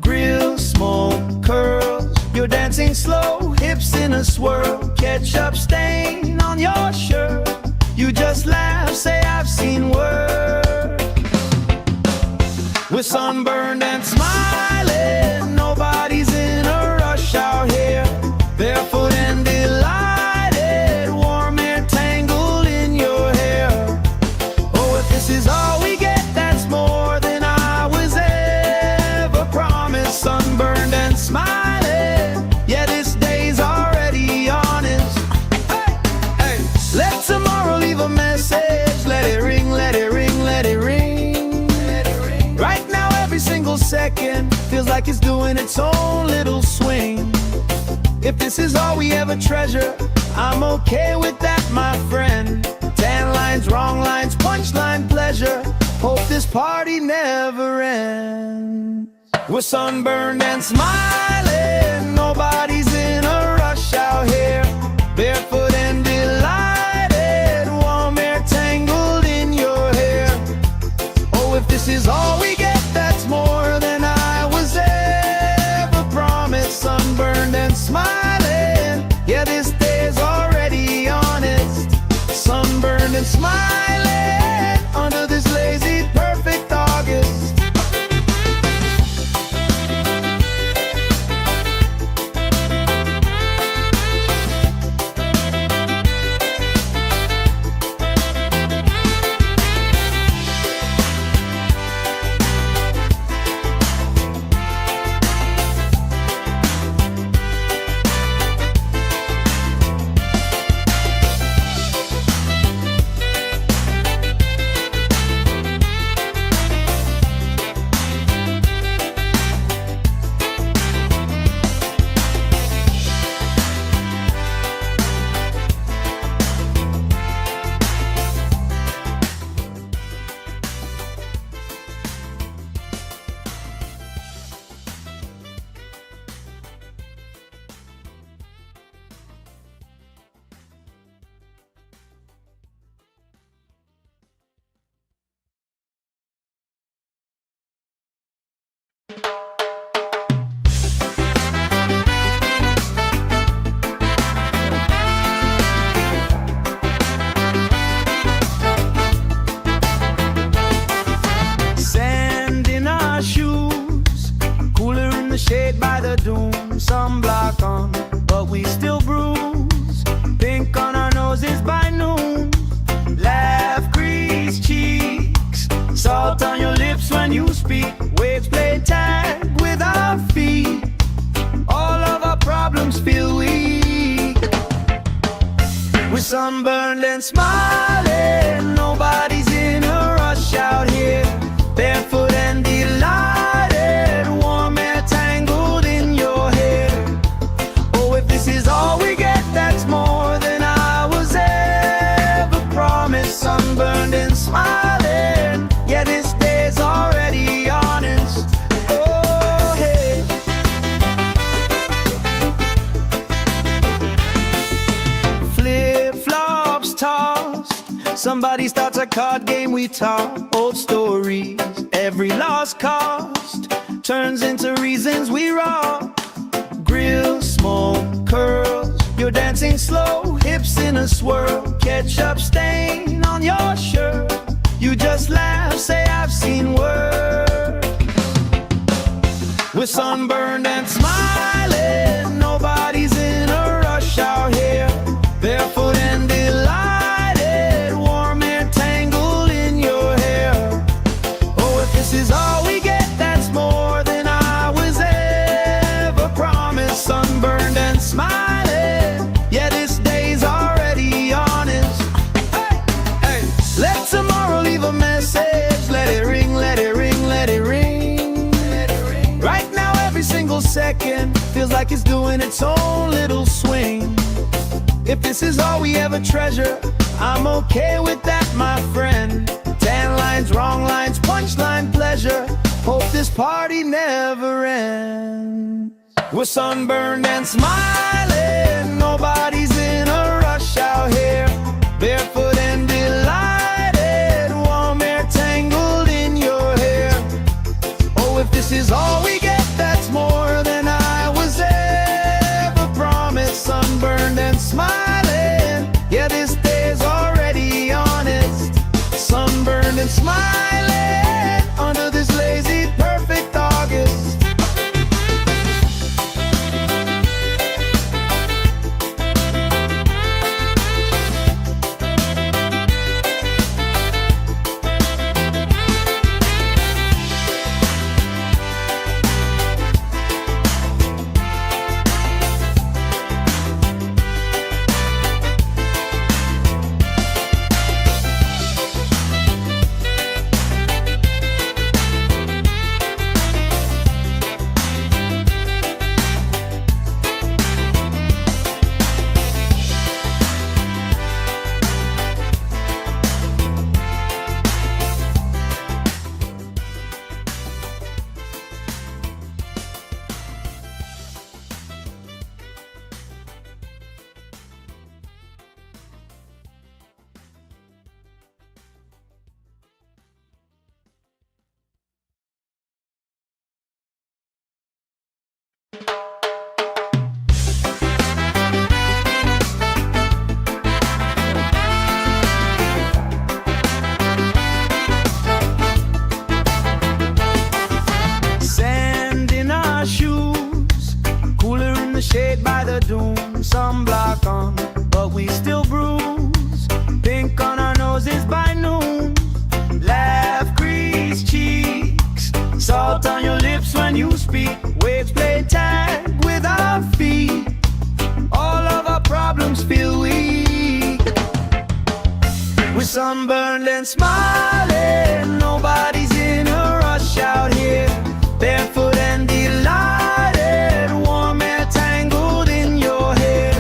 Grill, smoke, curls, you're dancing slow, hips in a swirl. Ketchup stain on your shirt, you just laugh, say I've seen worse. We're sunburned and smiling, nobody's in a rush out here. Barefoot and delighted, warm air tangled in your hair. Oh, if this is all we get, that's more than I was ever promised. Sunburned and smiling, yeah, this day's like it's doing its own little swing. If this is all we ever treasure, I'm okay with that, my friend. Tan lines, wrong lines, punchline pleasure. Hope this party never ends. We're sunburned and smiling, nobody's in a rush out here. Barefoot and delighted, warm air tangled in your hair. Oh, if this is all we get, that's more than I was ever promised. Sunburned and smiling, yeah, this day is already honest. Sunburned and smiling under this lazy, perfect August. Sand in our shoes, cooler in the shade by the dune. Sunblock on, but we still bruise. Pink on our noses by noon. Laugh, grease cheeks, salt on your lips when you speak. Waves play tag with our feet. All of our problems feel weak. We're sunburned and smiling, nobody's in a rush out here. Barefoot and delighted, warm air tangled in your hair. Oh, if this is all we get, that's more than I was ever promised. Sunburned and smiling, yeah, this day's already honest. Oh, hey. Flip-flops tossed, somebody starts a card game, we talk old stories. Every lost cost turns into reasons we rock. Grill, smoke, curls, you're dancing slow, hips in a swirl. Ketchup stain on your shirt, you just laugh, say I've seen worse. We're sunburned and smiling, nobody's in a rush out here. Barefoot and delighted, warm air tangled in your hair. Oh, if this is all we get, that's more than I was ever promised. Sunburned and smiling, yeah, this day's already honest. Hey, hey, let tomorrow leave a message. Let it ring, let it ring, let it ring. Right now, every single second feels like it's doing its own little swing. If this is all we ever treasure, I'm okay with that, my friend. Tan lines, wrong lines, punchline pleasure. Hope this party never ends. We're sunburned and smiling, nobody's in a rush out here. Barefoot and delighted, warm air tangled in your hair. Oh, if this is all we get, that's more than I was ever promised. Sunburned and smiling, yeah, this day's already honest. Sunburned and smiling under this lazy, perfect August. but we still bruise. Pink on our noses by noon. Laugh, grease cheeks. Salt on your lips when you speak. Waves play tag with our feet. All of our problems feel weak. We're sunburned and smiling. Nobody's in a rush out here. Barefoot and delighted. Warm air tangled in your hair.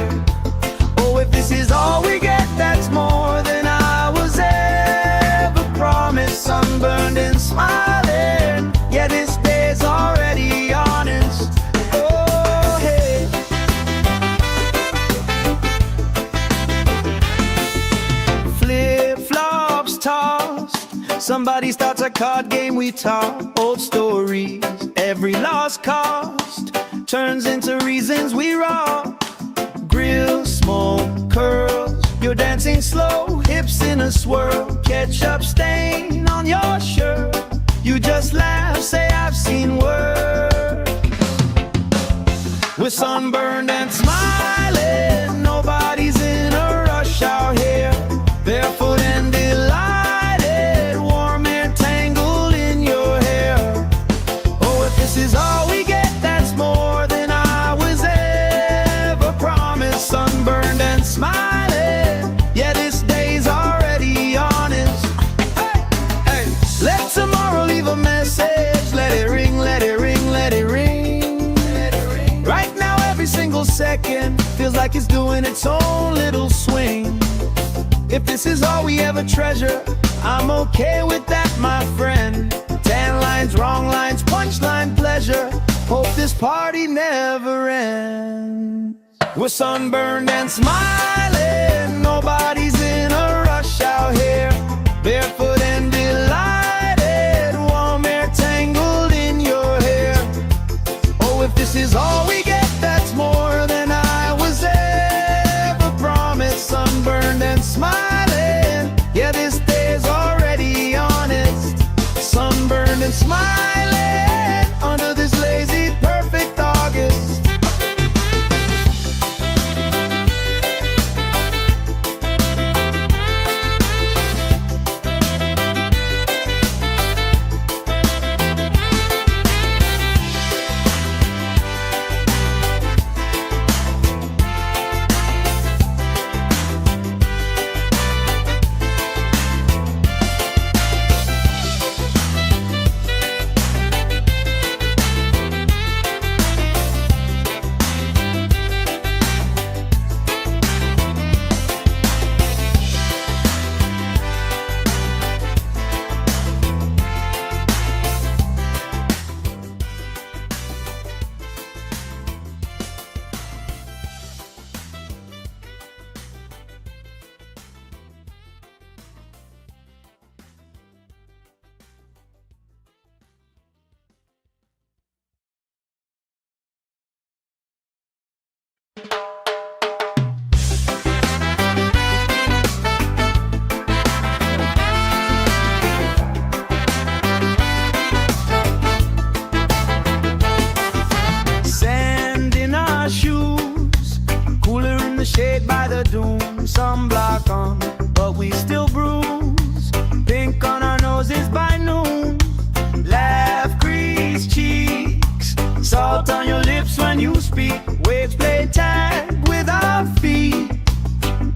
Oh, if this is all we get, that's more than I was ever promised. Sunburned and smiling. Yeah, this day's already honest. Oh, hey. Flip-flops tossed. Somebody starts a card game, we talk old stories. Every lost cost turns into reasons we rock. Grill, smoke, curls. You're dancing slow, hips in a swirl. Ketchup stain on your shirt. You just laugh, say I've seen worse. We're sunburned and smiling. Nobody's in a rush out here. Barefoot and delighted. Warm air tangled in your hair. Oh, if this is all we get, that's more than I was ever promised. Sunburned and smiling. Yeah, this day's already honest. Hey, hey. Let tomorrow leave a message. Let it ring, let it ring, let it ring. Right now, every single second feels like it's doing its own little swing. If this is all we ever treasure, I'm okay with that, my friend. 10 lines, wrong lines, punchline pleasure. Hope this party never ends. We're sunburned and smiling. Nobody's in a rush out here. Barefoot and delighted. Warm air tangled in your hair. Oh, if this is all we get, that's more than I was ever promised. Sunburned and smiling. Yeah, this day's already honest. Sunburned and smiling under this lazy, perfect August. Shade by the dune, sunblock on, but we still bruise. Pink on our noses by noon. Laugh, grease cheeks. Salt on your lips when you speak. Waves play tag with our feet.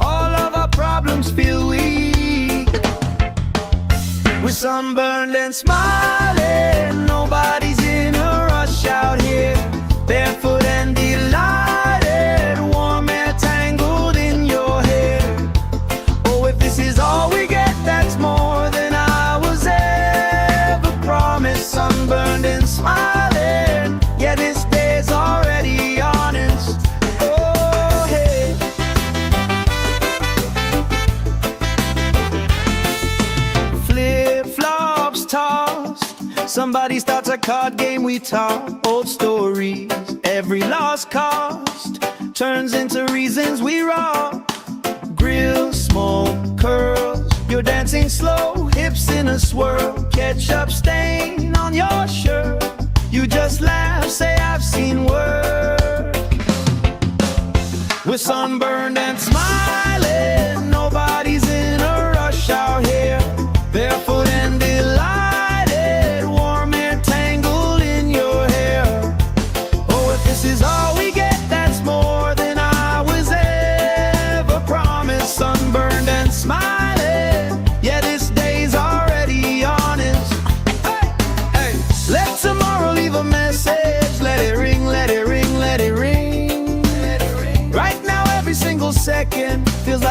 All of our problems feel weak. We're sunburned and smiling. Nobody's in a rush out here. Barefoot and delighted. Warm air tangled in your hair. Oh, if this is all we get, that's more than I was ever promised. Sunburned and smiling. Yeah, this day's already honest. Oh, hey. Flip-flops tossed. Somebody starts a card game, we talk old stories. Every lost cost turns into reasons we rock. Grill, smoke, curls. You're dancing slow, hips in a swirl. Ketchup stain on your shirt. You just laugh, say I've seen worse. We're sunburned and smile.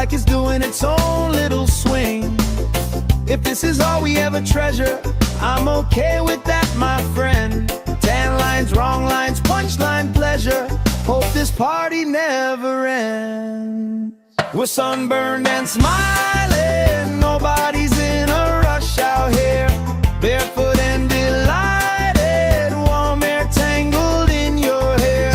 like it's doing its own little swing. If this is all we ever treasure, I'm okay with that, my friend. Tan lines, wrong lines, punchline pleasure. Hope this party never ends. We're sunburned and smiling, nobody's in a rush out here. Barefoot and delighted, warm air tangled in your hair.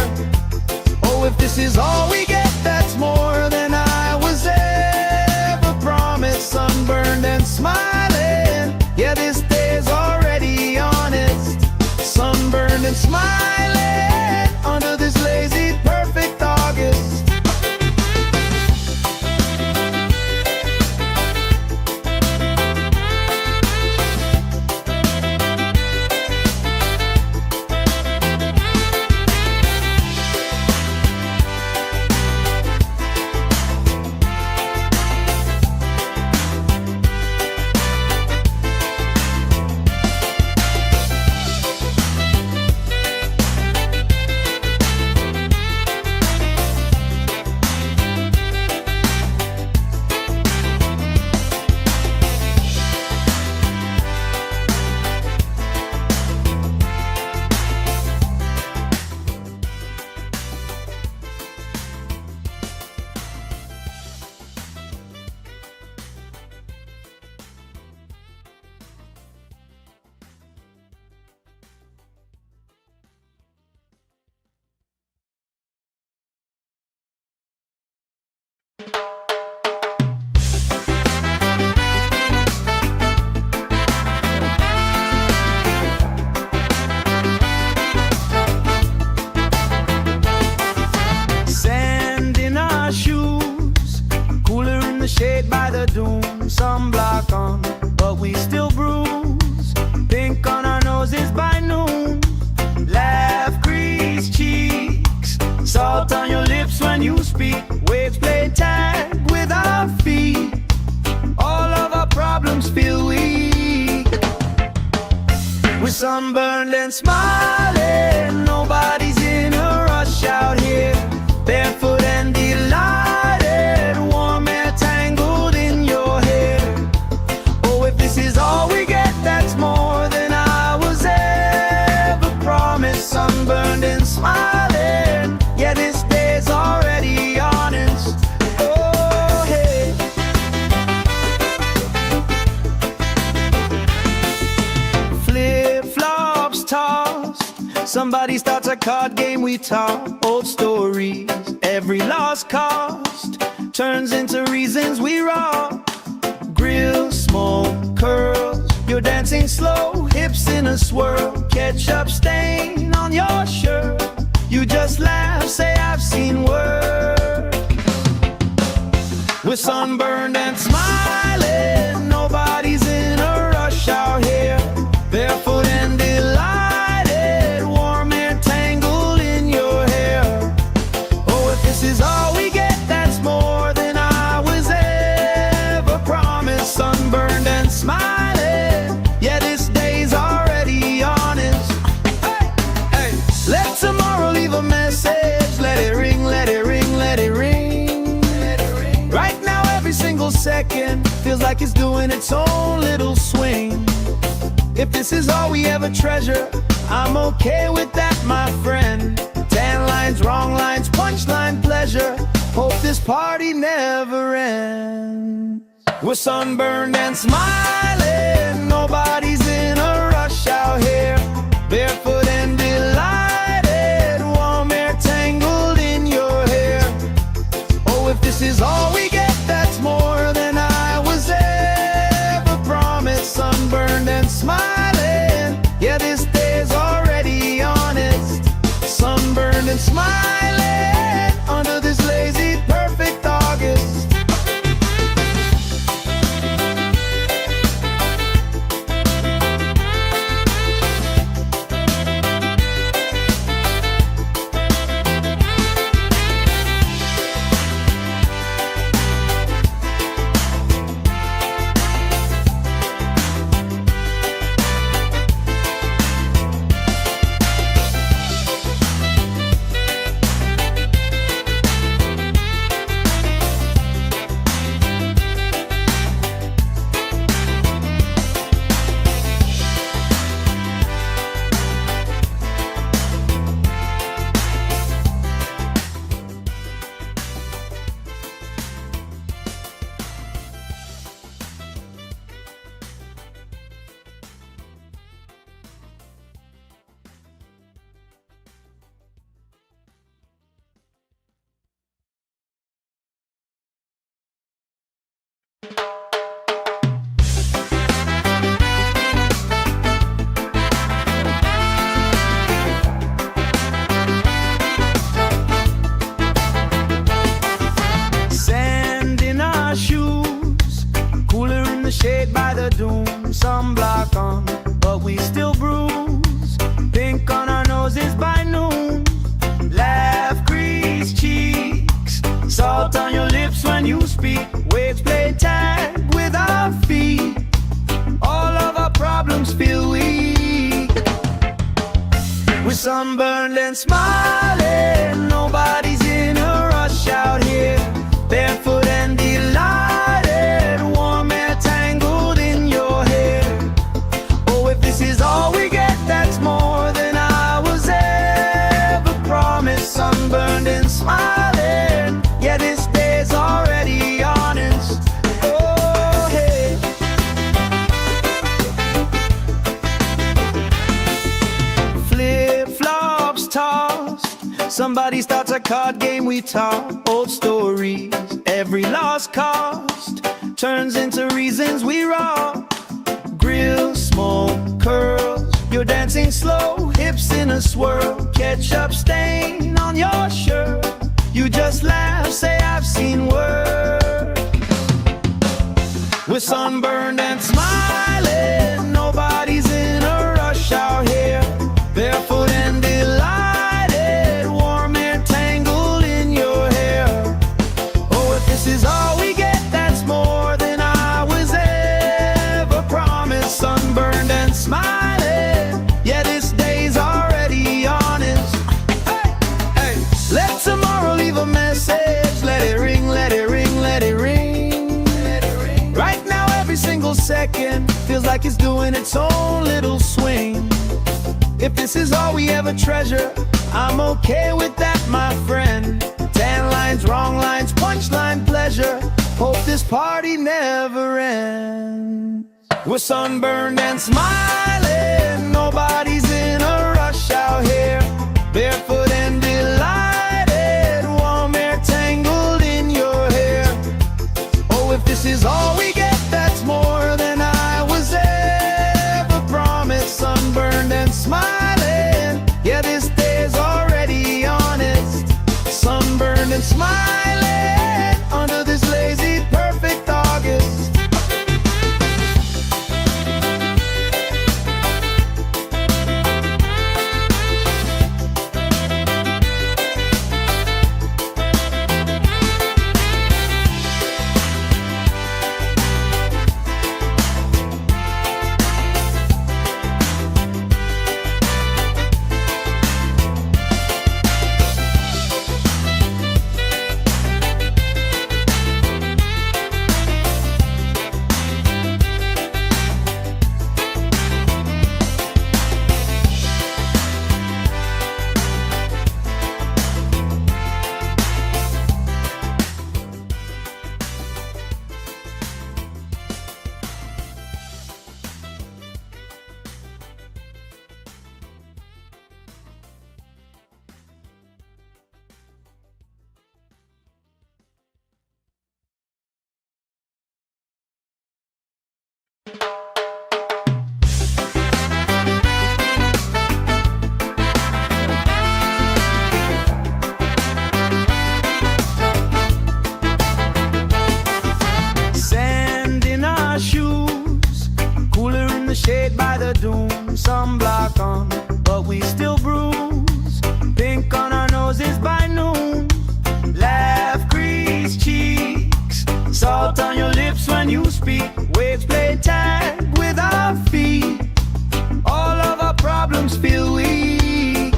Oh, if this is all we get, that's more than I was ever promised. Sunburned and smiling, yeah, this day's already honest. Sunburned and smiling under this lazy, perfect August. Sand in our shoes, cooler in the shade by the dune. Sunblock on, but we still bruise. Pink on our noses by noon. Laugh, crease cheeks, salt on your lips when you speak. Waves play tag with our feet. All of our problems feel weak. We're sunburned and smiling, nobody's in a rush out here. Barefoot and delighted, warm air tangled in your hair. Oh, if this is all we get, that's more than I was ever promised. Sunburned and smiling, yeah, this day's already honest. Oh, hey. Flip-flops tossed, somebody starts a card game, we talk old stories. Every lost cost turns into reasons we rock. Grill, smoke, curls, you're dancing slow, hips in a swirl. Ketchup stain on your shirt, you just laugh, say I've seen worse. We're sunburned and smiling, nobody's in a rush out here. Barefoot and delighted, warm air tangled in your hair. Oh, if this is all we get, that's more than I was ever promised. Sunburned and smiling, yeah, this day's already honest. Hey, hey, let tomorrow leave a message. Let it ring, let it ring, let it ring. Right now, every single second feels like it's doing its own little swing. If this is all we ever treasure, I'm okay with that, my friend. Tan lines, wrong lines, punchline pleasure. Hope this party never ends. We're sunburned and smiling, nobody's in a rush out here. Barefoot and delighted, warm air tangled in your hair. Oh, if this is all we get, that's more than I was ever promised. Sunburned and smiling, yeah, this day's already honest. Sunburned and smiling under this lazy, perfect August. Sand in our shoes, cooler in the shade by the dune. Sunblock on, but we still bruise. Pink on our noses by noon. Laugh, crease cheeks, salt on your lips when you speak. Waves play tag with our feet. All of our problems feel weak. We're sunburned and smiling. Nobody's in a rush out here. Barefoot and delighted, warm air tangled in your hair. Oh, if this is all we get, that's more than I was ever promised. Sunburned and smiling, yeah, this day's already honest. Oh, hey. Flip-flops tossed, somebody starts a card game we talk. Old stories, every lost cost turns into reasons we rock. Grill, smoke, curls, you're dancing slow, hips in a swirl. Ketchup stain on your shirt, you just laugh, say I've seen worse. We're sunburned and smiling, nobody's in a rush out here. Barefoot and delighted, warm air tangled in your hair. Oh, if this is all we get, that's more than I was ever promised. Sunburned and smiling, yeah, this day's already honest. Hey, hey, let tomorrow leave a message. Let it ring, let it ring, let it ring. Right now, every single second feels like it's doing its own little swing. If this is all we ever treasure, I'm okay with that, my friend. 10 lines, wrong lines, punchline pleasure. Hope this party never ends. We're sunburned and smiling, nobody's in a rush out here. Barefoot and delighted, warm air tangled in your hair. Oh, if this is all we get, that's more than I was ever promised. Sunburned and smiling, yeah, this day's already honest. Sunburned and smiling under this lazy, perfect August. Shade by the dune, sunblock on, but we still bruise. Pink on our noses by noon. Laugh, crease cheeks, salt on your lips when you speak. Waves play tag with our feet. All of our problems feel weak.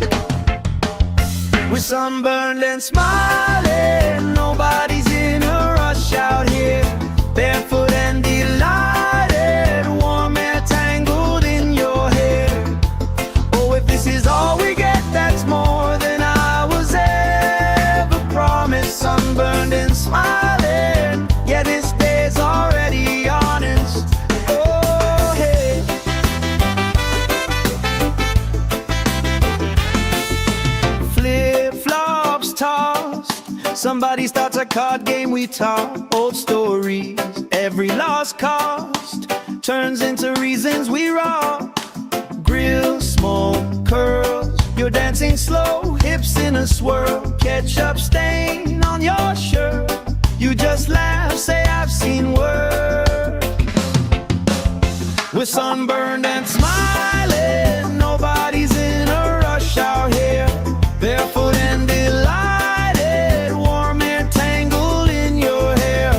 We're sunburned and smiling, nobody's in a rush out here. Barefoot and delighted, warm air tangled in your hair. Oh, if this is all we get, that's more than I was ever promised. Sunburned and smiling, yeah, this day's already honest. Oh, hey. Flip-flops tossed, somebody starts a card game we talk. Old stories, Every lost cost turns into reasons we rock. Grill, smoke, curls, you're dancing slow, hips in a swirl, ketchup stain on your shirt. You just laugh, say I've seen work. We're sunburned and smiling, nobody's in a rush out here. Barefoot and delighted, warm air tangled in your hair.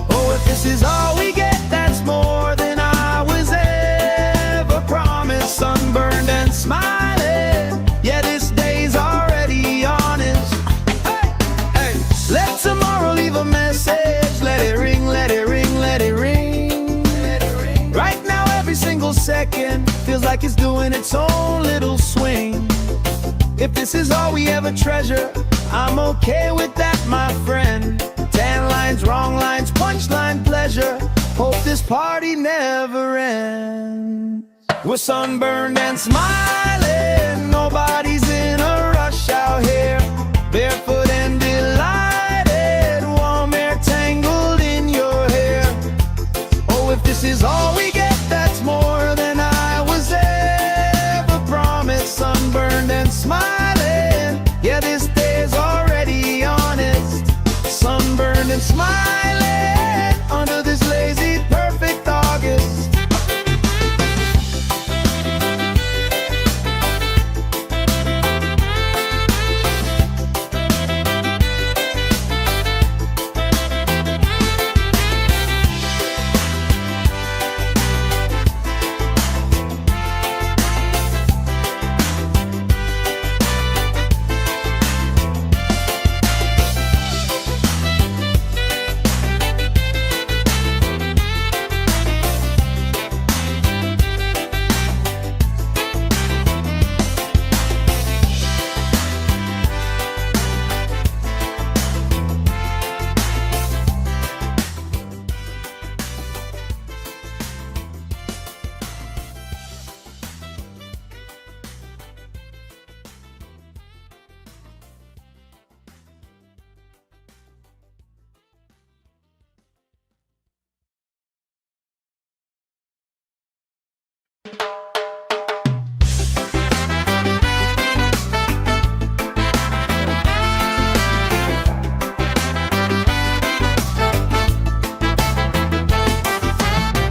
Oh, if this is all we get, that's more than I was ever promised. Sunburned and smiling, yeah, this day's already honest. Hey, hey, let tomorrow leave a message. Let it ring, let it ring, let it ring. Right now every single second feels like it's doing its own little swing. If this is all we ever treasure, I'm okay with that, my friend. Tan lines, wrong lines, punchline pleasure. Hope this party never ends. We're sunburned and smiling, nobody's in a rush out here. Barefoot and delighted, warm air tangled in your hair. Oh, if this is all we get, that's more than I was ever promised. Sunburned and smiling, yeah, this day's already honest. Sunburned and smiling under this lazy, perfect August.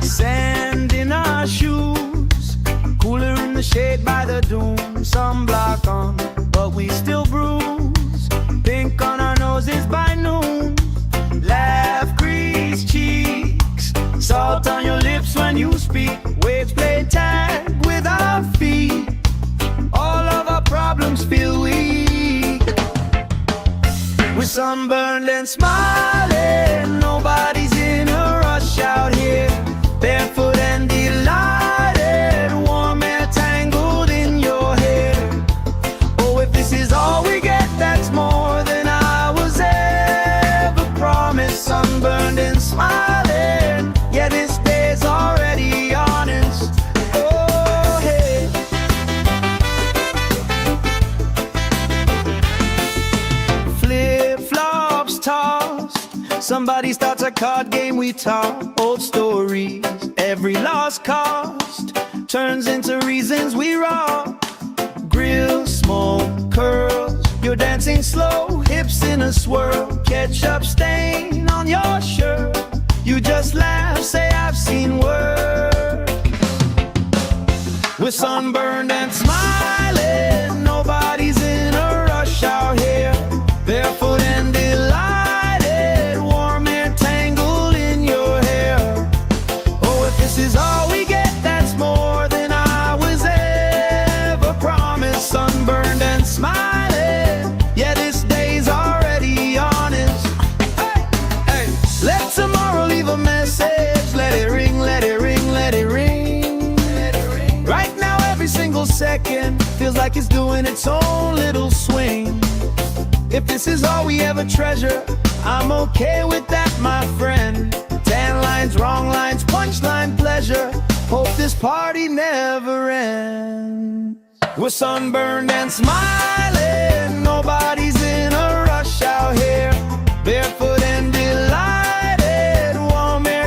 Sand in our shoes, cooler in the shade by the dune. Sunblock on, but we still bruise. Pink on our noses by noon. Laugh, grease cheeks, salt on your lips when you speak. Waves play tag with our feet. All of our problems feel weak. We're sunburned and smiling, nobody's in a rush out here. Barefoot and delighted, warm air tangled in your hair. Oh, if this is all we get, that's more than I was ever promised. Sunburned and smiling, yeah, this day's already honest. Oh, hey. Flip-flops tossed, somebody starts a card game, we talk old stories. Every lost cost turns into reasons we rock. Grill, smoke, curls, you're dancing slow, hips in a swirl, ketchup stain on your shirt. You just laugh, say I've seen work. We're sunburned and smiling, nobody's in a rush out here. Barefoot and delighted, warm air tangled in your hair. Oh, if this is all we get, that's more than I was ever promised. Sunburned and smiling, yeah, this day's already honest. Hey, hey, let tomorrow leave a message. Let it ring, let it ring, let it ring. Right now every single second feels like it's doing its own little swing. If this is all we ever treasure, I'm okay with that, my friend. Tan lines, wrong lines, punchline pleasure. Hope this party never ends. We're sunburned and smiling, nobody's in a rush out here. Barefoot and delighted, warm air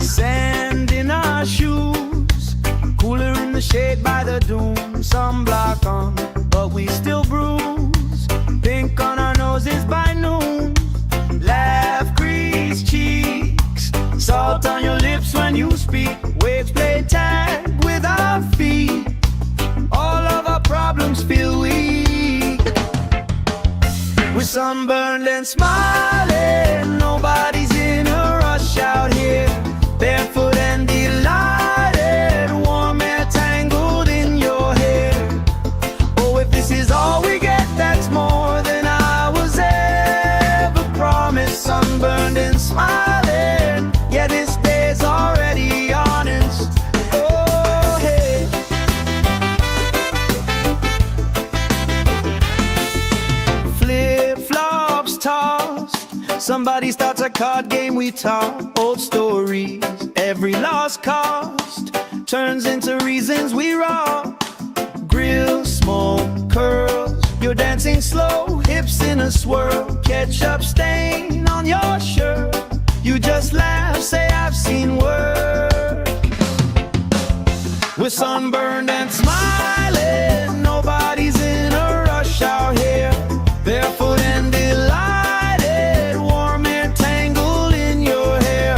Sand in our shoes, cooler in the shade by the dune. Sunblock on, but we still bruise. Pink on our noses by noon. Laugh, crease cheeks, salt on your lips when you speak. Waves play tag with our feet. All of our problems feel weak. We're sunburned and smiling. Nobody's in a rush out here. Barefoot and delighted, warm air tangled in your hair. Oh, if this is all we get, that's more than I was ever promised. Sunburned and smiling, yeah, this day's already honest. Oh, hey. Flip-flops tossed, somebody starts a card game we talk. Old stories, every lost cost turns into reasons we rock. Grill, smoke, curls, you're dancing slow, hips in a swirl. Ketchup stain on your shirt, you just laugh, say I've seen work. We're sunburned and smiling, nobody's in a rush out here. Barefoot and delighted, warm air tangled in your hair.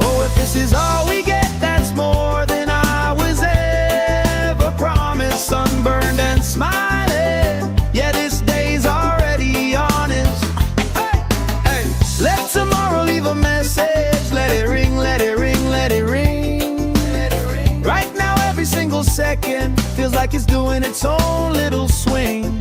Oh, if this is all we get, that's more than I was ever promised. Sunburned and smiling, yeah, this day's already honest. Hey, hey, let tomorrow leave a message. Let it ring, let it ring, let it ring. Right now, every single second feels like it's doing its own little swing.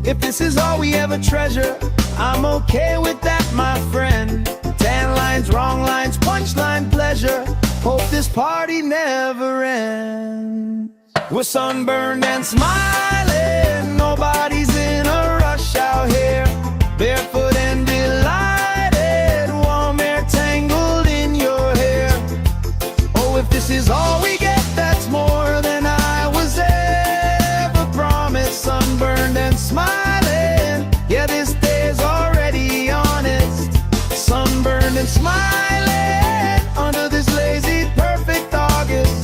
If this is all we ever treasure, I'm okay with that, my friend. Tan lines, wrong lines, punchline pleasure. Hope this party never ends. We're sunburned and smiling, nobody's in a rush out here. Barefoot and delighted, warm air tangled in your hair. Oh, if this is all we get, that's more than I was ever promised. Sunburned and smiling, yeah, this day's already honest. Sunburned and smiling under this lazy, perfect August.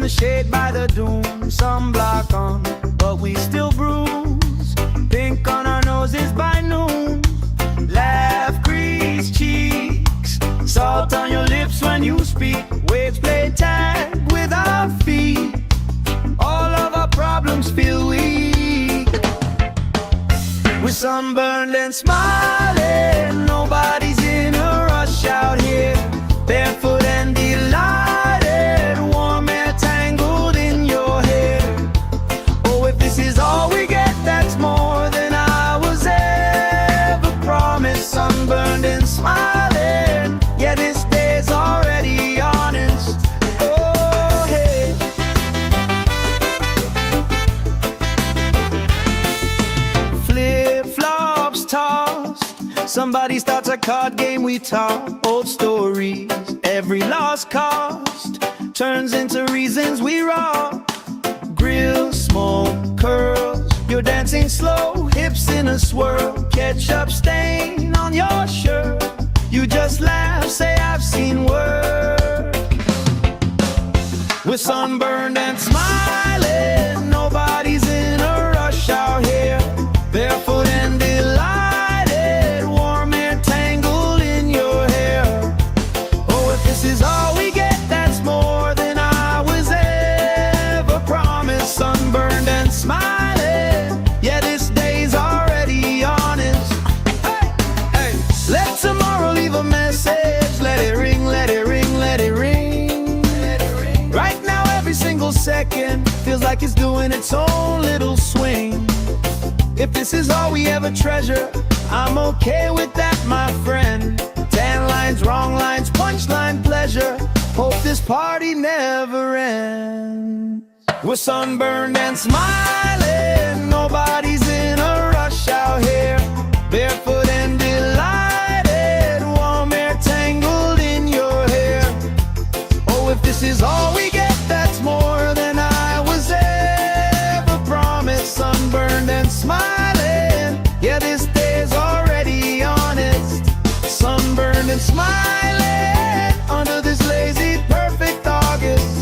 Shade by the dune, sunblock on, but we still bruise. Pink on our noses by noon. Laugh, crease cheeks, salt on your lips when you speak. Waves play tag with our feet. All of our problems feel weak. We're sunburned and smiling, nobody's in a rush out here. Barefoot and delighted, warm air tangled in your hair. Oh, if this is all we get, that's more than I was ever promised. Sunburned and smiling, yeah, this day's already honest. Oh, hey. Flip-flops tossed, somebody starts a card game we talk. Old stories, Every lost cost turns into reasons we rock. Grill, smoke, curls, you're dancing slow, hips in a swirl, ketchup stain on your shirt. You just laugh, say I've seen work. We're sunburned and smiling, nobody's in a rush out here. Barefoot and delighted, warm air tangled in your hair. Oh, if this is all we get, that's more than I was ever promised. Sunburned and smiling, yeah, this day's already honest. Hey, hey, let tomorrow leave a message. Let it ring, let it ring, let it ring. Right now every single second feels like it's doing its own little swing. If this is all we ever treasure, I'm okay with that, my friend. Tan lines, wrong lines, punchline pleasure. Hope this party never ends. We're sunburned and smiling, nobody's in a rush out here. Barefoot and delighted, warm air tangled in your hair. Oh, if this is all we get, that's more than I was ever promised. Sunburned and smiling, yeah, this day's already honest. Sunburned and smiling under this lazy perfect August.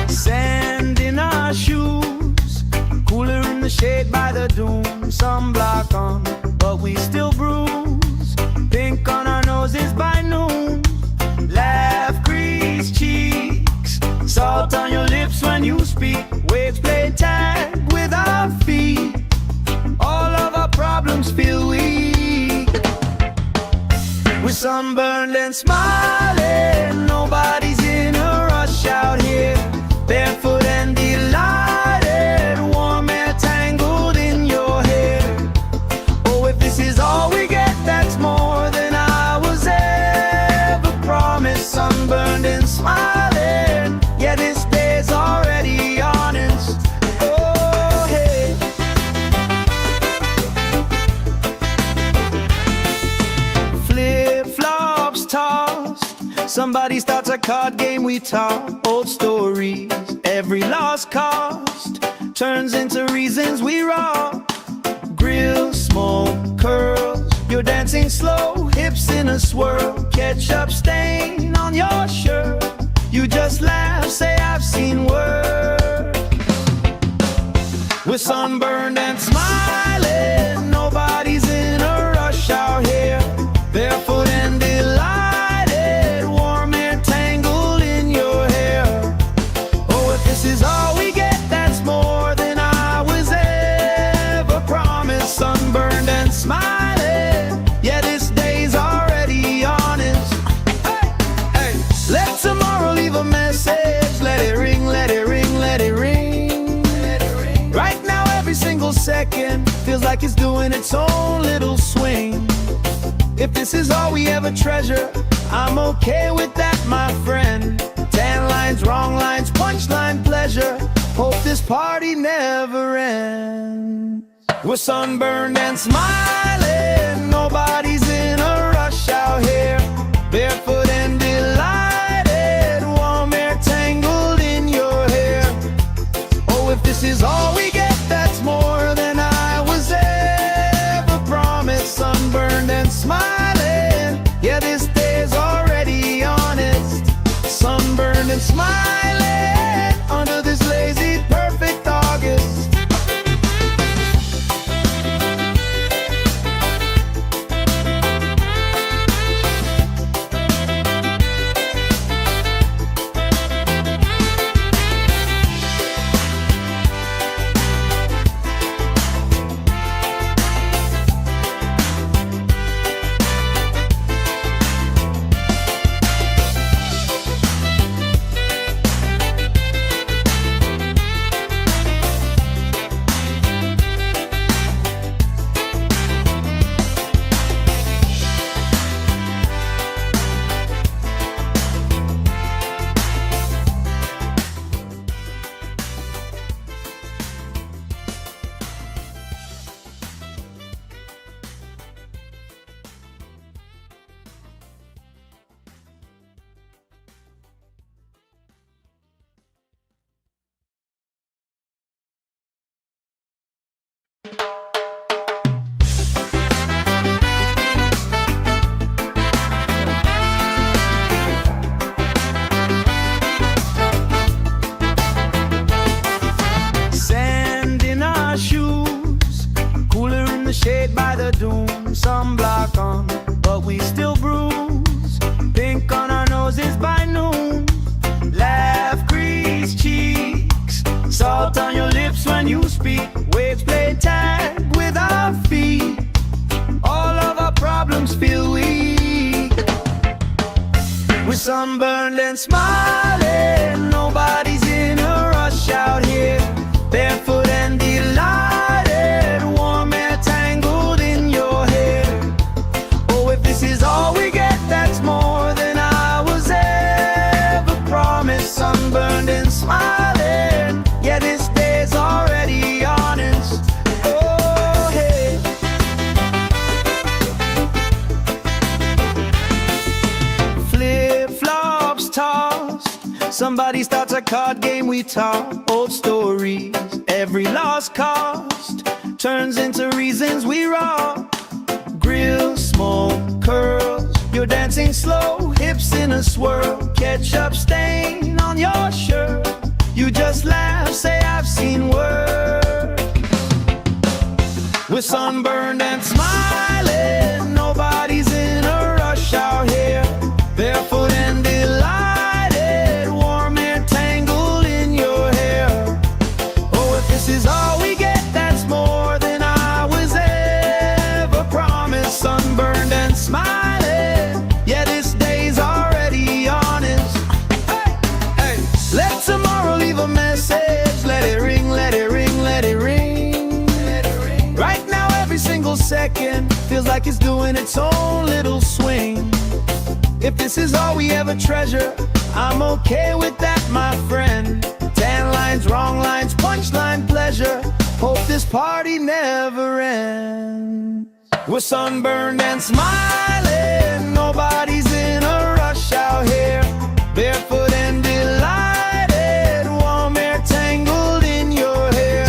Sand in our shoes, cooler in the shade by the dune. Sunblock on, but we still bruise. Pink on our noses by noon. Laugh, crease cheeks, salt on your lips when you speak. Waves play tag with our feet. All of our problems feel weak. We're sunburned and smiling, nobody's in a rush out here. Barefoot and delighted, warm air tangled in your hair. Oh, if this is all we get, that's more than I was ever promised. Sunburned and smiling, yeah, this day's already honest. Oh, hey. Flip-flops tossed, somebody starts a card game, we talk old stories. Every lost cost turns into reasons we rock. Grill, smoke, curls, you're dancing slow, hips in a swirl, ketchup stain on your shirt. You just laugh, say I've seen work. We're sunburned and smiling, nobody's in a rush out here. Barefoot and delighted, warm air tangled in your hair. Oh, if this is all we get, that's more than I was ever promised. Sunburned and smiling, yeah, this day's already honest. Hey, hey, let tomorrow leave a message. Let it ring, let it ring, let it ring. Right now every single second feels like it's doing its own little swing. If this is all we ever treasure, I'm okay with that, my friend. Tan lines, wrong lines, punchline pleasure. Hope this party never ends. We're sunburned and smiling, nobody's in a rush out here. Barefoot and delighted, warm air is all we get, that's more than I was ever promised. Sunburned and smiling, yeah, this day is already honest. Sunburned and smiling under this lazy, perfect August. Shade by the dune, sunblock on, but we still bruise. Pink on our noses by noon. Laugh, crease cheeks, salt on your lips when you speak. Waves play tag with our feet. All of our problems feel weak. We're sunburned and smiling. Nobody's in a rush out here. Barefoot and delighted, warm air tangled in your hair. Oh, if this is all we get, that's more than I was ever promised. Sunburned and smiling, yeah, this day's already honest. Oh, hey. Flip-flops tossed, somebody starts a card game, we talk old stories. Every lost cost turns into reasons we rock. Grill, smoke, curls, you're dancing slow, hips in a swirl. Ketchup stain on your shirt, you just laugh, say I've seen work. We're sunburned and smiling, nobody's in a rush out here. Barefoot and delighted, warm air tangled in your hair. Oh, if this is all we get, that's more than I was ever promised. Sunburned and smiling, yeah, this day's already honest. Hey, hey, let tomorrow leave a message. Let it ring, let it ring, let it ring. Let it ring. Right now, every single second feels like it's doing its own little swing. If this is all we ever treasure, I'm okay with that, my friend. Tan lines, wrong lines, punchline pleasure. Hope this party never ends. We're sunburned and smiling, nobody's in a rush out here. Barefoot and delighted, warm air tangled in your hair.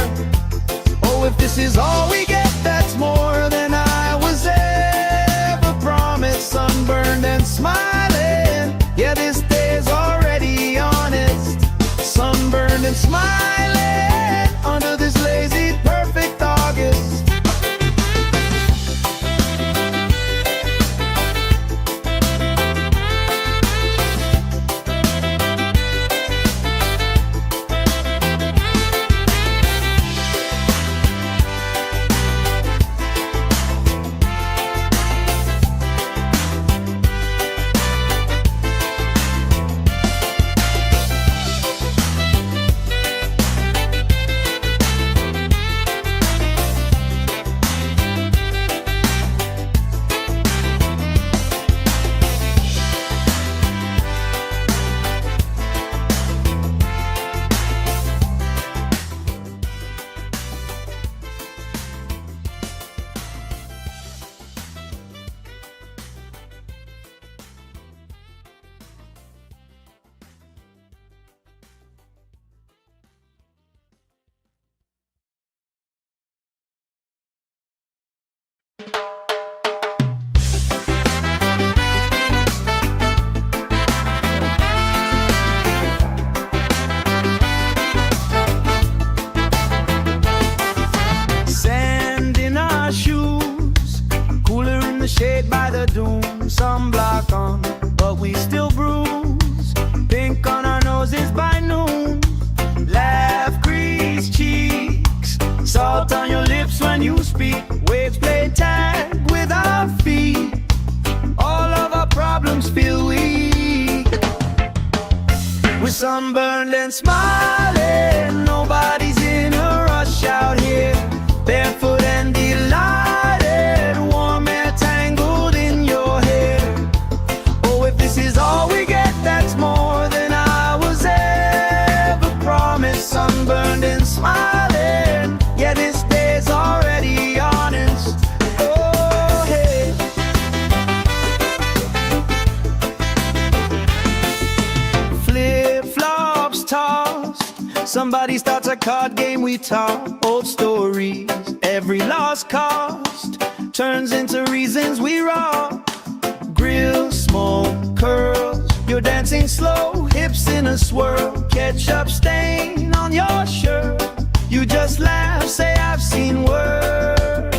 Oh, if this is all we get, that's more than I was ever promised. Sunburned and smiling, yeah, this day's already honest. Sunburned and smiling under this lazy, perfect August. shade by the doom, sunblock on, but we still bruise. Pink on our noses by noon. Laugh, grease cheeks, salt on your lips when you speak. Waves play tag with our feet. All of our problems feel weak. We're sunburned and smiling. Nobody's in a rush out here. Barefoot and delighted. Warm air tangled in your hair. Oh, if this is all we get, that's more than I was ever promised. Sunburned and smiling. Yeah, this day's already honest. Oh, hey. Flip-flops tossed. Somebody starts a card game, we talk old stories. Every lost cost turns into reasons we rock. Grill, smoke, curls. You're dancing slow, hips in a swirl. Ketchup stain on your shirt. You just laugh, say I've seen worse.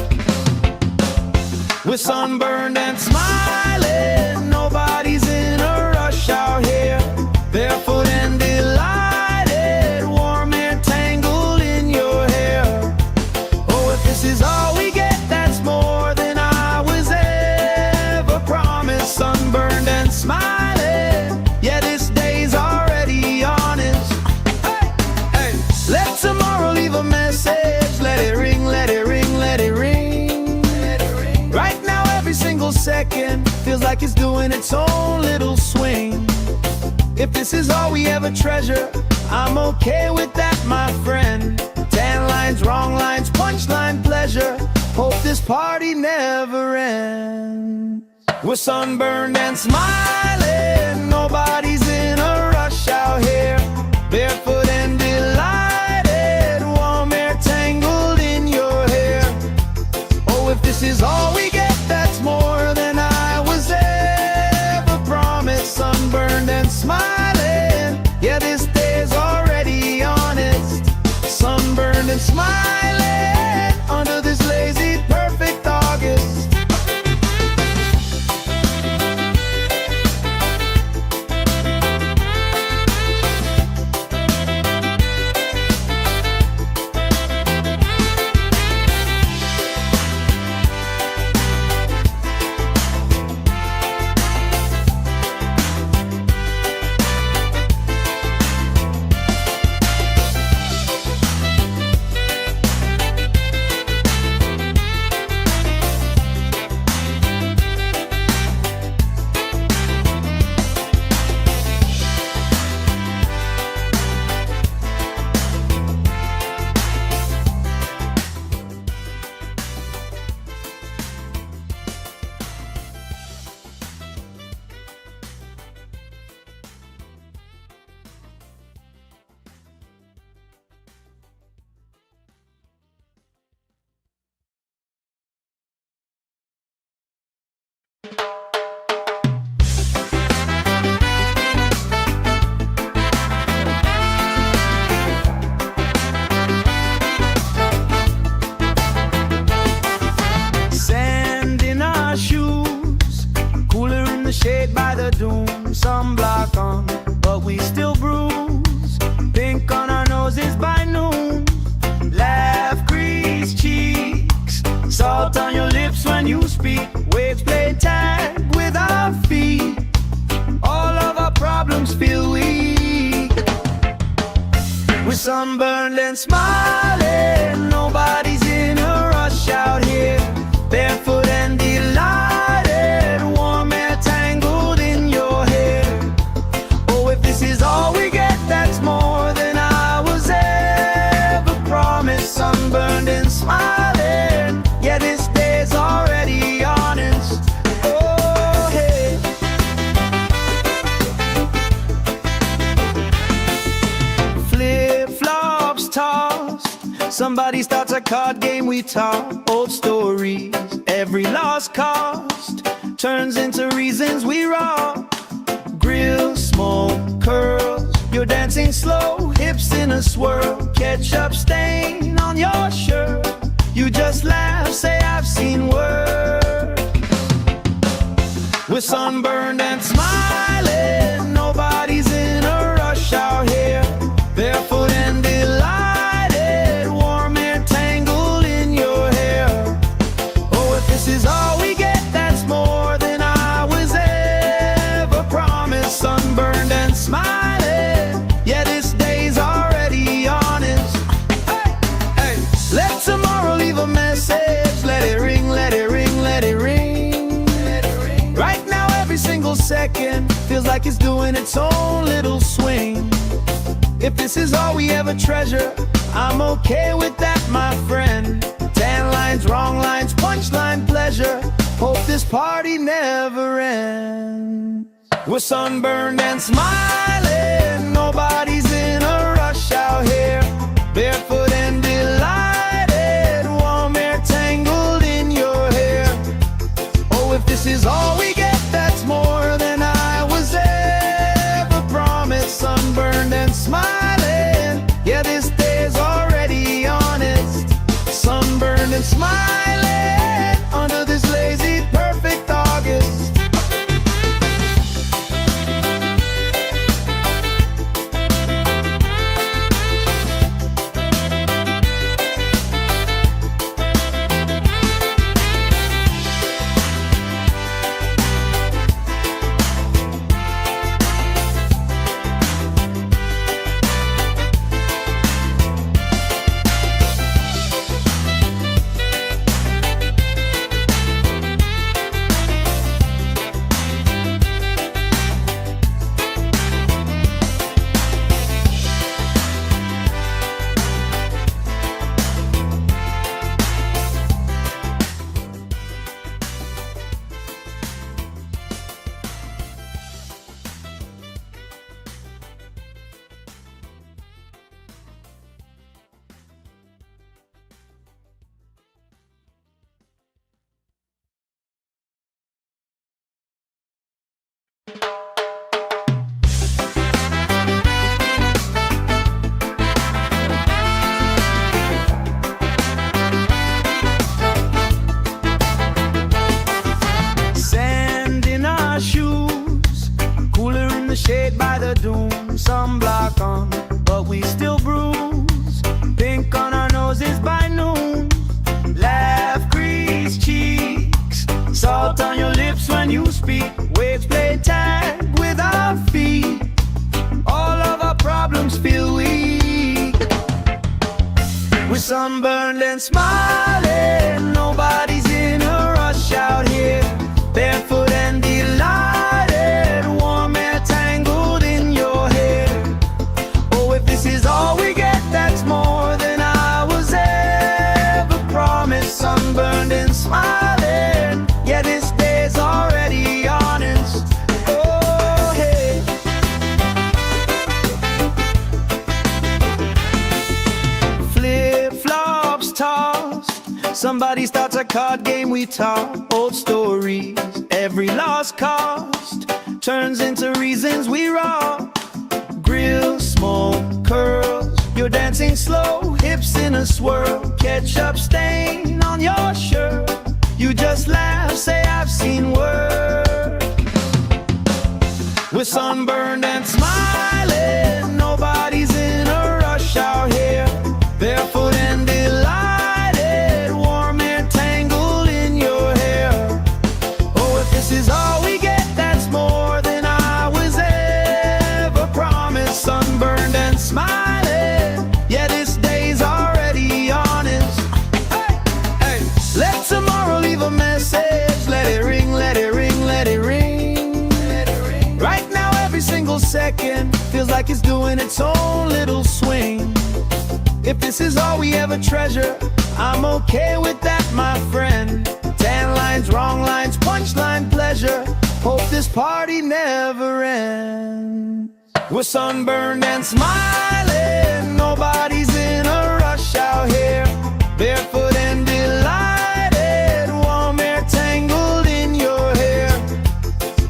We're sunburned and smiling. Nobody's in a rush out here. Barefoot and delighted. Warm air tangled in your hair. Oh, if this is all we get, that's more than I was ever promised. Sunburned and smiling. Yeah, this day's already honest. Hey, hey. Let tomorrow leave a message. Let it ring, let it ring, let it ring. Let it ring. Right now, every single second feels like it's doing its own little swing. If this is all we ever treasure, I'm okay with that, my friend. Tan lines, wrong lines, punchline pleasure. Hope this party never ends. We're sunburned and smiling. Nobody's in a rush out here. Barefoot and delighted. Warm air tangled in your hair. Oh, if this is all we get, that's more than I was ever promised. Sunburned and smiling. Yeah, this day's already honest. Sunburned and smiling under this lazy, perfect August. Sand in our shoes, cooler in the shade by the doom. Sunblock on, but we still bruise. Pink on our noses by noon. Laugh, grease cheeks, salt on your lips when you speak. Waves play tag with our feet. All of our problems feel weak. We're sunburned and smiling. Nobody's in a rush out here. Barefoot and delighted. Warm air tangled in your hair. Oh, if this is all we get, that's more than I was ever promised. Sunburned and smiling. Yeah, this day's already honest. Oh, hey. Flip-flops tossed. Somebody starts a card game, we talk old stories. Every lost cost turns into reasons we rock. Grill, smoke, curls. You're dancing slow, hips in a swirl. Ketchup stain on your shirt. You just laugh, say I've seen worse. We're sunburned and smiling, nobody's in a rush out here. Barefoot and delighted, warm air tangled in your hair. Oh, if this is all we get, that's more than I was ever promised. Sunburned and smiling, yeah, this day's already honest. Hey, hey, let tomorrow leave a message. Let it ring, let it ring, let it ring. Right now, every single second feels like it's doing its own little swing. If this is all we ever treasure, I'm okay with that, my friend. Tan lines, wrong lines, punchline pleasure. Hope this party never ends. We're sunburned and smiling, nobody's in a rush out here. Barefoot and delighted, warm air tangled in your hair. Oh, if this is all we get, that's more than I was ever promised. Sunburned and smiling, yeah, this day's already honest. Sunburned and smiling under this lazy, perfect August. Shade by the dune, sunblock on, but we still bruise. Pink on our noses by noon. Laugh, crease cheeks, salt on your lips when you speak. Waves play tag with our feet. All of our problems feel weak. We're sunburned and smiling, nobody's in a rush out here. Barefoot and delighted, warm air tangled in your hair. Oh, if this is all we get, that's more than I was ever promised. Sunburned and smiling, yeah, this day's already honest. Oh, hey. Flip-flops tossed, somebody starts a card game, we talk old stories. Every lost cost turns into reasons we rock. Grill, smoke, curls, you're dancing slow, hips in a swirl. Ketchup stain on your shirt, you just laugh, say I've seen work. We're sunburned and smiling, nobody's in a rush out here. Barefoot and delighted, warm air tangled in your hair. Oh, if this is all we get, that's more than I was ever promised. Sunburned and smiling, yeah, this day's already honest. Hey, hey, let tomorrow leave a message. Let it ring, let it ring, let it ring. Right now, every single second feels like it's doing its own little swing. If this is all we ever treasure, I'm okay with that, my friend. Tan lines, wrong lines, punchline pleasure. Hope this party never ends. We're sunburned and smiling, nobody's in a rush out here. Barefoot and delighted, warm air tangled in your hair.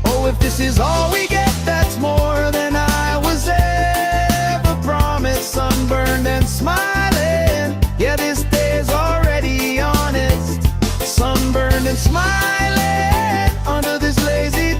Oh, if this is all we get, that's more than I was ever promised. Sunburned and smiling, yeah, this day's already honest. Sunburned and smiling under this lazy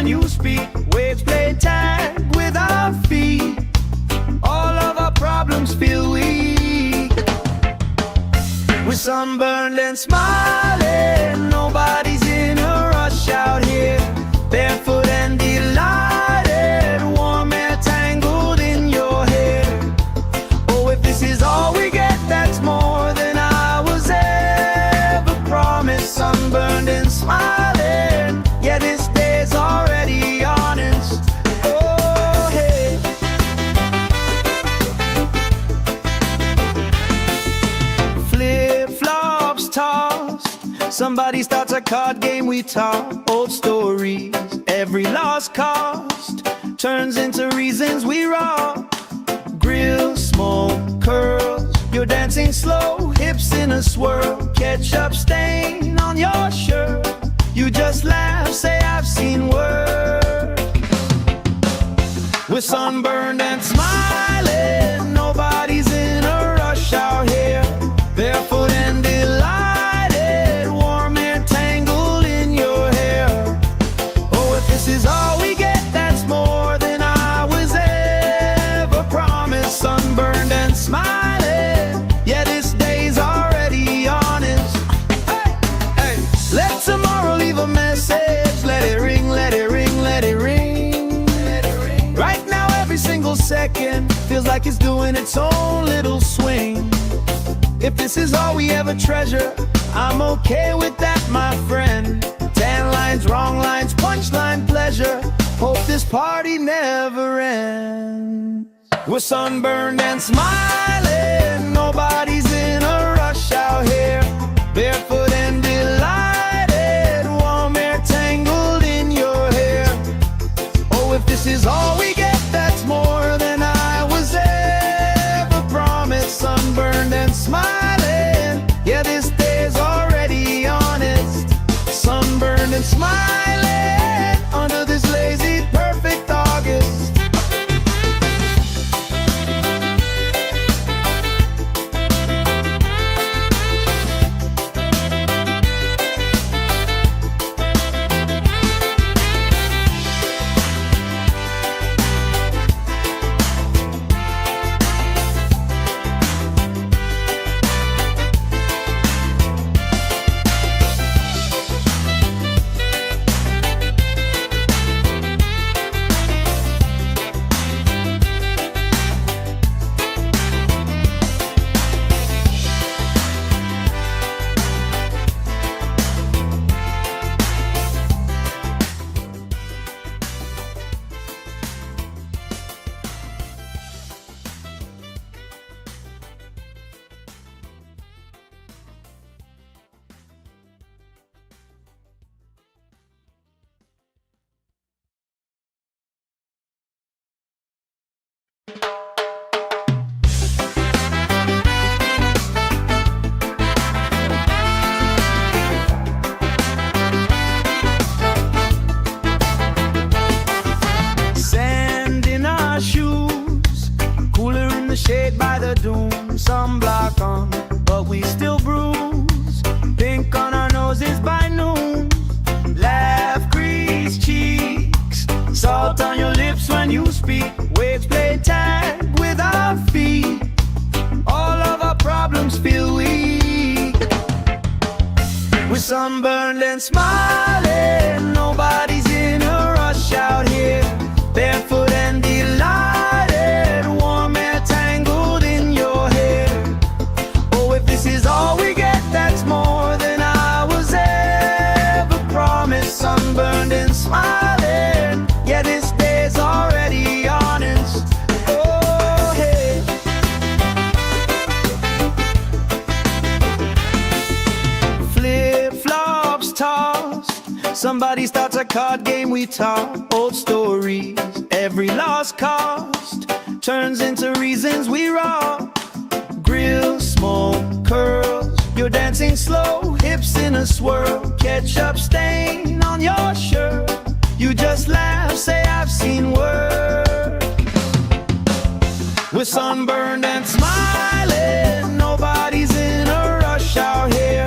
when you speak. Waves play tag with our feet. All of our problems feel weak. We're sunburned and smiling. Nobody's in a rush out here. Barefoot and delighted. Warm air tangled in your hair. Oh, if this is all we get, that's more than I was ever promised. Sunburned and smiling. Yeah, this day's already honest. Oh, hey. Flip-flops tossed. Somebody starts a card game, we talk old stories. Every lost cost turns into reasons we rock. Grill, smoke, curls. You're dancing slow, hips in a swirl. Ketchup stain on your shirt. You just laugh, say I've seen worse. We're sunburned and smiling. Nobody's in a rush out here. Barefoot and delighted. Warm air tangled in your hair. Oh, if this is all we get, that's more than I was ever promised. Sunburned and smiling. Yeah, this day's already honest. Hey, hey. Let tomorrow leave a message. Let it ring, let it ring, let it ring. Right now, every single second feels like it's doing its own little swing. If this is all we ever treasure, I'm okay with that, my friend. 10 lines, wrong lines, punchline, pleasure. Hope this party never ends. We're sunburned and smiling. Nobody's in a rush out here. Barefoot and delighted. Warm air tangled in your hair. Oh, if this is all we get, that's more than I was ever promised. Sunburned and smiling. Yeah, this day's already honest. Sunburned and smiling under this lazy, perfect August. Sand in our shoes, cooler in the shade by the dune. Sunblock on, but we still bruise. Pink on our noses by noon. Laugh, crease cheeks. Salt on your lips when you speak. Waves play tag with our feet. All of our problems feel weak. We're sunburned and smiling. Nobody's in a rush out here. Barefoot and delighted. Warm air tangled in your hair. Oh, if this is all we get, that's more than I was ever promised. Sunburned and smiling. Yeah, this day's already honest. Oh, hey. Flip-flops tossed. Somebody starts a card game, we talk old stories. Every lost cost turns into reasons we rock. Grill, smoke, curls. You're dancing slow, hips in a swirl. Ketchup stain on your shirt. You just laugh, say I've seen worse. We're sunburned and smiling. Nobody's in a rush out here.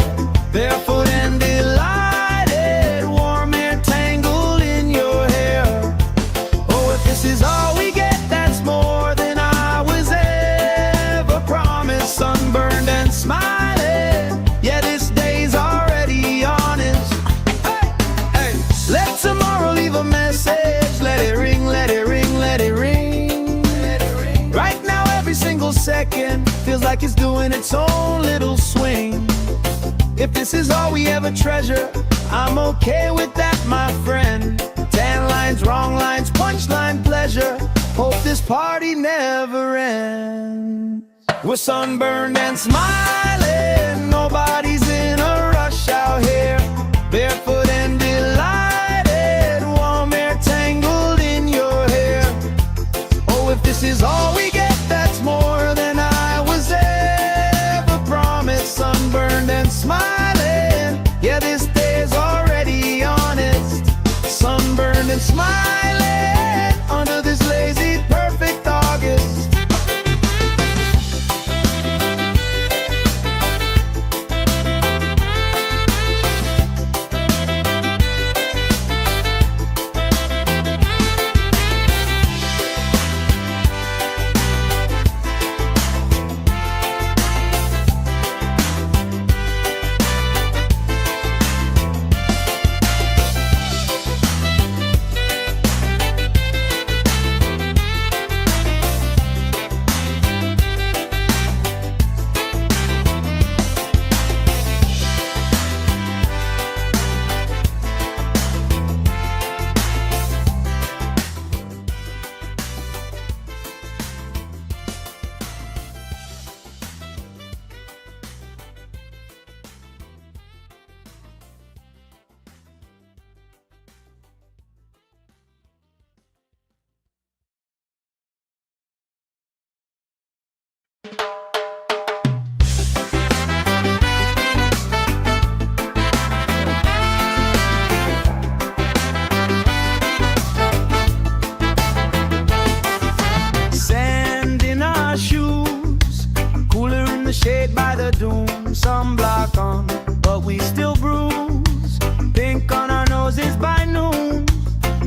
Barefoot and delighted. Warm air tangled in your hair. its own little swing. If this is all we ever treasure, I'm okay with that, my friend. Tan lines, wrong lines, punchline pleasure. Hope this party never ends. We're sunburned and smiling, nobody's in a rush out here. Barefoot and delighted, warm air tangled in your hair. Oh, if this is all we get, that's more than I was ever promised. Sunburned and smiling, yeah, this day's already honest. Sunburned and smiling, under this lazy, perfect August. Shade by the dune, sunblock on, but we still bruise. Pink on our noses by noon.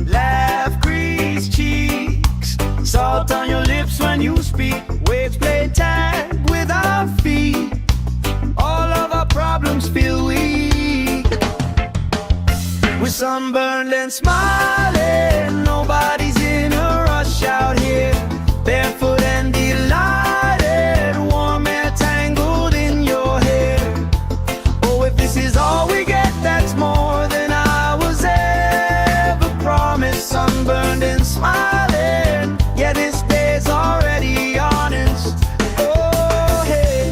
Laugh, grease cheeks, salt on your lips when you speak. Waves play tag with our feet. All of our problems feel weak. We're sunburned and smiling, nobody's in a rush out here. Barefoot and delighted, warm air tangled in your hair. Oh, if this is all we get, that's more than I was ever promised. Sunburned and smiling, yeah, this day's already honest. Oh, hey.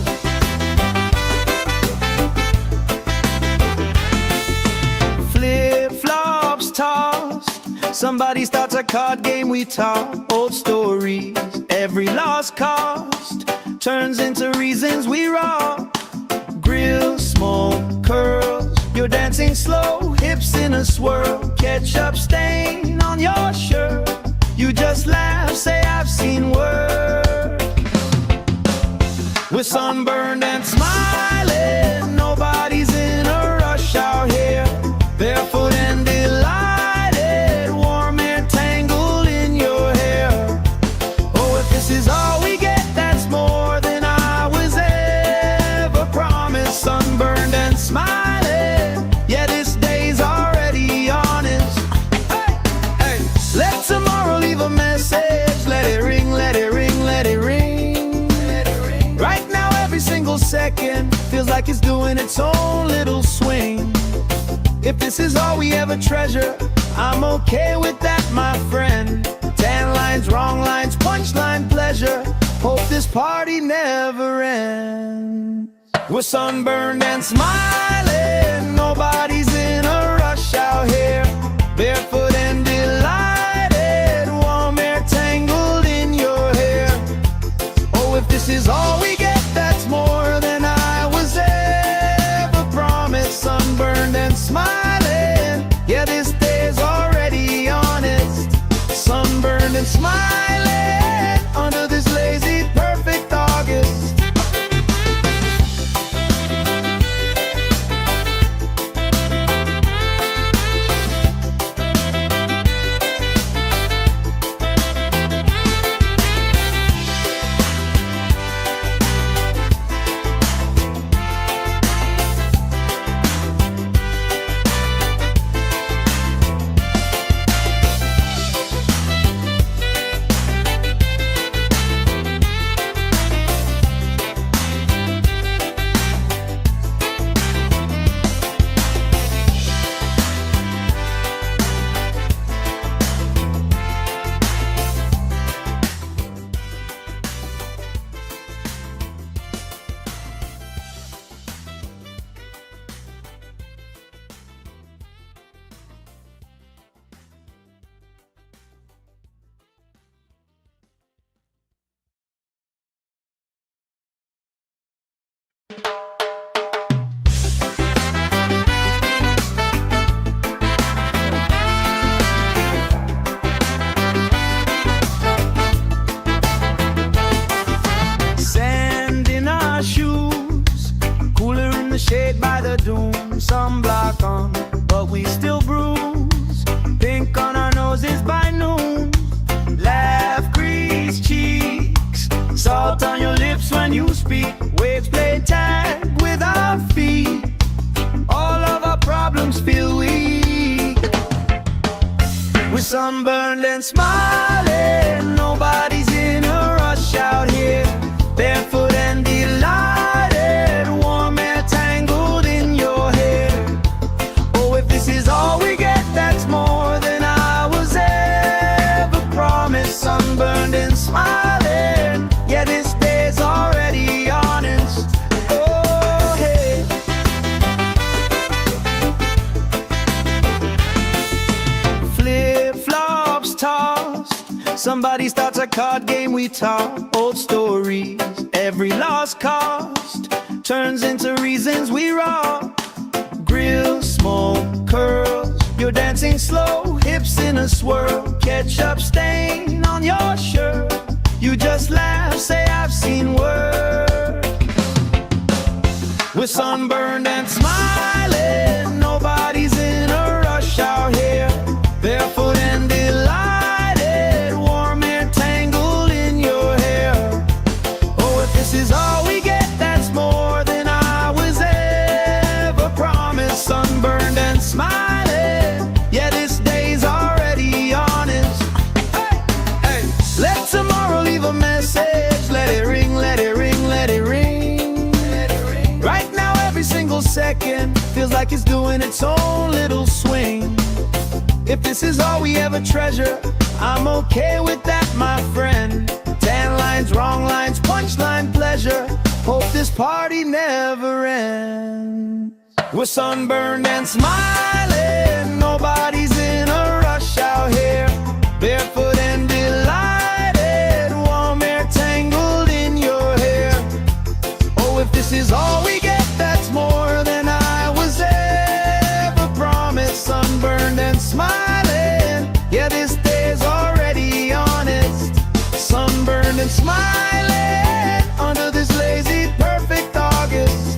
Flip-flops tossed, somebody starts a card game, we talk old stories. Every lost cost turns into reasons we rock. Grill, smoke, curls, you're dancing slow, hips in a swirl. Ketchup stain on your shirt, you just laugh, say I've seen worse. We're sunburned and smiling, nobody's in a rush out here. Barefoot and delighted, warm air tangled in your hair. Oh, if this is all we get, that's more than I was ever promised. Sunburned and smiling, yeah, this day's already honest. Hey, hey, let tomorrow leave a message. Let it ring, let it ring, let it ring. Let it ring. Right now, every single second feels like it's doing its own little swing. If this is all we ever treasure, I'm okay with that, my friend. Tan lines, wrong lines, punchline pleasure. Hope this party never ends. We're sunburned and smiling, nobody's in a rush out here. Barefoot and delighted, warm air tangled in your hair. Oh, if this is all we get, that's more than I was ever promised. Sunburned and smiling, yeah, this day's already honest. Sunburned and smiling, under this lazy, perfect August. sunburned and smiling. Nobody's in a rush out here. Barefoot and delighted, warm air tangled in your hair. Oh, if this is all we get, that's more than I was ever promised. Sunburned and smiling, yeah, this day's already honest. Oh, hey. Flip-flops tossed, somebody starts a card game, we talk old stories. Every lost cost turns into reasons we rock. Grill, smoke, curls, you're dancing slow, hips in a swirl. Ketchup stain on your shirt, you just laugh, say I've seen worse. We're sunburned and smiling, nobody's in a rush out here. Barefoot and delighted, warm air tangled in your hair. Oh, if this is all we get, that's more than I was ever promised. Sunburned and smiling, yeah, this day's already honest. Hey, hey. Let tomorrow leave a message. Let it ring, let it ring, let it ring. Right now every single second feels like it's doing its own little swing. If this is all we ever treasure, I'm okay with that, my friend. 10 lines, wrong lines, punchline pleasure. Hope this party never ends. We're sunburned and smiling, nobody's in a rush out here. Barefoot and delighted, warm air tangled in your hair. Oh, if this is all we get, that's more than I was ever promised. Sunburned and smiling, yeah, this day's already honest. Sunburned and smiling under this lazy perfect August.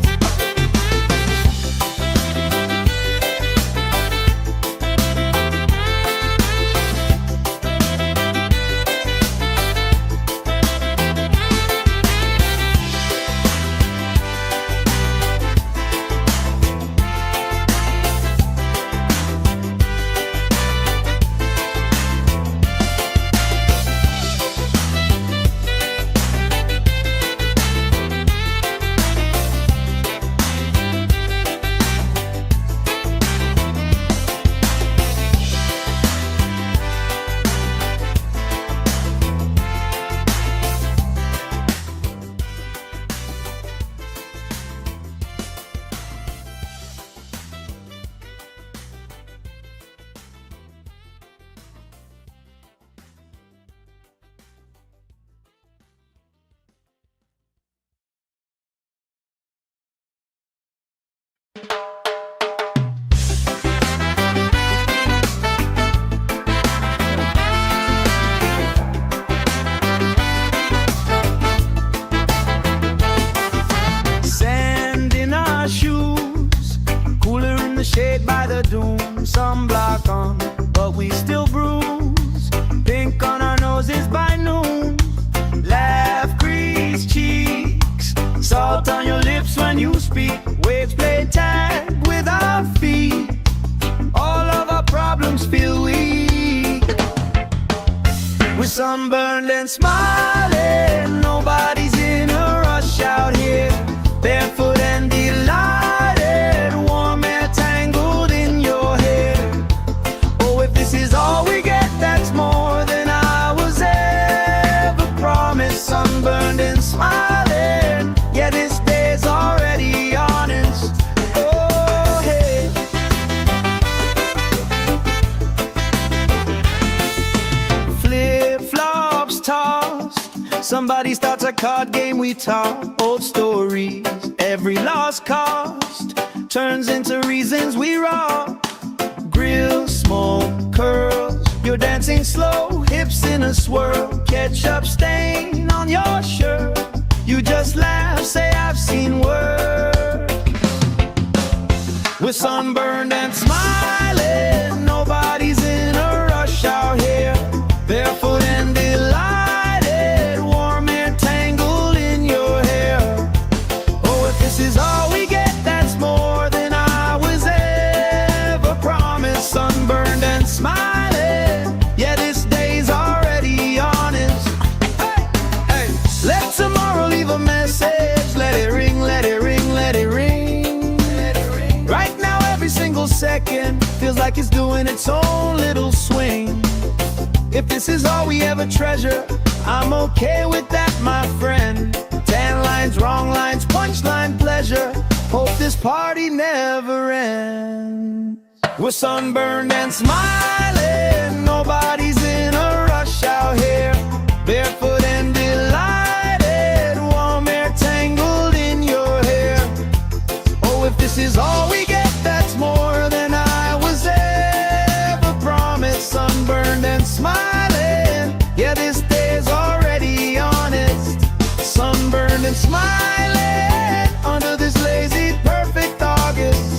Shade by the doom, sunblock on, but we still bruise. Pink on our noses by noon, laugh, crease cheeks, salt on your lips when you speak. Waves play tag with our feet, all of our problems feel weak. We're sunburned and smiling, nobody's in a rush out here. Barefoot and delighted, warm air tangled in your hair. Oh, if this is all we get, that's more than I was ever promised. Sunburned and smiling, yeah, this day's already honest. Oh, hey. Flip-flops tossed, somebody starts a card game, we talk old stories. Every lost cost turns into reasons we rock. Grill, smoke, curls, you're dancing slow, hips in a swirl. Ketchup stain on your shirt, you just laugh, say I've seen worse. We're sunburned and smiling, nobody's in a rush out here. Barefoot and delighted, warm air tangled in your hair. Oh, if this is all we get, that's more than I was ever promised. Sunburned and smiling, yeah, feels like it's doing its own little swing. If this is all we ever treasure, I'm okay with that, my friend. Tan lines, wrong lines, punchline pleasure. Hope this party never ends. We're sunburned and smiling, nobody's in a rush out here. Barefoot and delighted, warm air tangled in your hair. Oh, if this is all we get, that's more than I was ever promised. Sunburned and smiling, yeah, this day's already honest. Sunburned and smiling under this lazy, perfect August.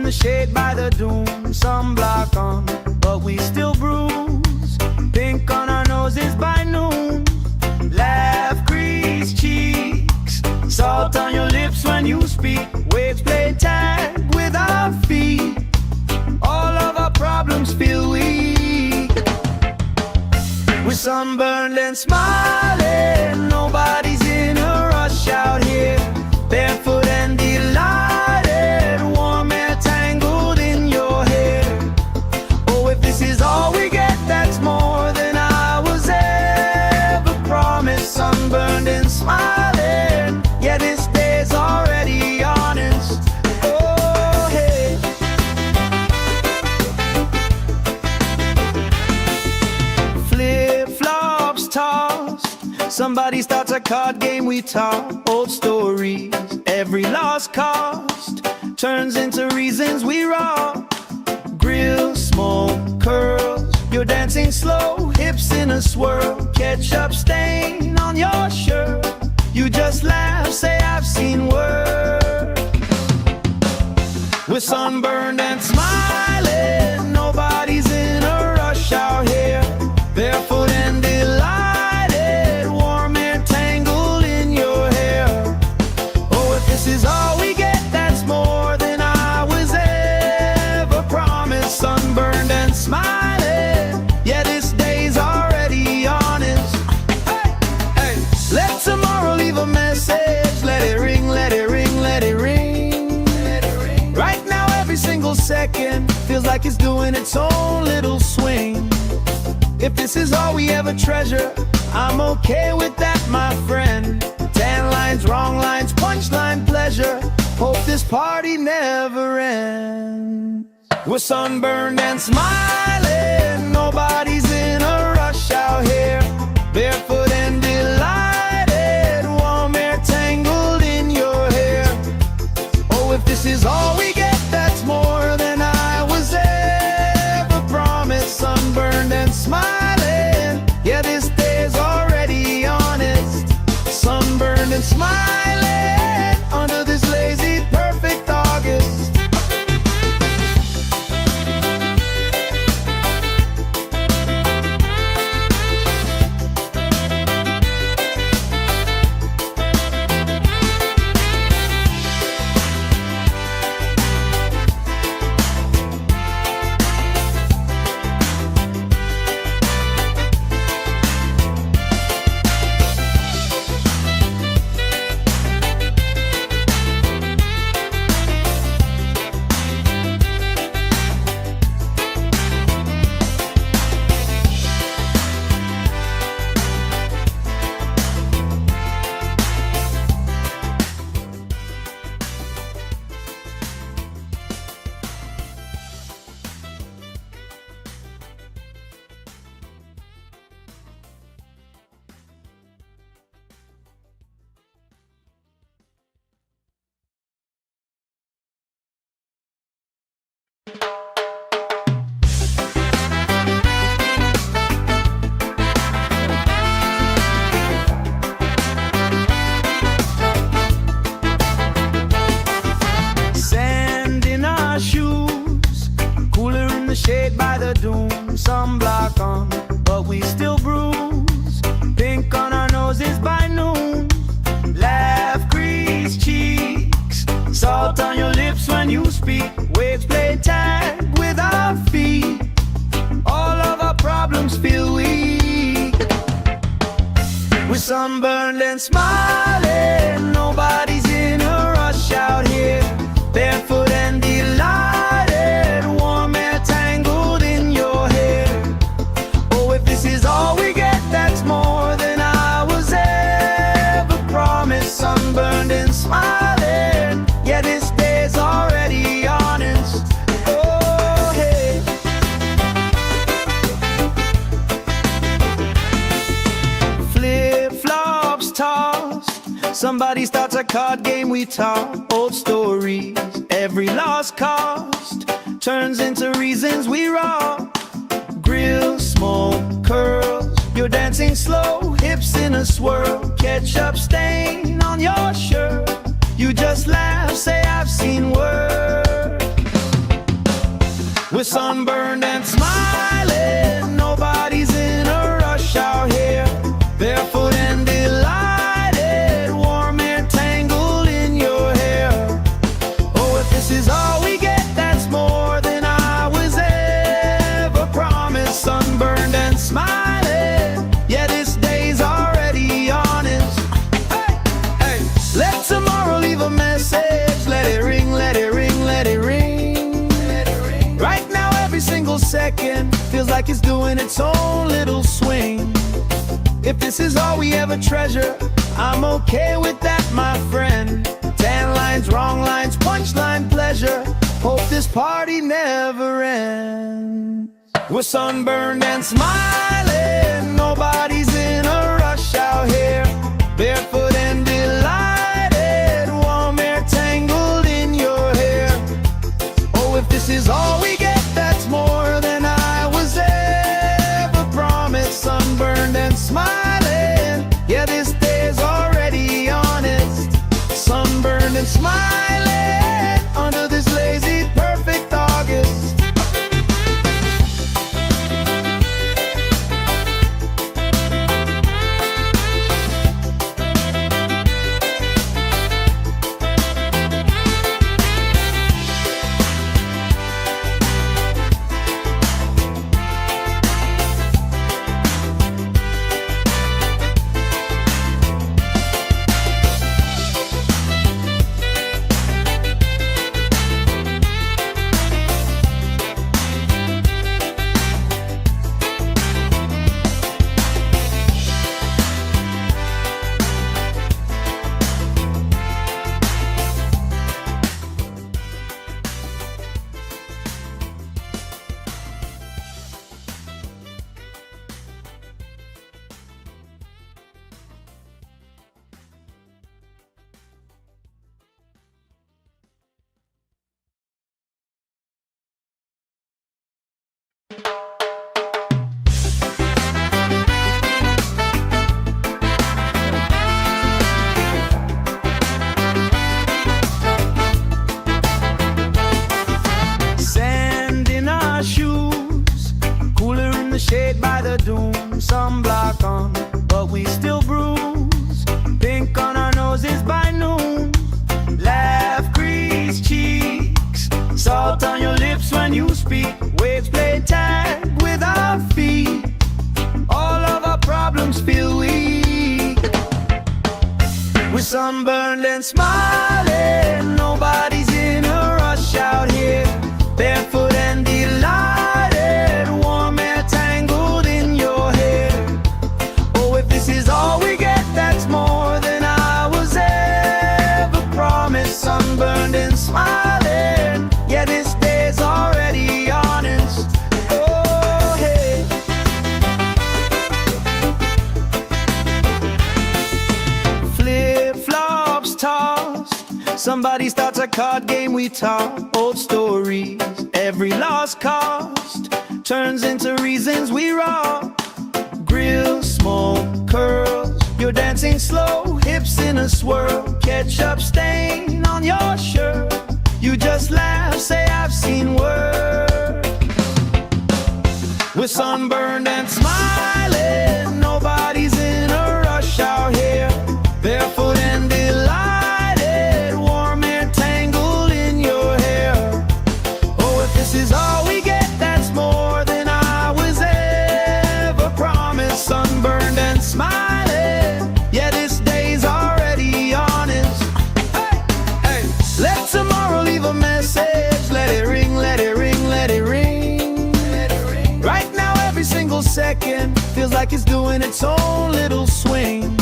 Shade by the dune, sunblock on, but we still bruise. Pink on our noses by noon. Laugh, grease cheeks, salt on your lips when you speak. Waves play tag with our feet. All of our problems feel weak. We're sunburned and smiling, nobody's in a rush out here. Barefoot and delighted, warm air tangled in your hair. Oh, if this is all we get, that's more than I was ever promised. Sunburned and smiling, yeah, this day's already honest. Oh, hey. Flip-flops tossed, somebody starts a card game, we talk old stories. Every lost cost turns into reasons we rock. Grill, smoke, curls, you're dancing slow, hips in a swirl. Ketchup stain on your shirt, you just laugh, say I've seen work. We're sunburned and smiling, nobody's in a rush out here. Barefoot and delighted, warm air tangled in your hair. Oh, if this is all we get, that's more than I was ever promised. Sunburned and smiling, yeah, this day's already honest. Hey, hey, let tomorrow leave a message. Let it ring, let it ring, let it ring. Let it ring. Right now, every single second feels like it's doing its own little swing. If this is all we ever treasure, I'm okay with that, my friend. Tan lines, wrong lines, punchline pleasure. Hope this party never ends. We're sunburned and smiling, nobody's in a rush out here. Barefoot and delighted, warm air tangled in your hair. Oh, if this is all we get, that's more than I was ever promised. Sunburned and smiling, yeah, this day's already honest. Sunburned and smiling under this lazy, perfect August. shade by the doom, sunblock on, but we still bruise. Pink on our noses by noon, laugh, grease cheeks, salt on your lips when you speak. Waves play tag with our feet, all of our problems feel weak. We're sunburned and smiling, nobody's in a rush out here. Barefoot and delighted, warm air tangled in your hair. Oh, if this is all we get, that's more than I was ever promised. Sunburned and smiling, yeah, this day's already honest. Oh, hey. Flip-flops tossed, somebody starts a card game, we talk old stories. Every lost cost turns into reasons we rock. Grill, smoke, curls, you're dancing slow, hips in a swirl. Ketchup stain on your shirt, you just laugh, say I've seen worse. We're sunburned and smiling, nobody's in a rush out here. Barefoot and delighted, warm air tangled in your hair. Oh, if this is all we get, that's more than I was ever promised. Sunburned and smiling, yeah, this day's already honest. Hey, hey, let tomorrow leave a message. Let it ring, let it ring, let it ring. Let it ring. Right now, every single second feels like it's doing its own little swing. If this is all we ever treasure, I'm okay with that, my friend. Tan lines, wrong lines, punchline pleasure. Hope this party never ends. We're sunburned and smiling, nobody's in a rush out here. Barefoot and delighted, warm air tangled in your hair. Oh, if this is all we get, that's more than I was ever promised. Sunburned and smiling, yeah, this day's already honest. Sunburned and smiling under this lazy, perfect August. Shade by the doom, sunblock on, but we still bruise. Pink on our noses by noon, laugh, grease cheeks, salt on your lips when you speak. Waves play tag with our feet, all of our problems feel weak. We're sunburned and smiling, nobody's in a rush out here. Barefoot and delighted, warm air tangled in your hair. Oh, if this is all we get, that's more than I was ever promised. Sunburned and smiling, yeah, this day's already honest. Oh, hey. Flip-flops tossed, somebody starts a card game, we talk old stories. Every lost cost turns into reasons we rock. Grill, smoke, curls, you're dancing slow, hips in a swirl. Ketchup stain on your shirt, you just laugh, say I've seen worse. We're sunburned and smiling, nobody's in a rush out here. Barefoot and delighted, warm air tangled in your hair. Oh, if this is all we get, that's more than I was ever promised. Sunburned and smiling, yeah, this day's already honest. Hey, hey, let tomorrow leave a message. Let it ring, let it ring, let it ring. Right now every single second feels like it's doing its own little swing.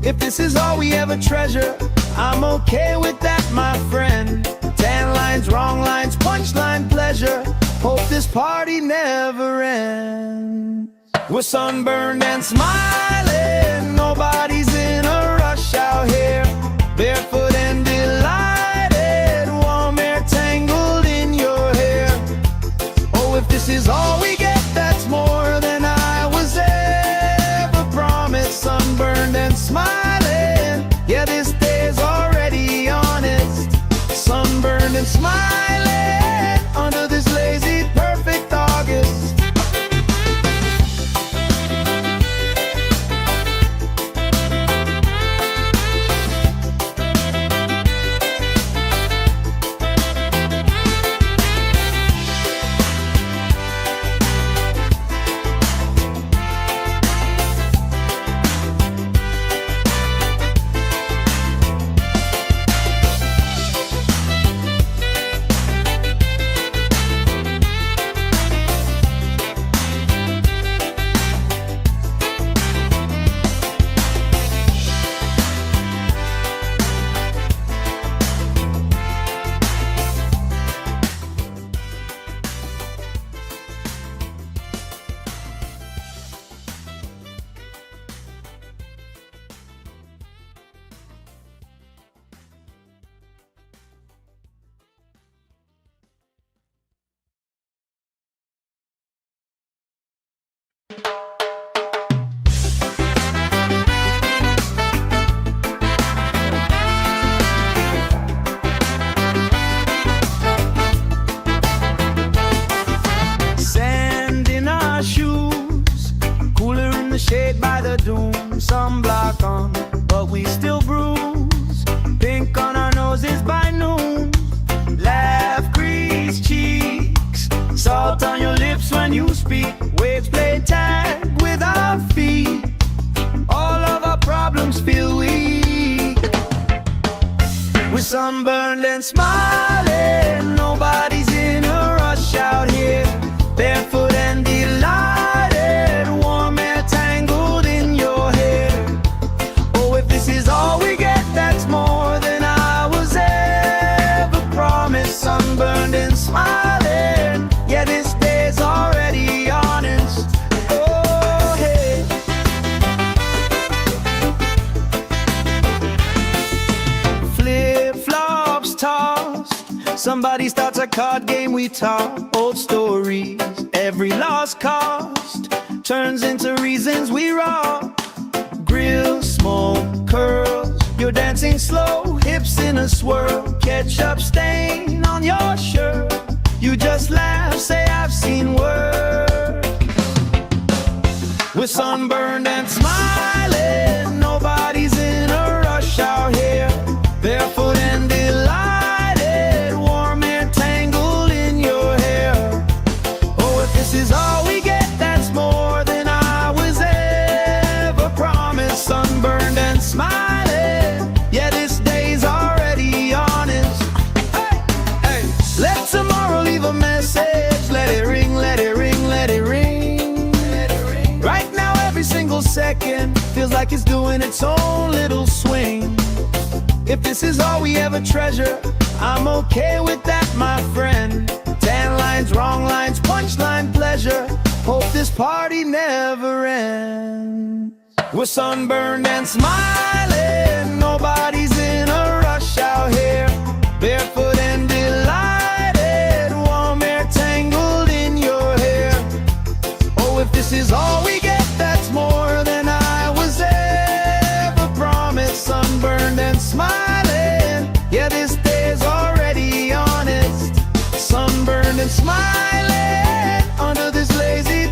If this is all we ever treasure, I'm okay with that, my friend. Tan lines, wrong lines, punchline pleasure. Hope this party never ends. We're sunburned and smiling, nobody's in a rush out here. Barefoot and delighted, warm air tangled in your hair. Oh, if this is all we get, that's more than I was ever promised. Sunburned and smiling, yeah, this day's already honest. Sunburned and smiling under this lazy, perfect August. Sand in our shoes, cooler in the shade by the dune. Sunblock on, but we still bruise. Pink on our noses by noon. Laugh, grease cheeks, salt on your lips when you speak. Waves play tag with our feet. All of our problems feel weak. We're sunburned and smiling, nobody's in a rush out here. Barefoot and delighted, warm air tangled in your hair. Oh, if this is all we get, that's more than I was ever promised. Sunburned and smiling, yeah, this day's already honest. Oh, hey. Flip-flops tossed, somebody starts a card game, we talk old stories. Every lost cost turns into reasons we rock. Grill, smoke, curls, you're dancing slow, hips in a swirl. Ketchup stain on your shirt, you just laugh, say I've seen worse. We're sunburned and smiling, nobody's in a rush out here. Barefoot and delighted, warm air tangled in your hair. Oh, if this is all we get, that's more than I was ever promised. Sunburned and smiling, yeah, this day's already honest. Hey, hey, let tomorrow leave a message. Let it ring, let it ring, let it ring. Right now every single second feels like it's doing its own little swing. If this is all we ever treasure, I'm okay with that, my friend. Tan lines, wrong lines, punchline pleasure. Hope this party never ends. We're sunburned and smiling, nobody's in a rush out here. Barefoot and delighted, warm air tangled in your hair. Oh, if this is all we get, that's more than I was ever promised. Sunburned and smiling, yeah, this day's already honest. Sunburned and smiling under this lazy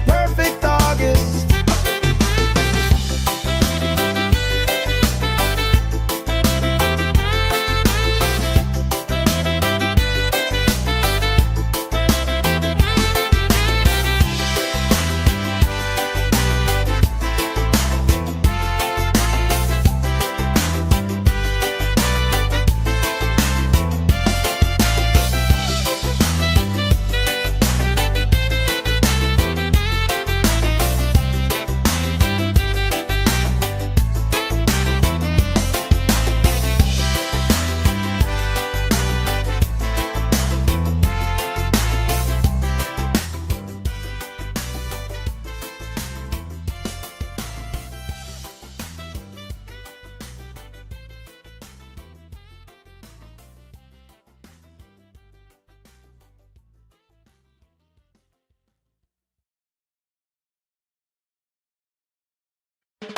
Sand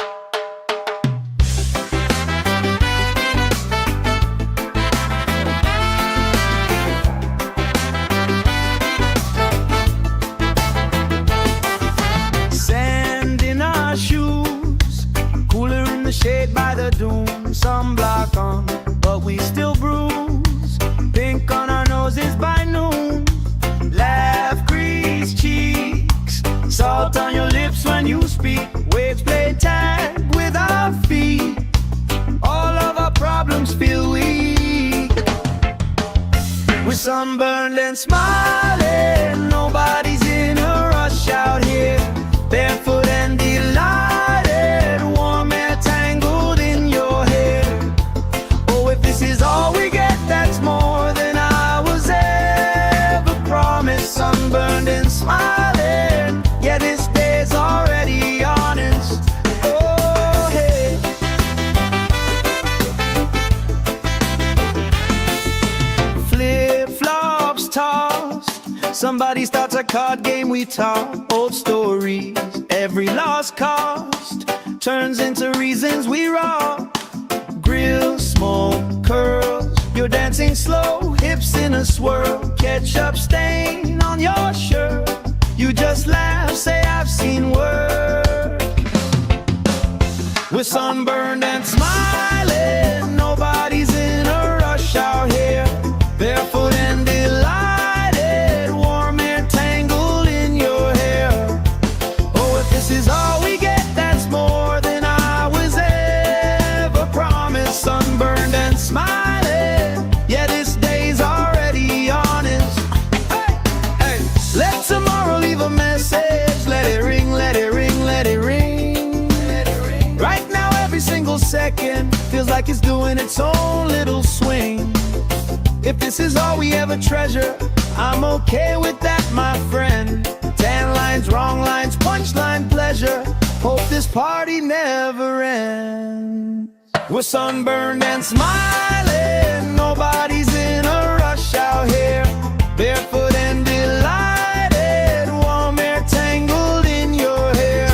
in our shoes, cooler in the shade by the dune. Sunblock on, but we still bruise. Pink on our noses by noon. Laugh, grease cheeks, salt on your lips when you speak. Waves play tag with our feet. All of our problems feel weak. We're sunburned and smiling. Nobody's in a rush out here. Barefoot and delighted, warm air tangled in your hair. Oh, if this is all we get, that's more than I was ever promised. Sunburned and smiling, yeah, this day's already honest. Oh, hey. Flip-flops tossed, somebody starts a card game, we talk old stories. Every lost cost turns into reasons we rock. Grill, smoke, curls, you're dancing slow, hips in a swirl. Ketchup stain on your shirt, you just laugh, say I've seen work. We're sunburned and smiling, nobody's in a rush out here. Barefoot and delighted, warm air tangled in your hair. Oh, if this is all we get, that's more than I was ever promised. Sunburned and smiling, yeah, this day's already honest. Hey, hey. Let tomorrow leave a message. Let it ring, let it ring, let it ring. Let it ring. Right now, every single second feels like it's doing its own little swing. If this is all we ever treasure, I'm okay with that, my friend. Tan lines, wrong lines, punchline pleasure. Hope this party never ends. We're sunburned and smiling, nobody's in a rush out here. Barefoot and delighted, warm air tangled in your hair.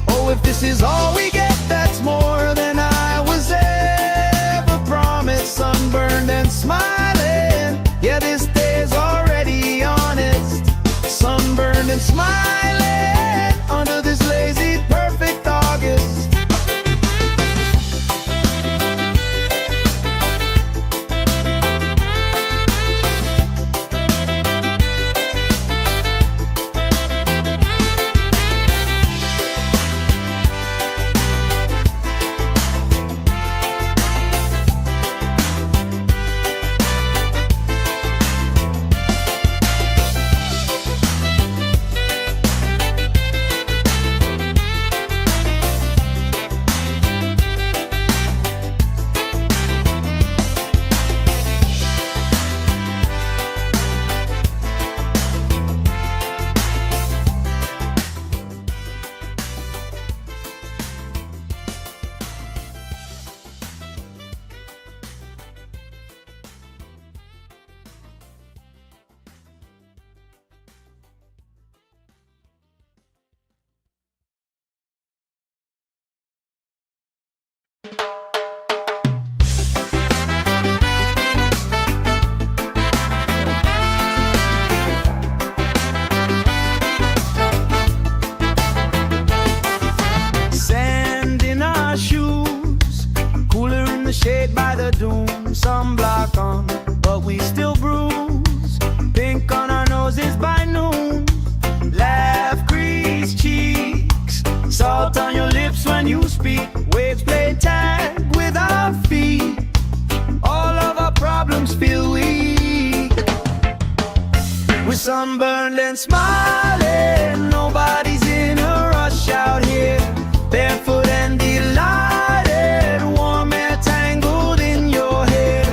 Oh, if this is all we get, that's more than I was ever promised. Sunburned and smiling, yeah, this day's already honest. Sunburned and smiling under this lazy, perfect August. Sand in our shoes, cooler in the shade by the dune. Sunblock on, but we still bruise. Pink on our noses by noon. Laugh, grease cheeks, salt on your lips when you speak. Waves play tag with our feet. All of our problems feel weak. We're sunburned and smiling, nobody's in a rush out here. Barefoot and delighted, warm air tangled in your hair.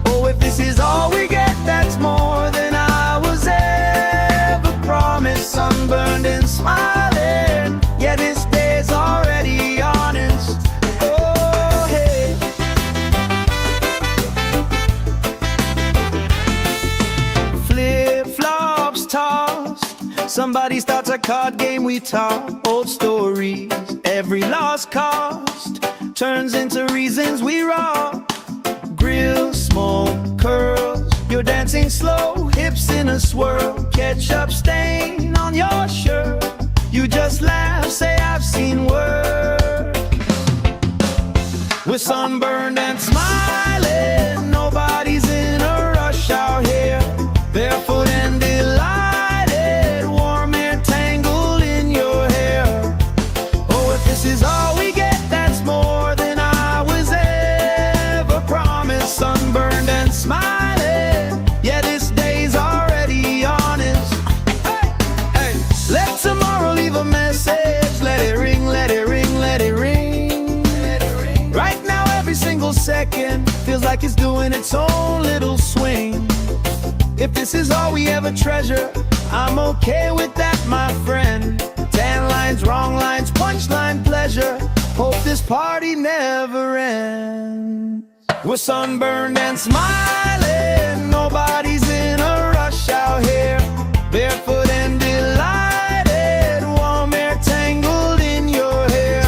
Oh, if this is all we get, that's more than I was ever promised. Sunburned and smiling, yeah, this day's already honest. Oh, hey. Flip-flops tossed, Somebody starts a card game, we talk old stories. Every lost cost turns into reasons we rock. Grill, smoke, curls, you're dancing slow, hips in a swirl. Ketchup stain on your shirt, you just laugh, say I've seen worse. We're sunburned and smiling, nobody's in a rush out here. Barefoot and delighted, warm air tangled in your hair. Oh, if this is all we get, that's more than I was ever promised. Sunburned and smiling, yeah, this day's already honest. Hey, hey, let tomorrow leave a message. Let it ring, let it ring, let it ring. Let it ring. Right now, every single second feels like it's doing its own little swing. If this is all we ever treasure, I'm okay with that, my friend. Tan lines, wrong lines, punchline pleasure. Hope this party never ends. We're sunburned and smiling, nobody's in a rush out here. Barefoot and delighted, warm air tangled in your hair.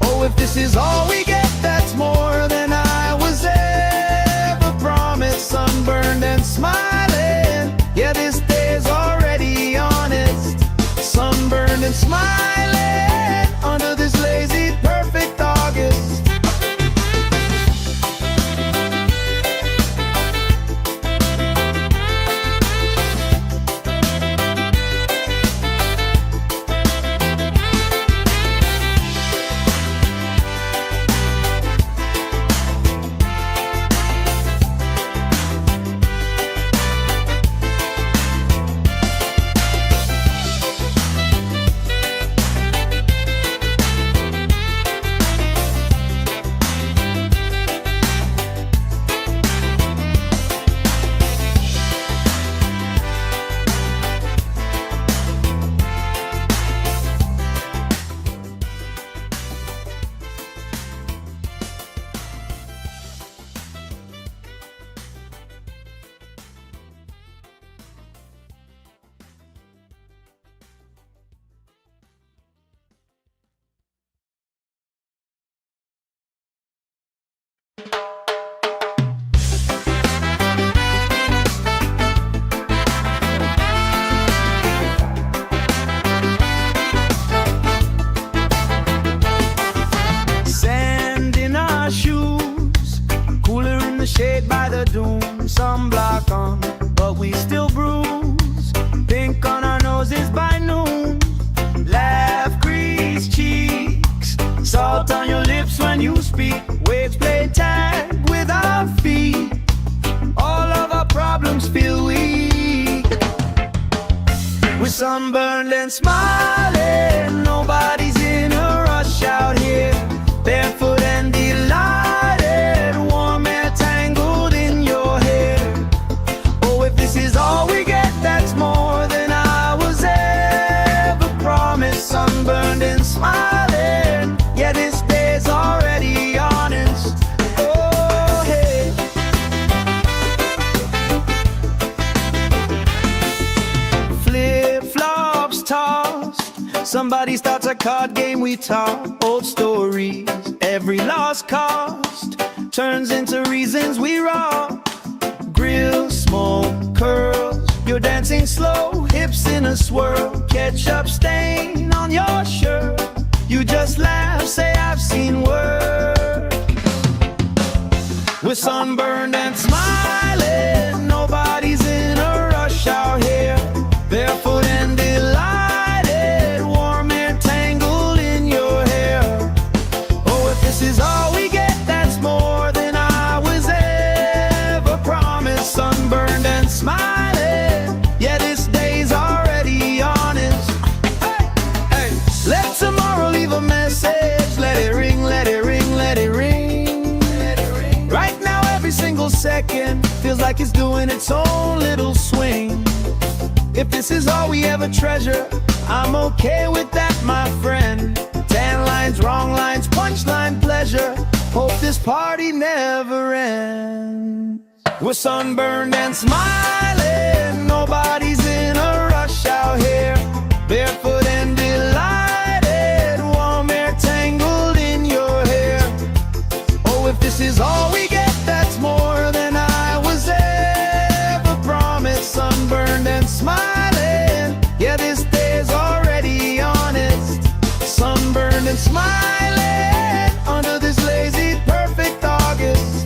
Oh, if this is all we get, that's more than I was ever promised. Sunburned and smiling, yeah, this day's already honest. Sunburned and smiling under this lazy, perfect August. Sand in our shoes, cooler in the shade by the dune. Sunblock on, but we still bruise. Pink on our noses by noon. Laugh, grease cheeks, salt on your lips when you speak. Waves play tag with our feet. All of our problems feel weak. We're sunburned and smiling, nobody's in a rush out here. Barefoot and delighted, warm air tangled in your hair. Oh, if this is all we get, that's more than I was ever promised. Sunburned and smiling, yeah, this day's already honest. Oh, hey. Flip-flops tossed, somebody starts a card game, we talk old stories. Every lost cost turns into reasons we rock. Grill, smoke, curls, you're dancing slow, hips in a swirl. Ketchup stain on your shirt, you just laugh, say I've seen worse. We're sunburned and smiling, nobody's in a rush out here. Barefoot and delighted, warm air tangled in your hair. Oh, if this is all we get, that's more than I was ever promised. Sunburned and smiling, yeah, this day's already honest. Hey, hey, let tomorrow leave a message. Let it ring, let it ring, let it ring. Let it ring. Right now, every single second feels like it's doing its own little swing. If this is all we ever treasure, I'm okay with that, my friend. Tan lines, wrong lines, punchline pleasure. Hope this party never ends. We're sunburned and smiling, nobody's in a rush out here. smiling under this lazy, perfect August.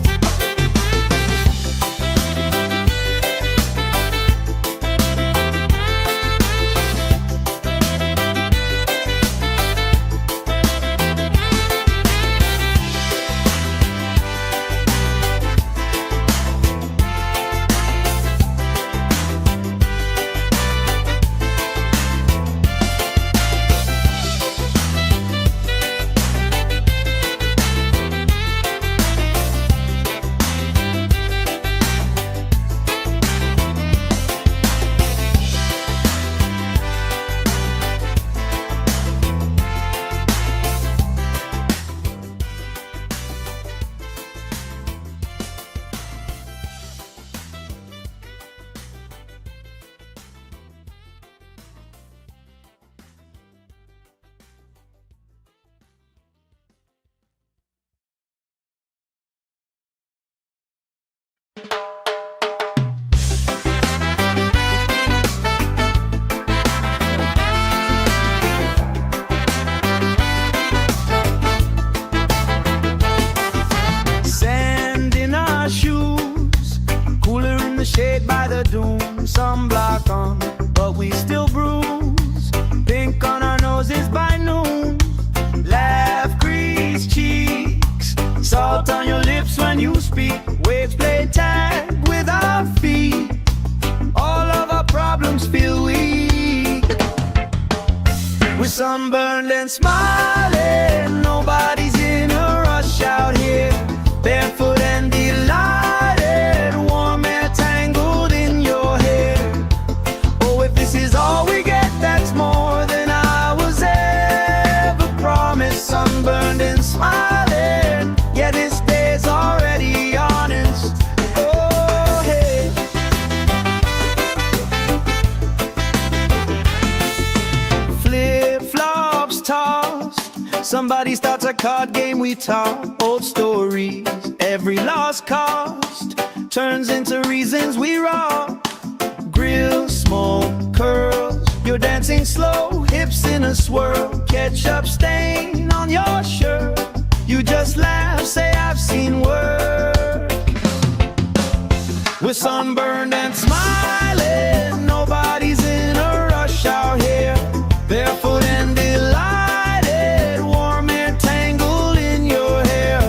Sand in our shoes, cooler in the shade by the dune. Sunblock on, but we still bruise. Pink on our noses by noon. Laugh, crease cheeks, salt on your lips when you speak. Waves play tag with our feet. All of our problems feel weak. We're sunburned and smiling. Nobody's in a rush out here. Barefoot and delighted, warm air tangled in your hair. Oh, if this is all we get, that's more than I was ever promised. Sunburned and smiling, yeah, this day's already honest. Oh, hey. Flip-flops tossed, somebody starts a card game, we talk old stories. Every lost cost turns into reasons we rock. Grill, smoke, curls, you're dancing slow, hips in a swirl. Ketchup stain on your shirt, you just laugh, say I've seen work. We're sunburned and smiling, nobody's in a rush out here. Barefoot and delighted, warm air tangled in your hair.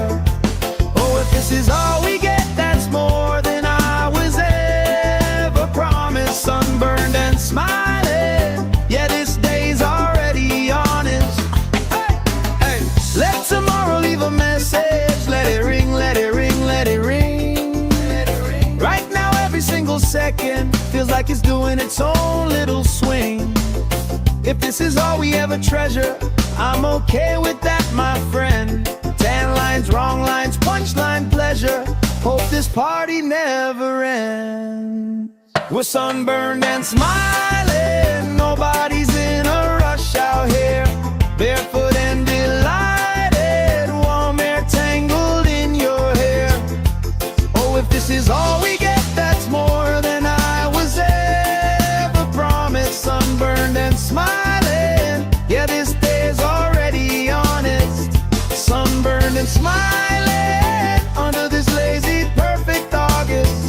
Oh, if this is all we get, that's more than I was ever promised. Sunburned and smiling, yeah, this day's already honest. Hey, hey, let tomorrow leave a message. Let it ring, let it ring, let it ring. Let it ring. Right now, every single second feels like it's doing its own little swing. If this is all we ever treasure, I'm okay with that, my friend. Tan lines, wrong lines, punchline pleasure. Hope this party never ends. We're sunburned and smiling, nobody's in a rush out here. Barefoot and delighted, warm air tangled in your hair. Oh, if this is all we get, that's more than I was ever promised. Sunburned and smiling, yeah, this day's already honest. Sunburned and smiling under this lazy, perfect August.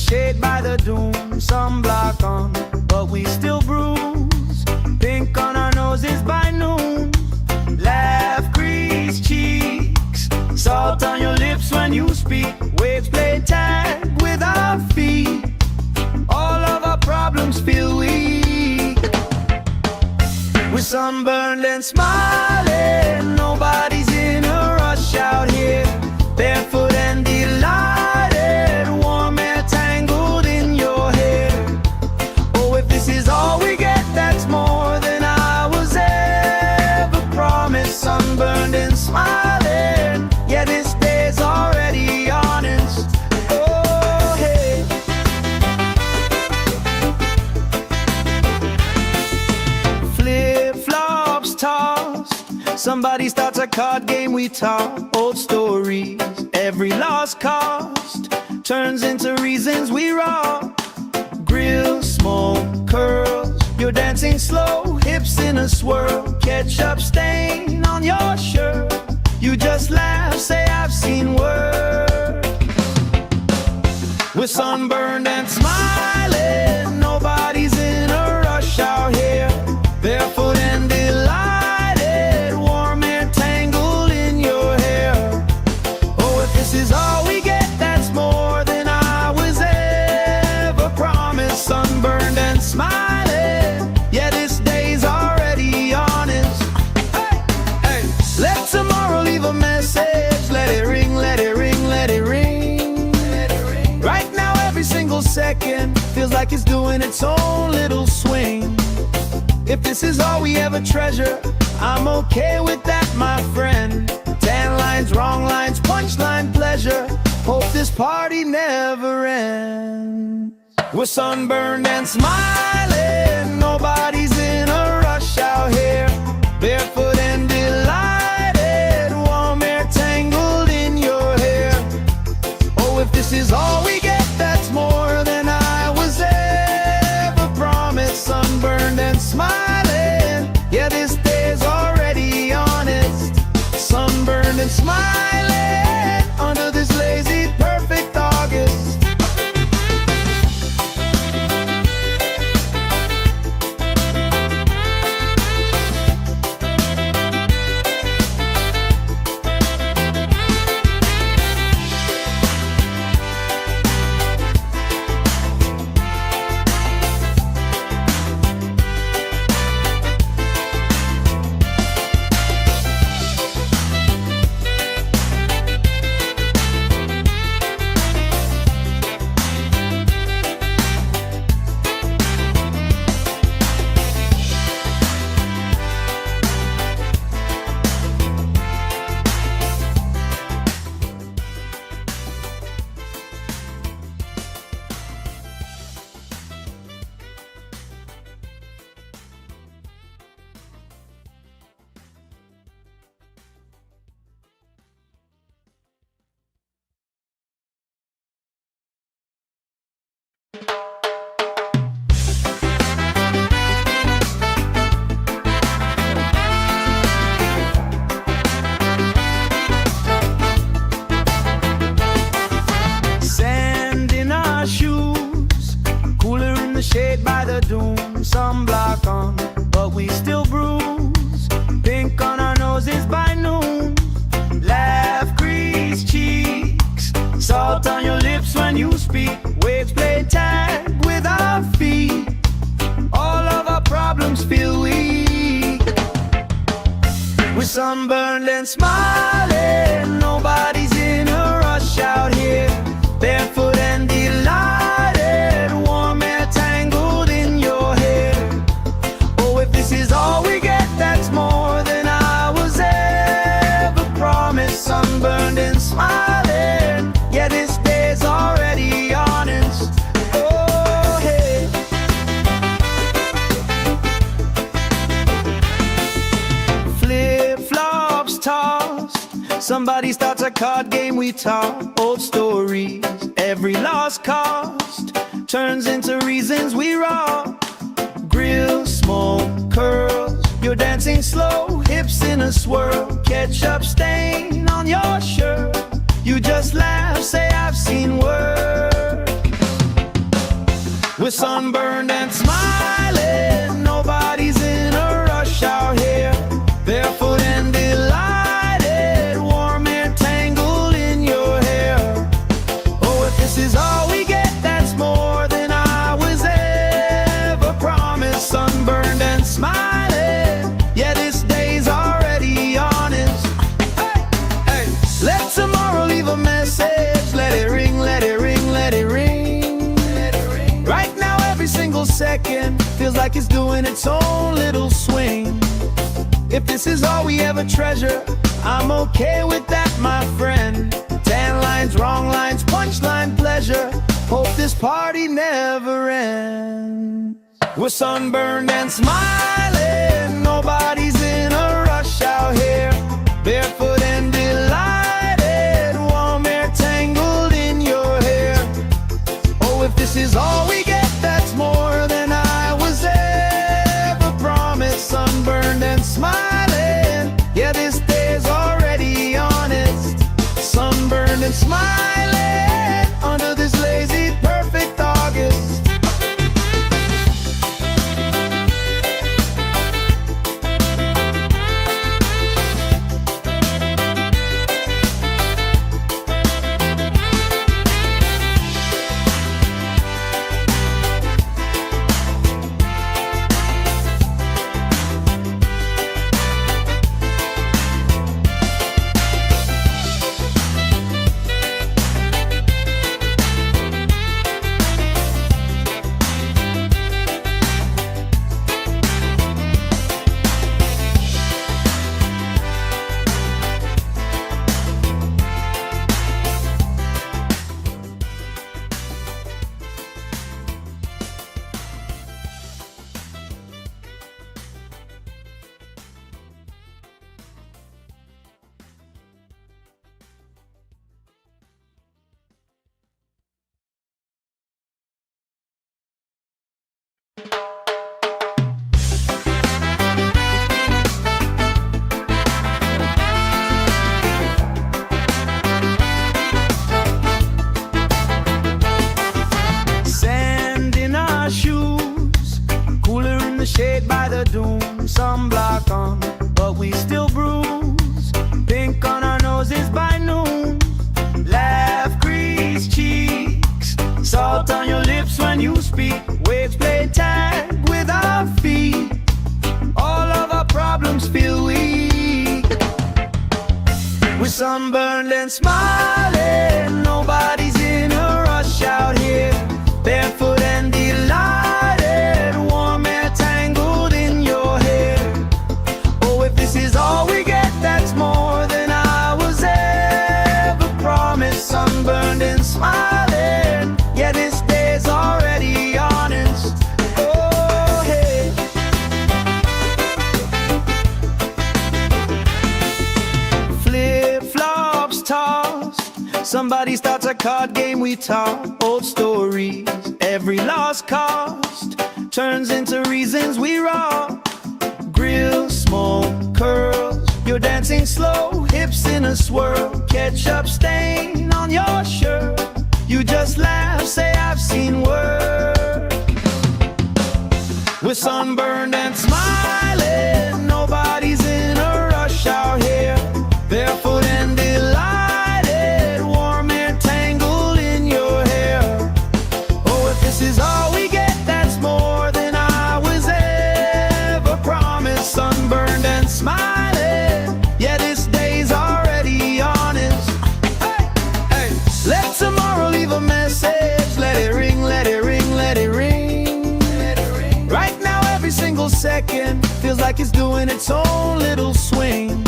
shade by the doom, sunblock on, but we still bruise. Pink on our noses by noon. Laugh, crease cheeks, salt on your lips when you speak. Waves play tag with our feet. All of our problems feel weak. We're sunburned and smiling. Nobody's in a rush out here. Barefoot and delighted, warm air tangled in your hair. Oh, if this is all we get, that's more than I was ever promised. Sunburned and smiling, yeah, this day's already honest. Oh, hey. Flip-flops tossed. Somebody starts a card game, we talk old stories. Every lost cost turns into reasons we rock. Grill, smoke, curls, you're dancing slow, hips in a swirl. Ketchup stain on your shirt. You just laugh, say I've seen worse. We're sunburned and smiling. Nobody's in a rush out here. Barefoot and delighted, warm air tangled in your hair. Oh, if this is all we get, that's more than I was ever promised. Sunburned and smiling, yeah, this day's already honest. Hey, hey, let tomorrow leave a message. Let it ring, let it ring, let it ring. Right now, every single second feels like it's doing its own little swing. If this is all we ever treasure, I'm okay with that, my friend. Tan lines, wrong lines, punchline pleasure. Hope this party never ends. We're sunburned and smiling. Nobody's in a rush out here. Barefoot and delighted, warm air tangled in your hair. Oh, if this is all we get, that's more than I was ever promised. Sunburned and smiling, yeah, this day's already honest. Sunburned and smiling under this lazy, perfect August. Sand in our shoes, cooler in the shade by the doom. Sunblock on, but we still bruise. Pink on our noses by noon. Laugh, crease cheeks, salt on your lips when you speak. Waves play tag with our feet. All of our problems feel weak. We're sunburned and smiling. Nobody's in a rush out here. Barefoot and delighted, warm air tangled in your hair. Oh, if this is all we get, that's more than I was ever promised. Sunburned and smiling, yeah, this day's already honest. Oh, hey. Flip-flops tossed. Somebody starts a card game, we talk old stories. Every lost cost turns into reasons we rock. Grill, smoke, curls, you're dancing slow, hips in a swirl. Ketchup stain on your shirt. You just laugh, say I've seen worse. We're sunburned and smiling, nobody's in a rush out here. Barefoot and delighted, warm air tangled in your hair. Oh, if this is all we get, that's more than I was ever promised. Sunburned and smiling, yeah, this day's already honest. Hey, hey, let tomorrow leave a message. Let it ring, let it ring, let it ring. Right now every single second feels like it's doing its own little swing. If this is all we ever treasure, I'm okay with that, my friend. Tan lines, wrong lines, punchline pleasure. Hope this party never ends. We're sunburned and smiling, nobody's in a rush out here. Barefoot and delighted, warm air tangled in your hair. Oh, if this is all we get, that's more than I was ever promised. Sunburned and smiling, yeah, this day's already honest. Sunburned and smiling under this lazy, perfect August. Shade by the dune, sunblock on, but we still bruise. Pink on our noses by noon. Laugh, grease cheeks, salt on your lips when you speak. Waves play tag with our feet. All of our problems feel weak. We're sunburned and smiling, nobody's in a rush out here. Barefoot and delighted, warm air tangled in your hair. Oh, if this is all we get, that's more than I was ever promised. Sunburned and smiling, yeah, this day's already honest. Oh, hey. Flip-flops tossed, somebody starts a card game, we talk old stories. Every lost cost turns into reasons we rock. Grill, smoke, curls, you're dancing slow, hips in a swirl. Ketchup stain on your shirt, you just laugh, say I've seen worse. We're sunburned and smiling, nobody's in a rush out here. Barefoot and delighted, warm air tangled in your hair. Oh, if this is all we get, that's more than I was ever promised. Sunburned and smiling, yeah, this day's already honest. Hey, hey, let tomorrow leave a message. Let it ring, let it ring, let it ring. Right now every single second feels like it's doing its own little swing.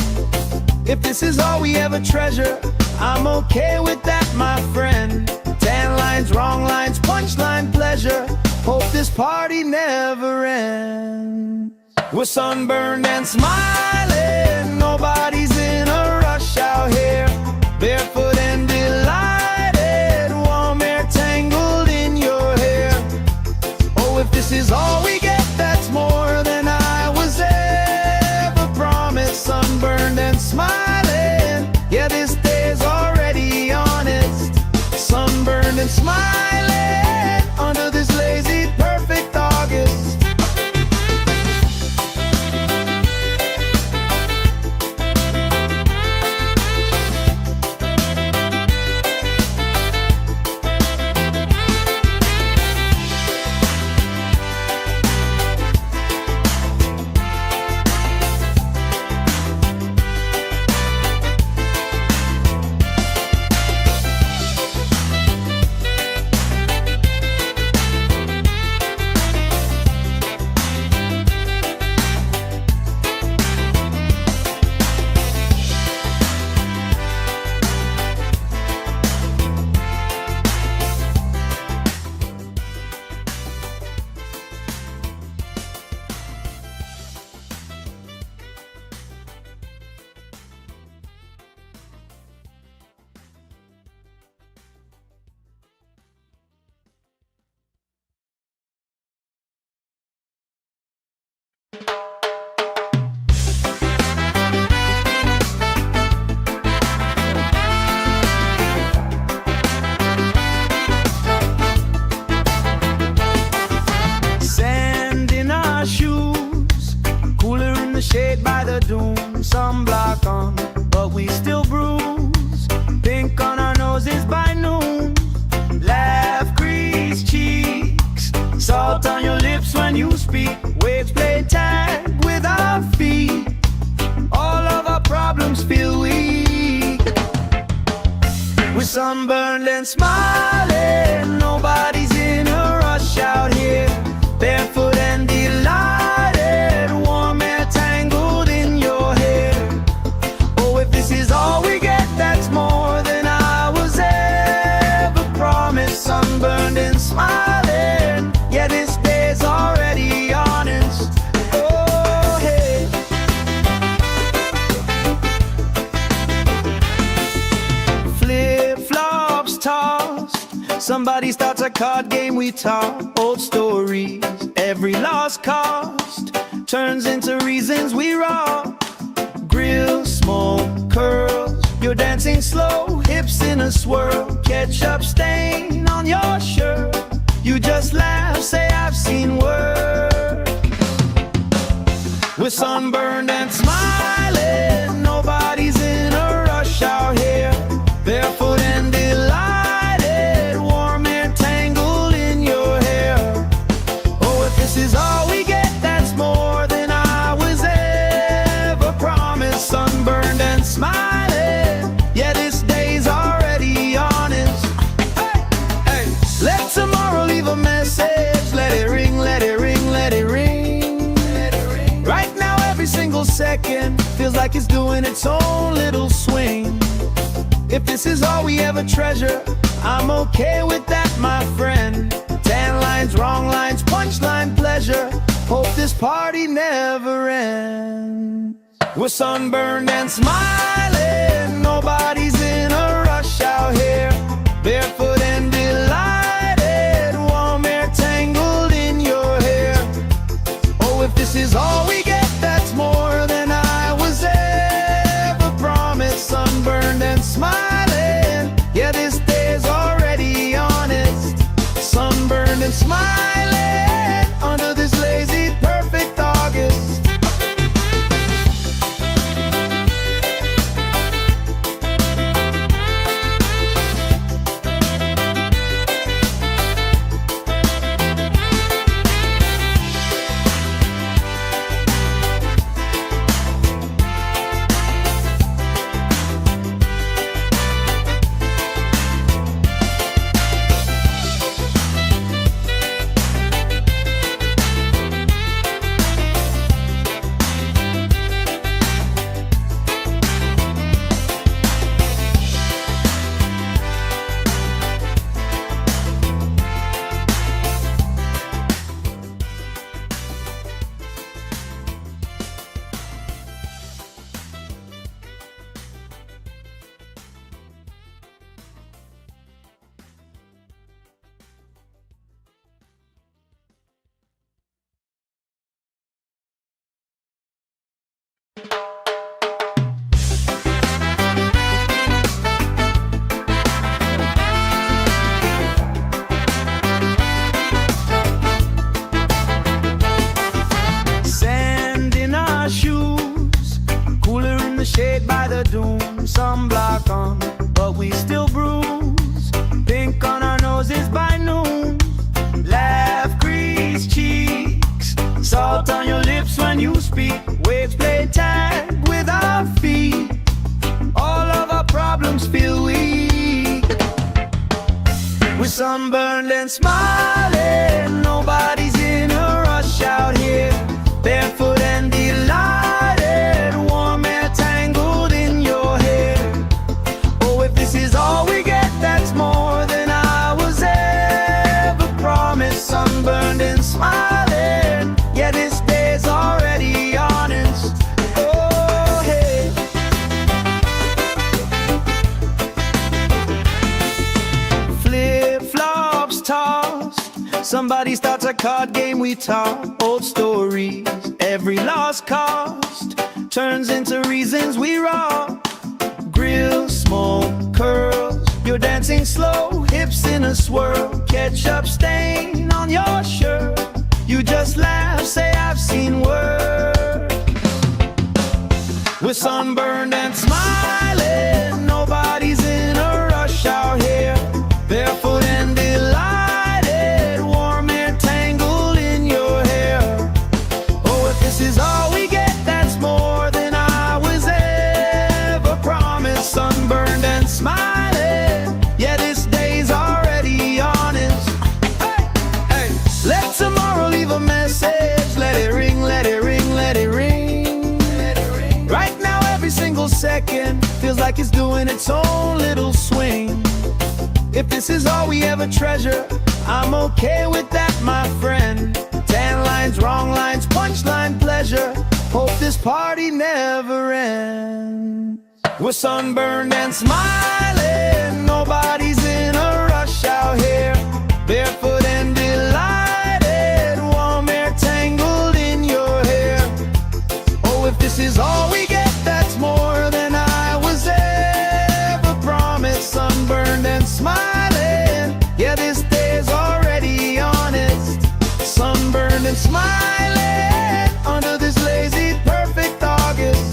If this is all we ever treasure, I'm okay with that, my friend. Tan lines, wrong lines, punchline pleasure. Hope this party never ends. We're sunburned and smiling, nobody's in a rush out here. Barefoot and delighted, warm air tangled in your hair. Oh, if this is all we get, that's more than I was ever promised. Sunburned and smiling, yeah, this day's already honest. Sunburned and smiling under this lazy, speak. Waves play tag with our feet. All of our problems feel weak. We're sunburned and smiling. Nobody's in a rush out here. Barefoot and delighted. Warm air tangled in your hair. Oh, if this is all we get, that's more than I was ever promised. Sunburned and smiling. Yeah, this day's already honest. Oh, hey. Flip-flops tossed. Somebody starts a card game, we talk old stories. Every lost cost turns into reasons we rock. Grill, smoke, curls. You're dancing slow, hips in a swirl. Ketchup stain on your shirt. You just laugh, say I've seen worse. We're sunburned and smiling. Nobody's in a rush out here. Barefoot and delighted. Warm air tangled in your hair. Oh, if this is all we get, that's more than I was ever promised. Sunburned and smiling. Yeah, this day's already honest. Hey, hey. Let tomorrow leave a message. Let it ring, let it ring, let it ring. Right now, every single second feels like it's doing its own little swing. If this is all we ever treasure, I'm okay with that, my friend. Tan lines, wrong lines, punchline pleasure. Hope this party never ends. We're sunburned and smiling. Nobody's in a rush out here. Barefoot and delighted. Warm air tangled in your hair. Oh, if this is all we get, that's more than I was ever promised. Sunburned and smiling. Yeah, this day's already honest. Sunburned and smiling under this lazy, perfect August. Shade by the doom, sunblock on, but we still bruise. Pink on our noses by noon. Laugh, crease cheeks. Salt on your lips when you speak. Waves play tag with our feet. All of our problems feel weak. We're sunburned and smiling. Nobody's in a rush out here. Barefoot and delighted. Warm air tangled in your hair. Oh, if this is all we get, that's more than I was ever promised. Sunburned and smiling. Yeah, this day's already honest. Oh, hey. Flip-flops tossed. Somebody starts a card game, we talk old stories. Every lost cost turns into reasons we rock. Grill, smoke, curls. You're dancing slow, hips in a swirl. Ketchup stain on your shirt. You just laugh, say I've seen worse. We're sunburned and smiling. Nobody's in a rush out here. Barefoot and delighted. Warm air tangled in your hair. like it's doing its own little swing. If this is all we ever treasure, I'm okay with that, my friend. Tan lines, wrong lines, punchline pleasure. Hope this party never ends. We're sunburned and smiling, nobody's in a rush out here. Barefoot and delighted, warm air tangled in your hair. Oh, if this is all we get, that's more than I was ever promised. Sunburned and smiling, yeah, this day's already honest. Sunburned and smiling under this lazy, perfect August.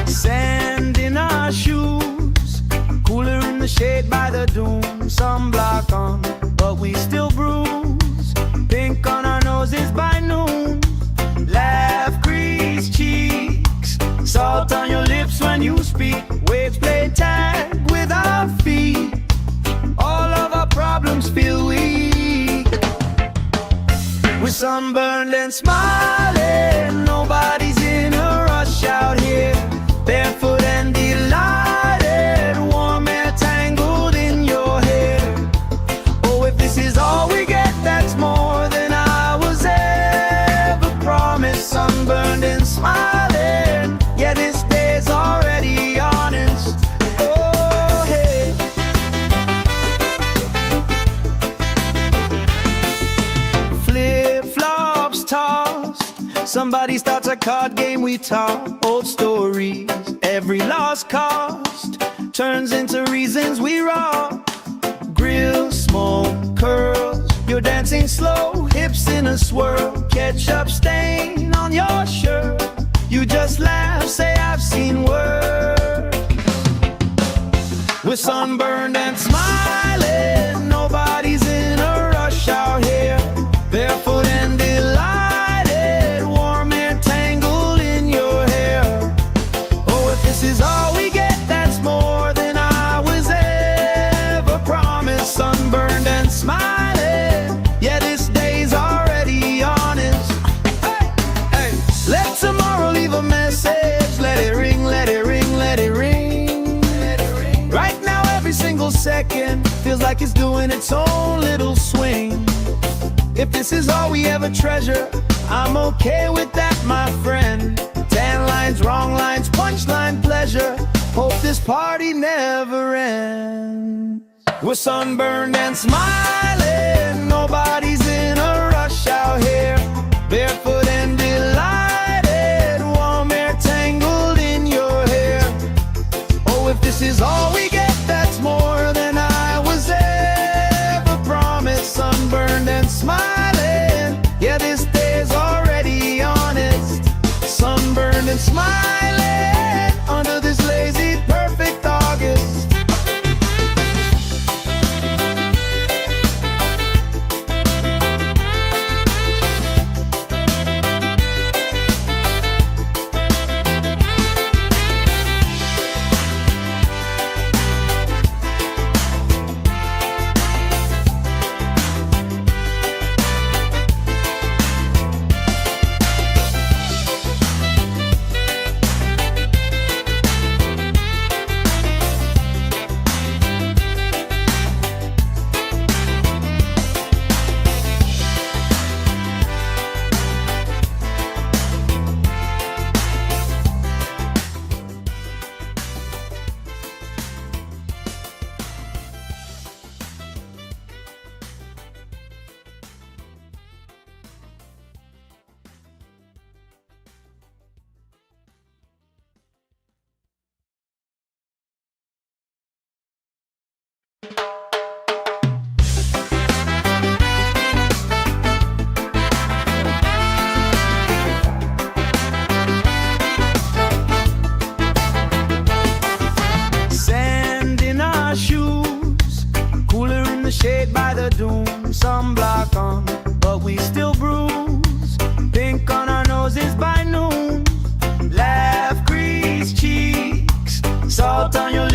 Sand in our shoes, cooler in the shade by the dune. Sunblock on, but we still bruise. Pink on our noses by noon. Laugh, crease cheeks, salt on your lips when you speak. Waves play tag with our feet. All of our problems feel weak. We're sunburned and smiling, nobody's in a rush out here. Barefoot and delighted, warm air tangled in your hair. Oh, if this is all we get, that's more than I was ever promised. Sunburned and smiling, yeah, this day's already honest. Oh, hey. Flip-flops tossed, somebody starts a card game, we talk old stories. Every lost cost turns into reasons we rock. Grill, smoke, curls, you're dancing slow, hips in a swirl. Ketchup stain on your shirt, you just laugh, say I've seen worse. We're sunburned and smiling, nobody's in a rush out here. Barefoot and delighted, warm air tangled in your hair. Oh, if this is all we get, that's more than I was ever promised. Sunburned and smiling, yeah, this day's already honest. Hey, hey, let tomorrow leave a message. Let it ring, let it ring, let it ring. Let it ring. Right now, every single second feels like it's doing its own little swing. If this is all we ever treasure, I'm okay with that, my friend. Tan lines, wrong lines, punchline pleasure. Hope this party never ends. We're sunburned and smiling, nobody's in a rush out here. Barefoot and delighted, warm air tangled in your hair. Oh, if this is all we get, that's more than I was ever promised. Sunburned and smiling, yeah, this day's already honest. Sunburned and smiling under this lazy, perfect August.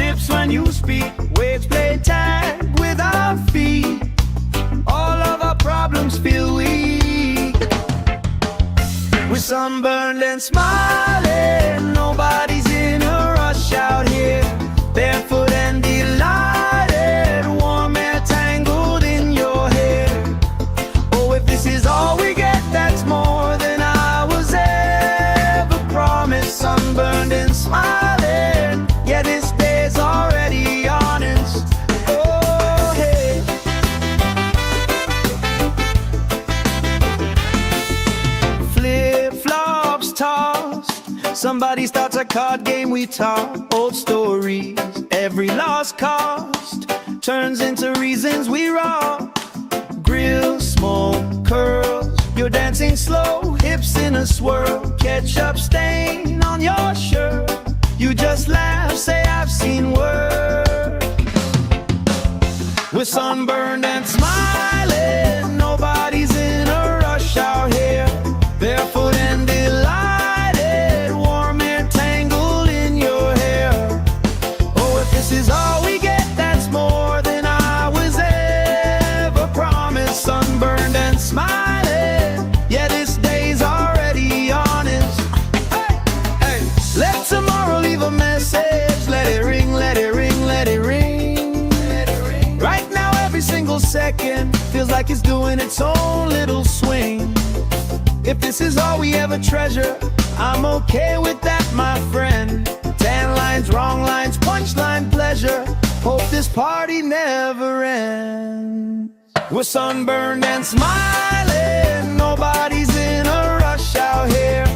lips when you speak. Waves play tag with our feet. All of our problems feel weak. We're sunburned and smiling. Nobody's in a rush out here. Barefoot and delighted. Warm air tangled in your hair. Oh, if this is all we get, that's more than I was ever promised. Sunburned and smiling. Yeah, this day's already honest. Oh, hey. Flip-flops tossed. Somebody starts a card game, we talk old stories. Every lost cost turns into reasons we rock. Grill, smoke, curls. You're dancing slow, hips in a swirl. Ketchup stain on your shirt. You just laugh, say I've seen worse. We're sunburned and smiling. Nobody's in a rush out here. Barefoot and delighted. Warm air tangled in your hair. Oh, if this is all we get, that's more than I was ever promised. Sunburned and smiling. Yeah, this day's already honest. Hey, hey. Let tomorrow leave a message. Let it ring, let it ring, let it ring. Right now, every single second feels like it's doing its own little swing. If this is all we ever treasure, I'm okay with that, my friend. 10 lines, wrong lines, punchline pleasure. Hope this party never ends. We're sunburned and smiling. Nobody's in a rush out here.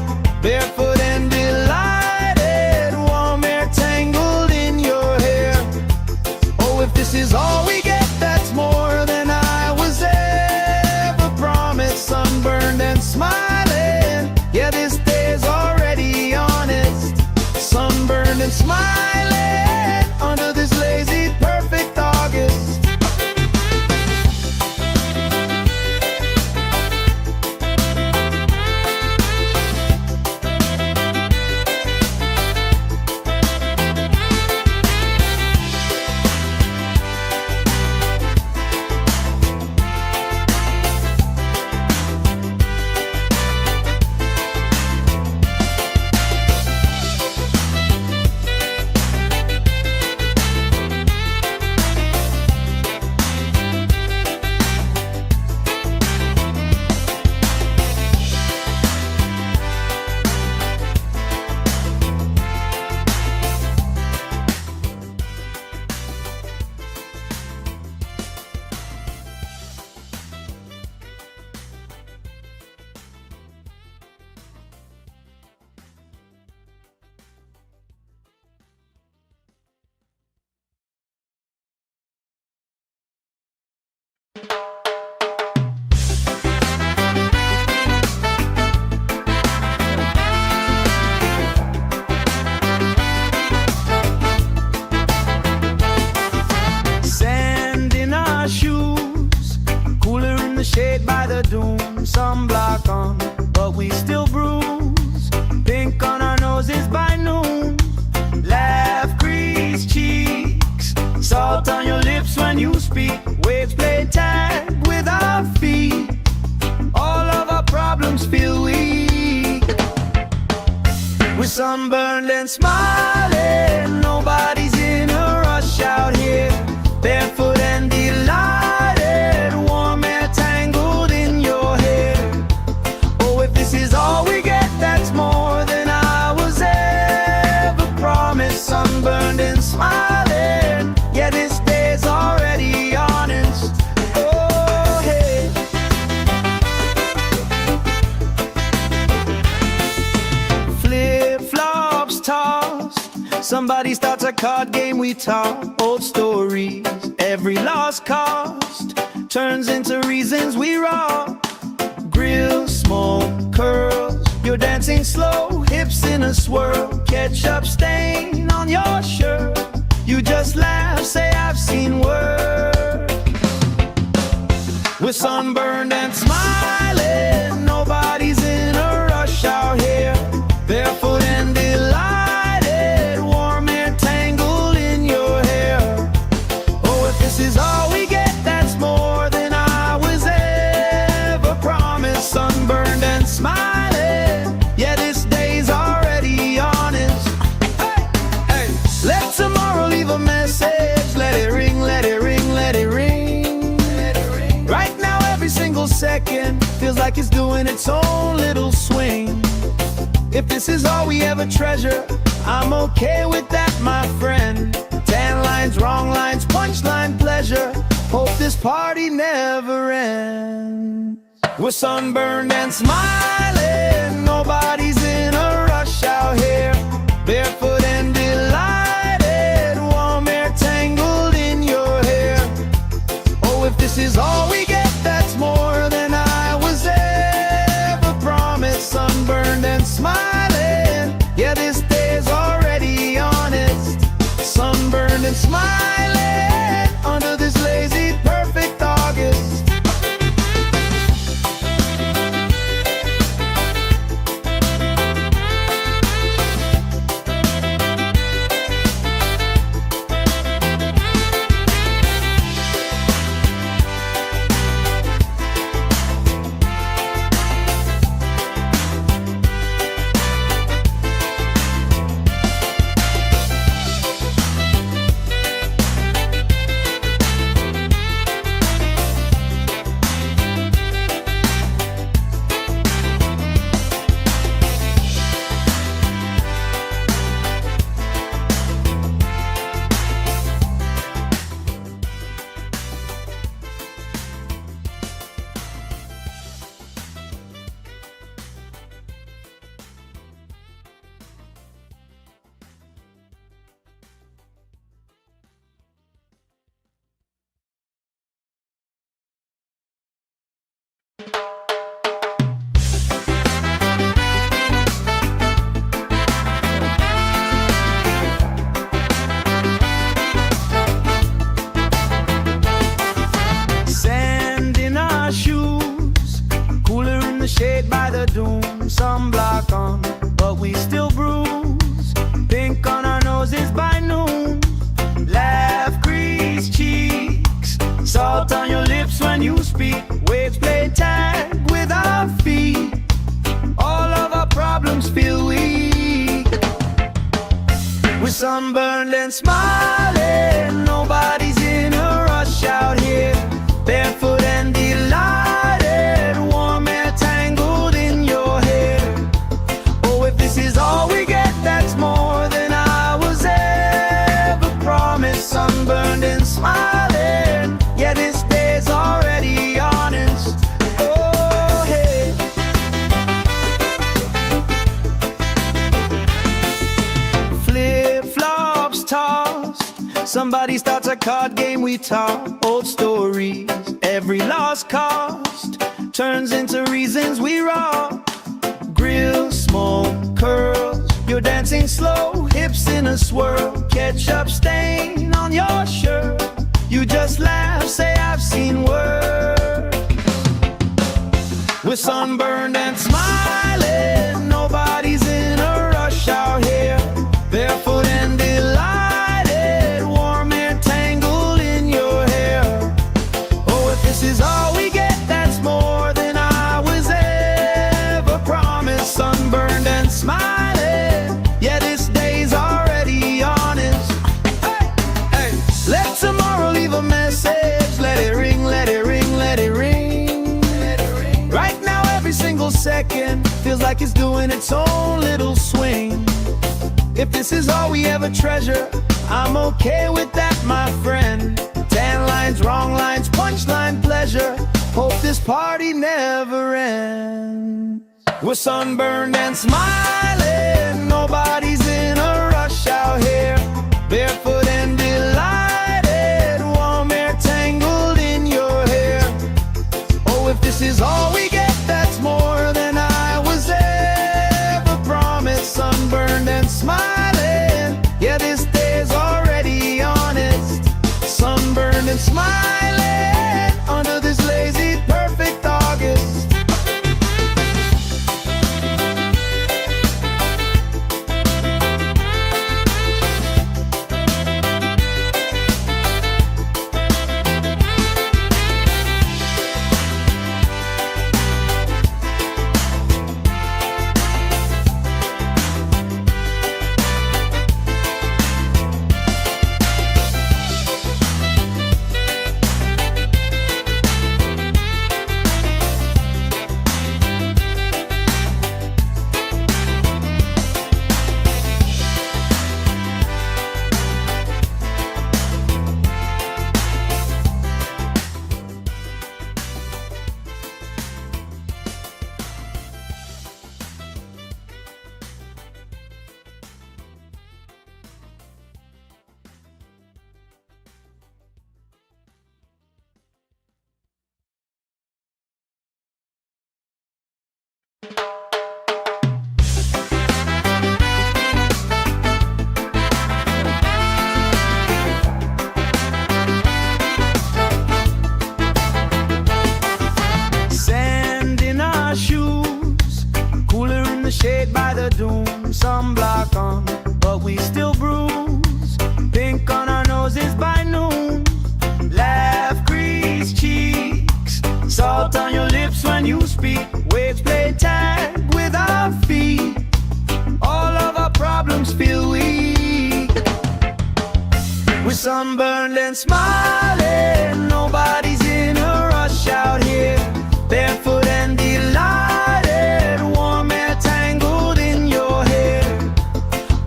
Barefoot and delighted. Warm air tangled in your hair. Oh, if this is all we get, that's more than I was ever promised. Sunburned and smiling. Yeah, this day's already honest. Sunburned and smiling under this lazy, perfect August. Shade by the dune, sunblock on, but we still bruise. Pink on our noses by noon. Laugh, crease cheeks. Salt on your lips when you speak. Waves play tag with our feet. All of our problems feel weak. We're sunburned and smiling. Nobody's in a rush out here. Barefoot and delighted. Warm air tangled in your hair. Oh, if this is all we get, that's more than I was ever promised. Sunburned and smiling. Yeah, this day's already honest. Oh, hey. Flip-flops tossed. Somebody starts a card game, we talk old stories. Every lost cost turns into reasons we rock. Grill, smoke, curls. You're dancing slow, hips in a swirl. Ketchup stain on your shirt. You just laugh, say I've seen worse. We're sunburned and smiling. Nobody's in a rush out here. Barefoot and delighted. Warm air tangled in your feels like it's doing its own little swing. If this is all we ever treasure, I'm okay with that, my friend. Tan lines, wrong lines, punchline pleasure. Hope this party never ends. We're sunburned and smiling, nobody's in a rush out here. Barefoot and delighted, warm air tangled in your hair. Oh, if this is all we get, that's more than I was ever promised. Sunburned and smiling, yeah, this day is already honest. Sunburned and smiling under this lazy, perfect August. Sand in our shoes, cooler in the shade by the dune. Sunblock on, but we still bruise. Pink on our noses by noon. Laugh, grease cheeks, salt on your lips when you speak. Waves play tag with our feet. All of our problems feel weak. We're sunburned and smiling, nobody's in a rush out here. Barefoot and delighted, warm air tangled in your hair. Oh, if this is all we get, that's more than I was ever promised. Sunburned and smiling, yeah, this day's already honest. Oh, hey. Flip-flops tossed, somebody starts a card game, we talk old stories. Every lost cost turns into reasons we rock. Grill, smoke, curls, you're dancing slow, hips in a swirl. Ketchup stain on your shirt, you just laugh, say I've seen worse. We're sunburned and smiling, nobody's in a rush out here. Barefoot and delighted, warm air tangled in your hair. Oh, if this is all we get, that's more than I was ever promised. Sunburned and smiling, yeah, this day's already honest. Hey, hey, let tomorrow leave a message. Let it ring, let it ring, let it ring. Let it ring. Right now, every single second feels like it's doing its own little swing. If this is all we ever treasure, I'm okay with that, my friend. Tan lines, wrong lines, punchline pleasure. Hope this party never ends. We're sunburned and smiling, nobody's in a rush out here. Barefoot and delighted, warm air tangled in your hair. Oh, if this is all we get, that's more than I was ever promised. Sunburned and smiling, yeah, this day's already honest. Sunburned and smiling under this lazy, perfect August. shade by the doom, sunblock on, but we still bruise. Pink on our noses by noon, laugh, grease cheeks, salt on your lips when you speak. Waves play tag with our feet, all of our problems feel weak. We're sunburned and smiling, nobody's in a rush out here. Barefoot and delighted, warm air tangled in your hair.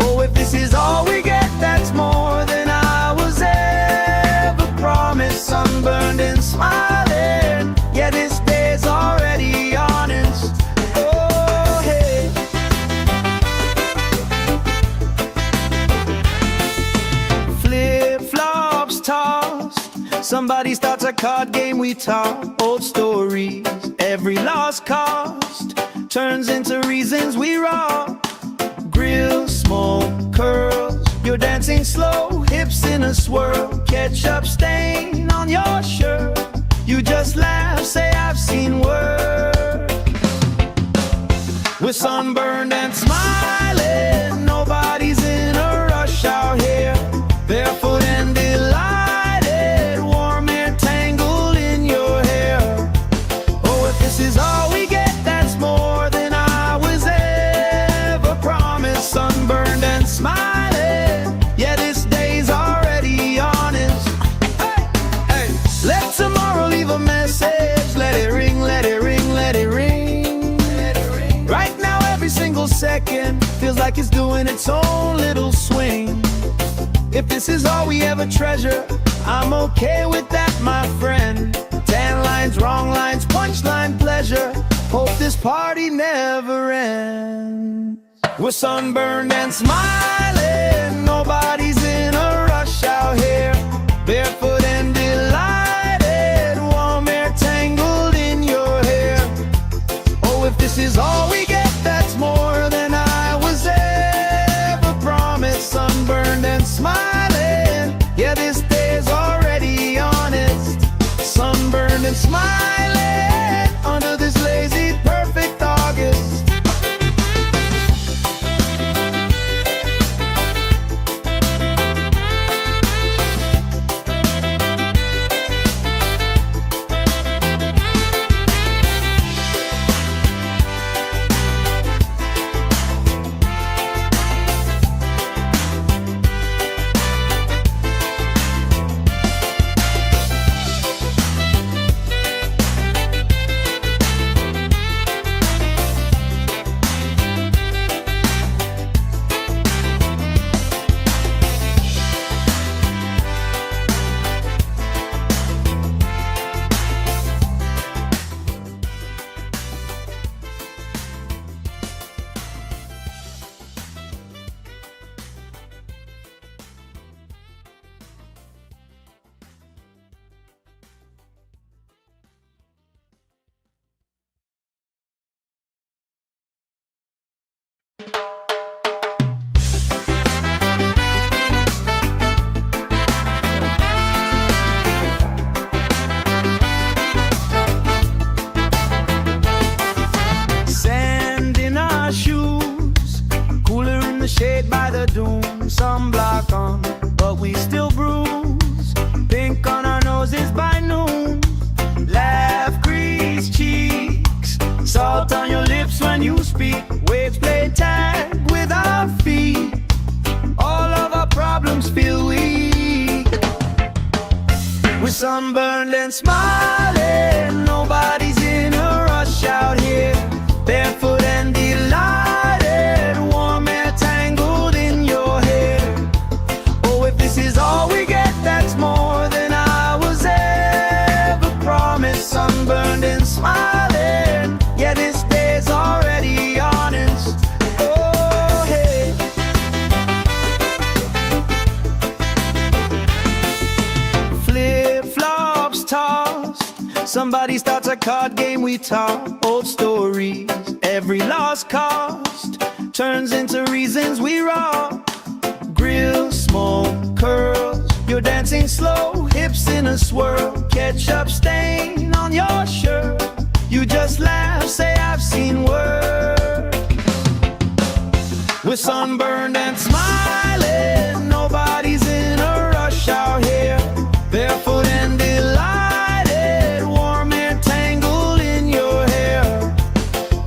Oh, if this is all we get, that's more than I was ever promised. Sunburned and smiling, yeah, this day's already honest. Oh, hey. Flip-flops tossed, somebody starts a card game, we talk old stories. Every lost cost turns into reasons we rock. Grill, smoke, curls, you're dancing slow, hips in a swirl. Ketchup stain on your shirt, you just laugh, say I've seen worse. We're sunburned and smiling, nobody's in a rush out here. Barefoot and delighted, warm air tangled in your hair. Oh, if this is all we get, that's more than I was ever promised. Sunburned and smiling, yeah, this day's already honest. Hey, hey, let tomorrow leave a message. Let it ring, let it ring, let it ring. Let it ring. Right now, every single second feels like it's doing its own little swing. If this is all we ever treasure, I'm okay with that, my friend. 10 lines, wrong lines, punchline pleasure. Hope this party never ends. We're sunburned and smiling, nobody's in a rush out here. Barefoot and delighted, warm air tangled in your hair. Oh, if this is all we get, that's more than I was ever promised. Sunburned and smiling, yeah, this day's already honest. Sunburned and smiling under this lazy, perfect August. Shade by the doom, sunblock on, but we still bruise. Pink on our noses by noon, laugh, grease cheeks, salt on your lips when you speak. Waves play tag with our feet, all of our problems feel weak. We're sunburned and smiling, nobody's in a rush out here. Barefoot and delighted, warm air tangled in your hair. Oh, if this is all we get, that's more than I was ever promised. Sunburned and smiling, yeah, this day's already honest. Oh, hey. Flip-flops tossed, somebody starts a card game, we talk old stories. Every lost cost turns into reasons we rock. Grill, smoke, curls, you're dancing slow, hips in a swirl. Ketchup stain on your shirt, you just laugh, say I've seen worse. We're sunburned and smiling, nobody's in a rush out here. Barefoot and delighted, warm air tangled in your hair.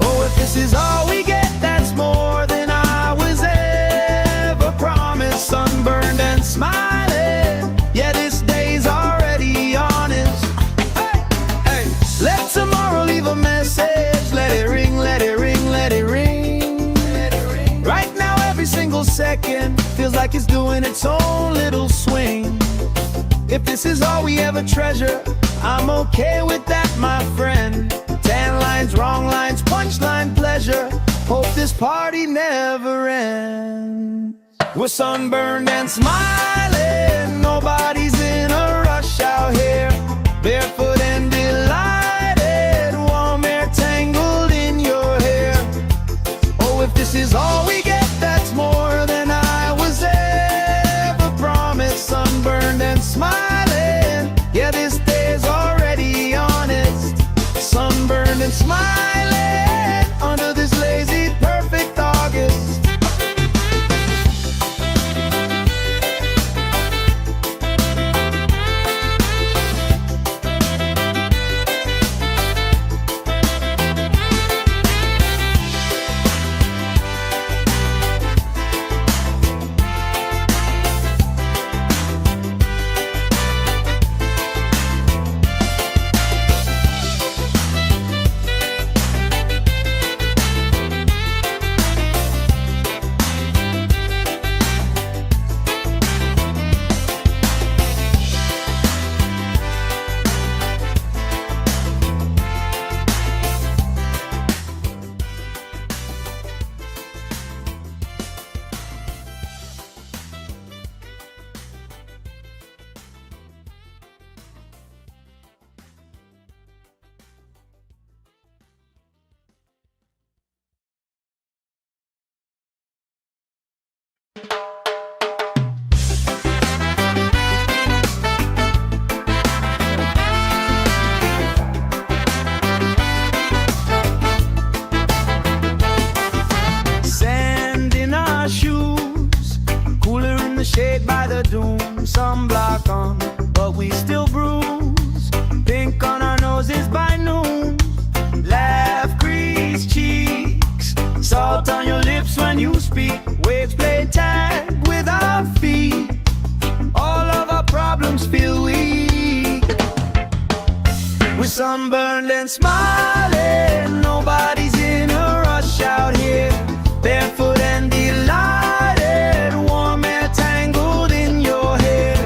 Oh, if this is all we get, that's more than I was ever promised. Sunburned and smiling, yeah, this day's already honest. Hey, hey, let tomorrow leave a message. Let it ring, let it ring, let it ring. Right now every single second feels like it's doing its own little swing. If this is all we ever treasure, I'm okay with that, my friend. Tan lines, wrong lines, punchline pleasure. Hope this party never ends. We're sunburned and smiling, nobody's in a rush out here. Barefoot and delighted, warm air tangled in your hair. Oh, if this is all we get, that's more than I was ever promised. Sunburned and smiling, yeah, this day's already honest. Sunburned and smiling under this lazy, perfect August. Sand in our shoes, cooler in the shade by the dune. Sunblock on, but we still bruise. Pink on our noses by noon. Laugh, crease cheeks, salt on your lips when you speak. Waves play tag with our feet. All of our problems feel weak. We're sunburned and smiling, nobody's in a rush out here. Barefoot and delighted, warm air tangled in your hair.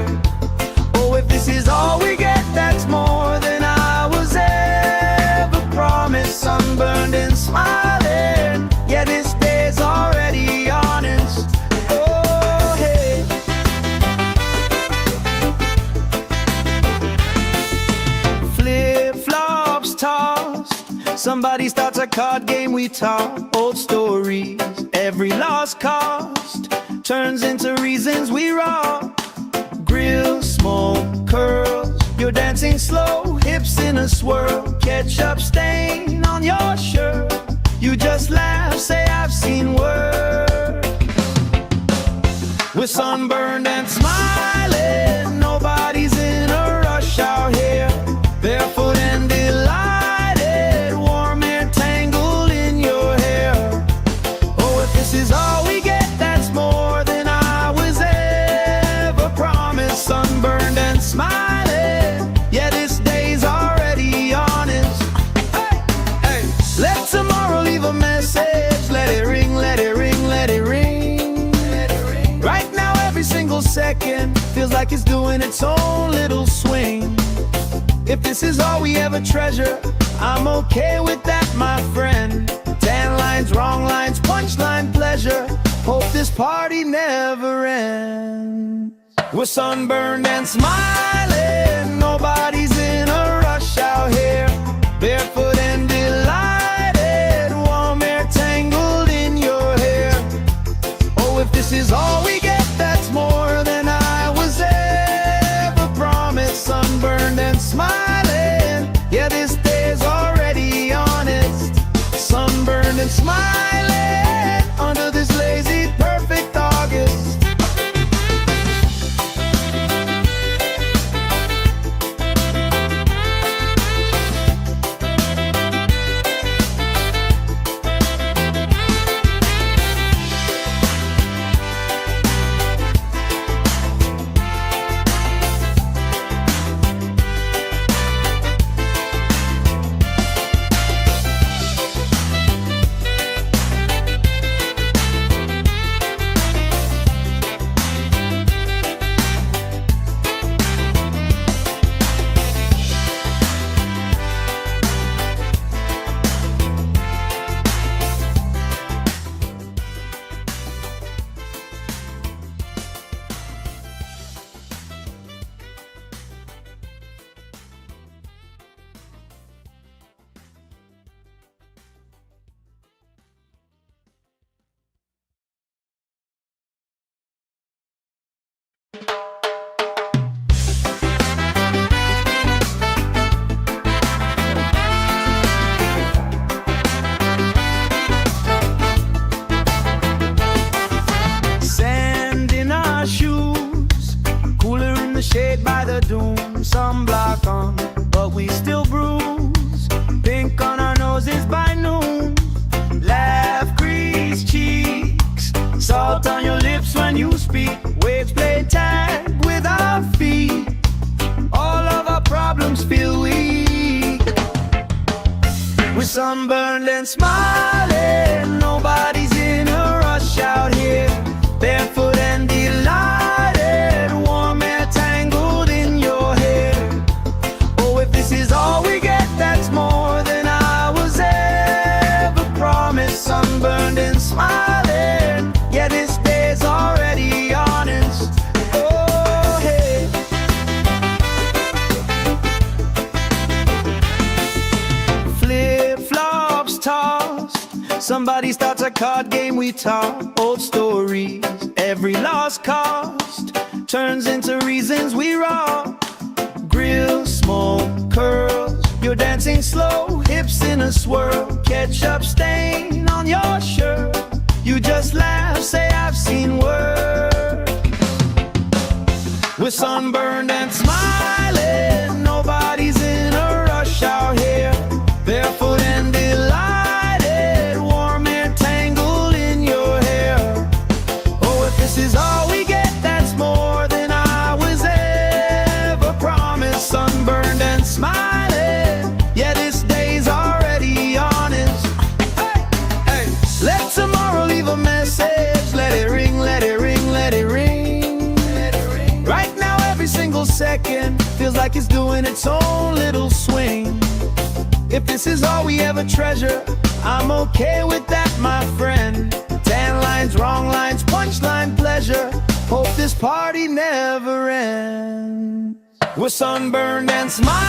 Oh, if this is all we get, that's more than I was ever promised. Sunburned and smiling, yeah, this day's already honest. Oh, hey. Flip-flops tossed, somebody starts a card game, we talk old stories. Every lost cost turns into reasons we rock. Grill, smoke, curls, you're dancing slow, hips in a swirl. Ketchup stain on your shirt, you just laugh, say I've seen worse. We're sunburned and smiling, nobody's in a rush out here. Barefoot and delighted, warm air tangled in your hair. Oh, if this is all we get, that's more than I was ever promised. Sunburned and smiling, yeah, this day's already honest. Hey, hey, let tomorrow leave a message. Let it ring, let it ring, let it ring. Right now every single second feels like it's doing its own little swing. If this is all we ever treasure, I'm okay with that, my friend. Tan lines, wrong lines, punchline pleasure. Hope this party never ends. We're sunburned and smiling, nobody's in a rush out here. Barefoot and delighted, warm air tangled in your hair. Oh, if this is all we get, that's more than I was ever promised. Sunburned and smiling, yeah, this day's already honest. Sunburned and smiling under this lazy sunburned and smiling. Nobody's in a rush out here. Barefoot and delighted, warm air tangled in your hair. Oh, if this is all we get, that's more than I was ever promised. Sunburned and smiling, yeah, this day's already honest. Oh, hey. Flip-flops tossed, somebody starts a card game, we talk old stories. Every lost cost turns into reasons we rock. Grill, smoke, curls, you're dancing slow, hips in a swirl. Ketchup stain on your shirt, you just laugh, say I've seen worse. We're sunburned and smiling, nobody's in a rush out here. Barefoot and delighted, warm air tangled in your hair. Oh, if this is all we get, that's more than I was ever promised. Sunburned and smiling, yeah, this day's already honest. Hey, hey, let tomorrow leave a message. Let it ring, let it ring, let it ring. Right now, every single second feels like it's doing its own little swing. If this is all we ever treasure, I'm okay with that, my friend. Tan lines, wrong lines, punchline pleasure. Hope this party never ends. We're sunburned and smiling.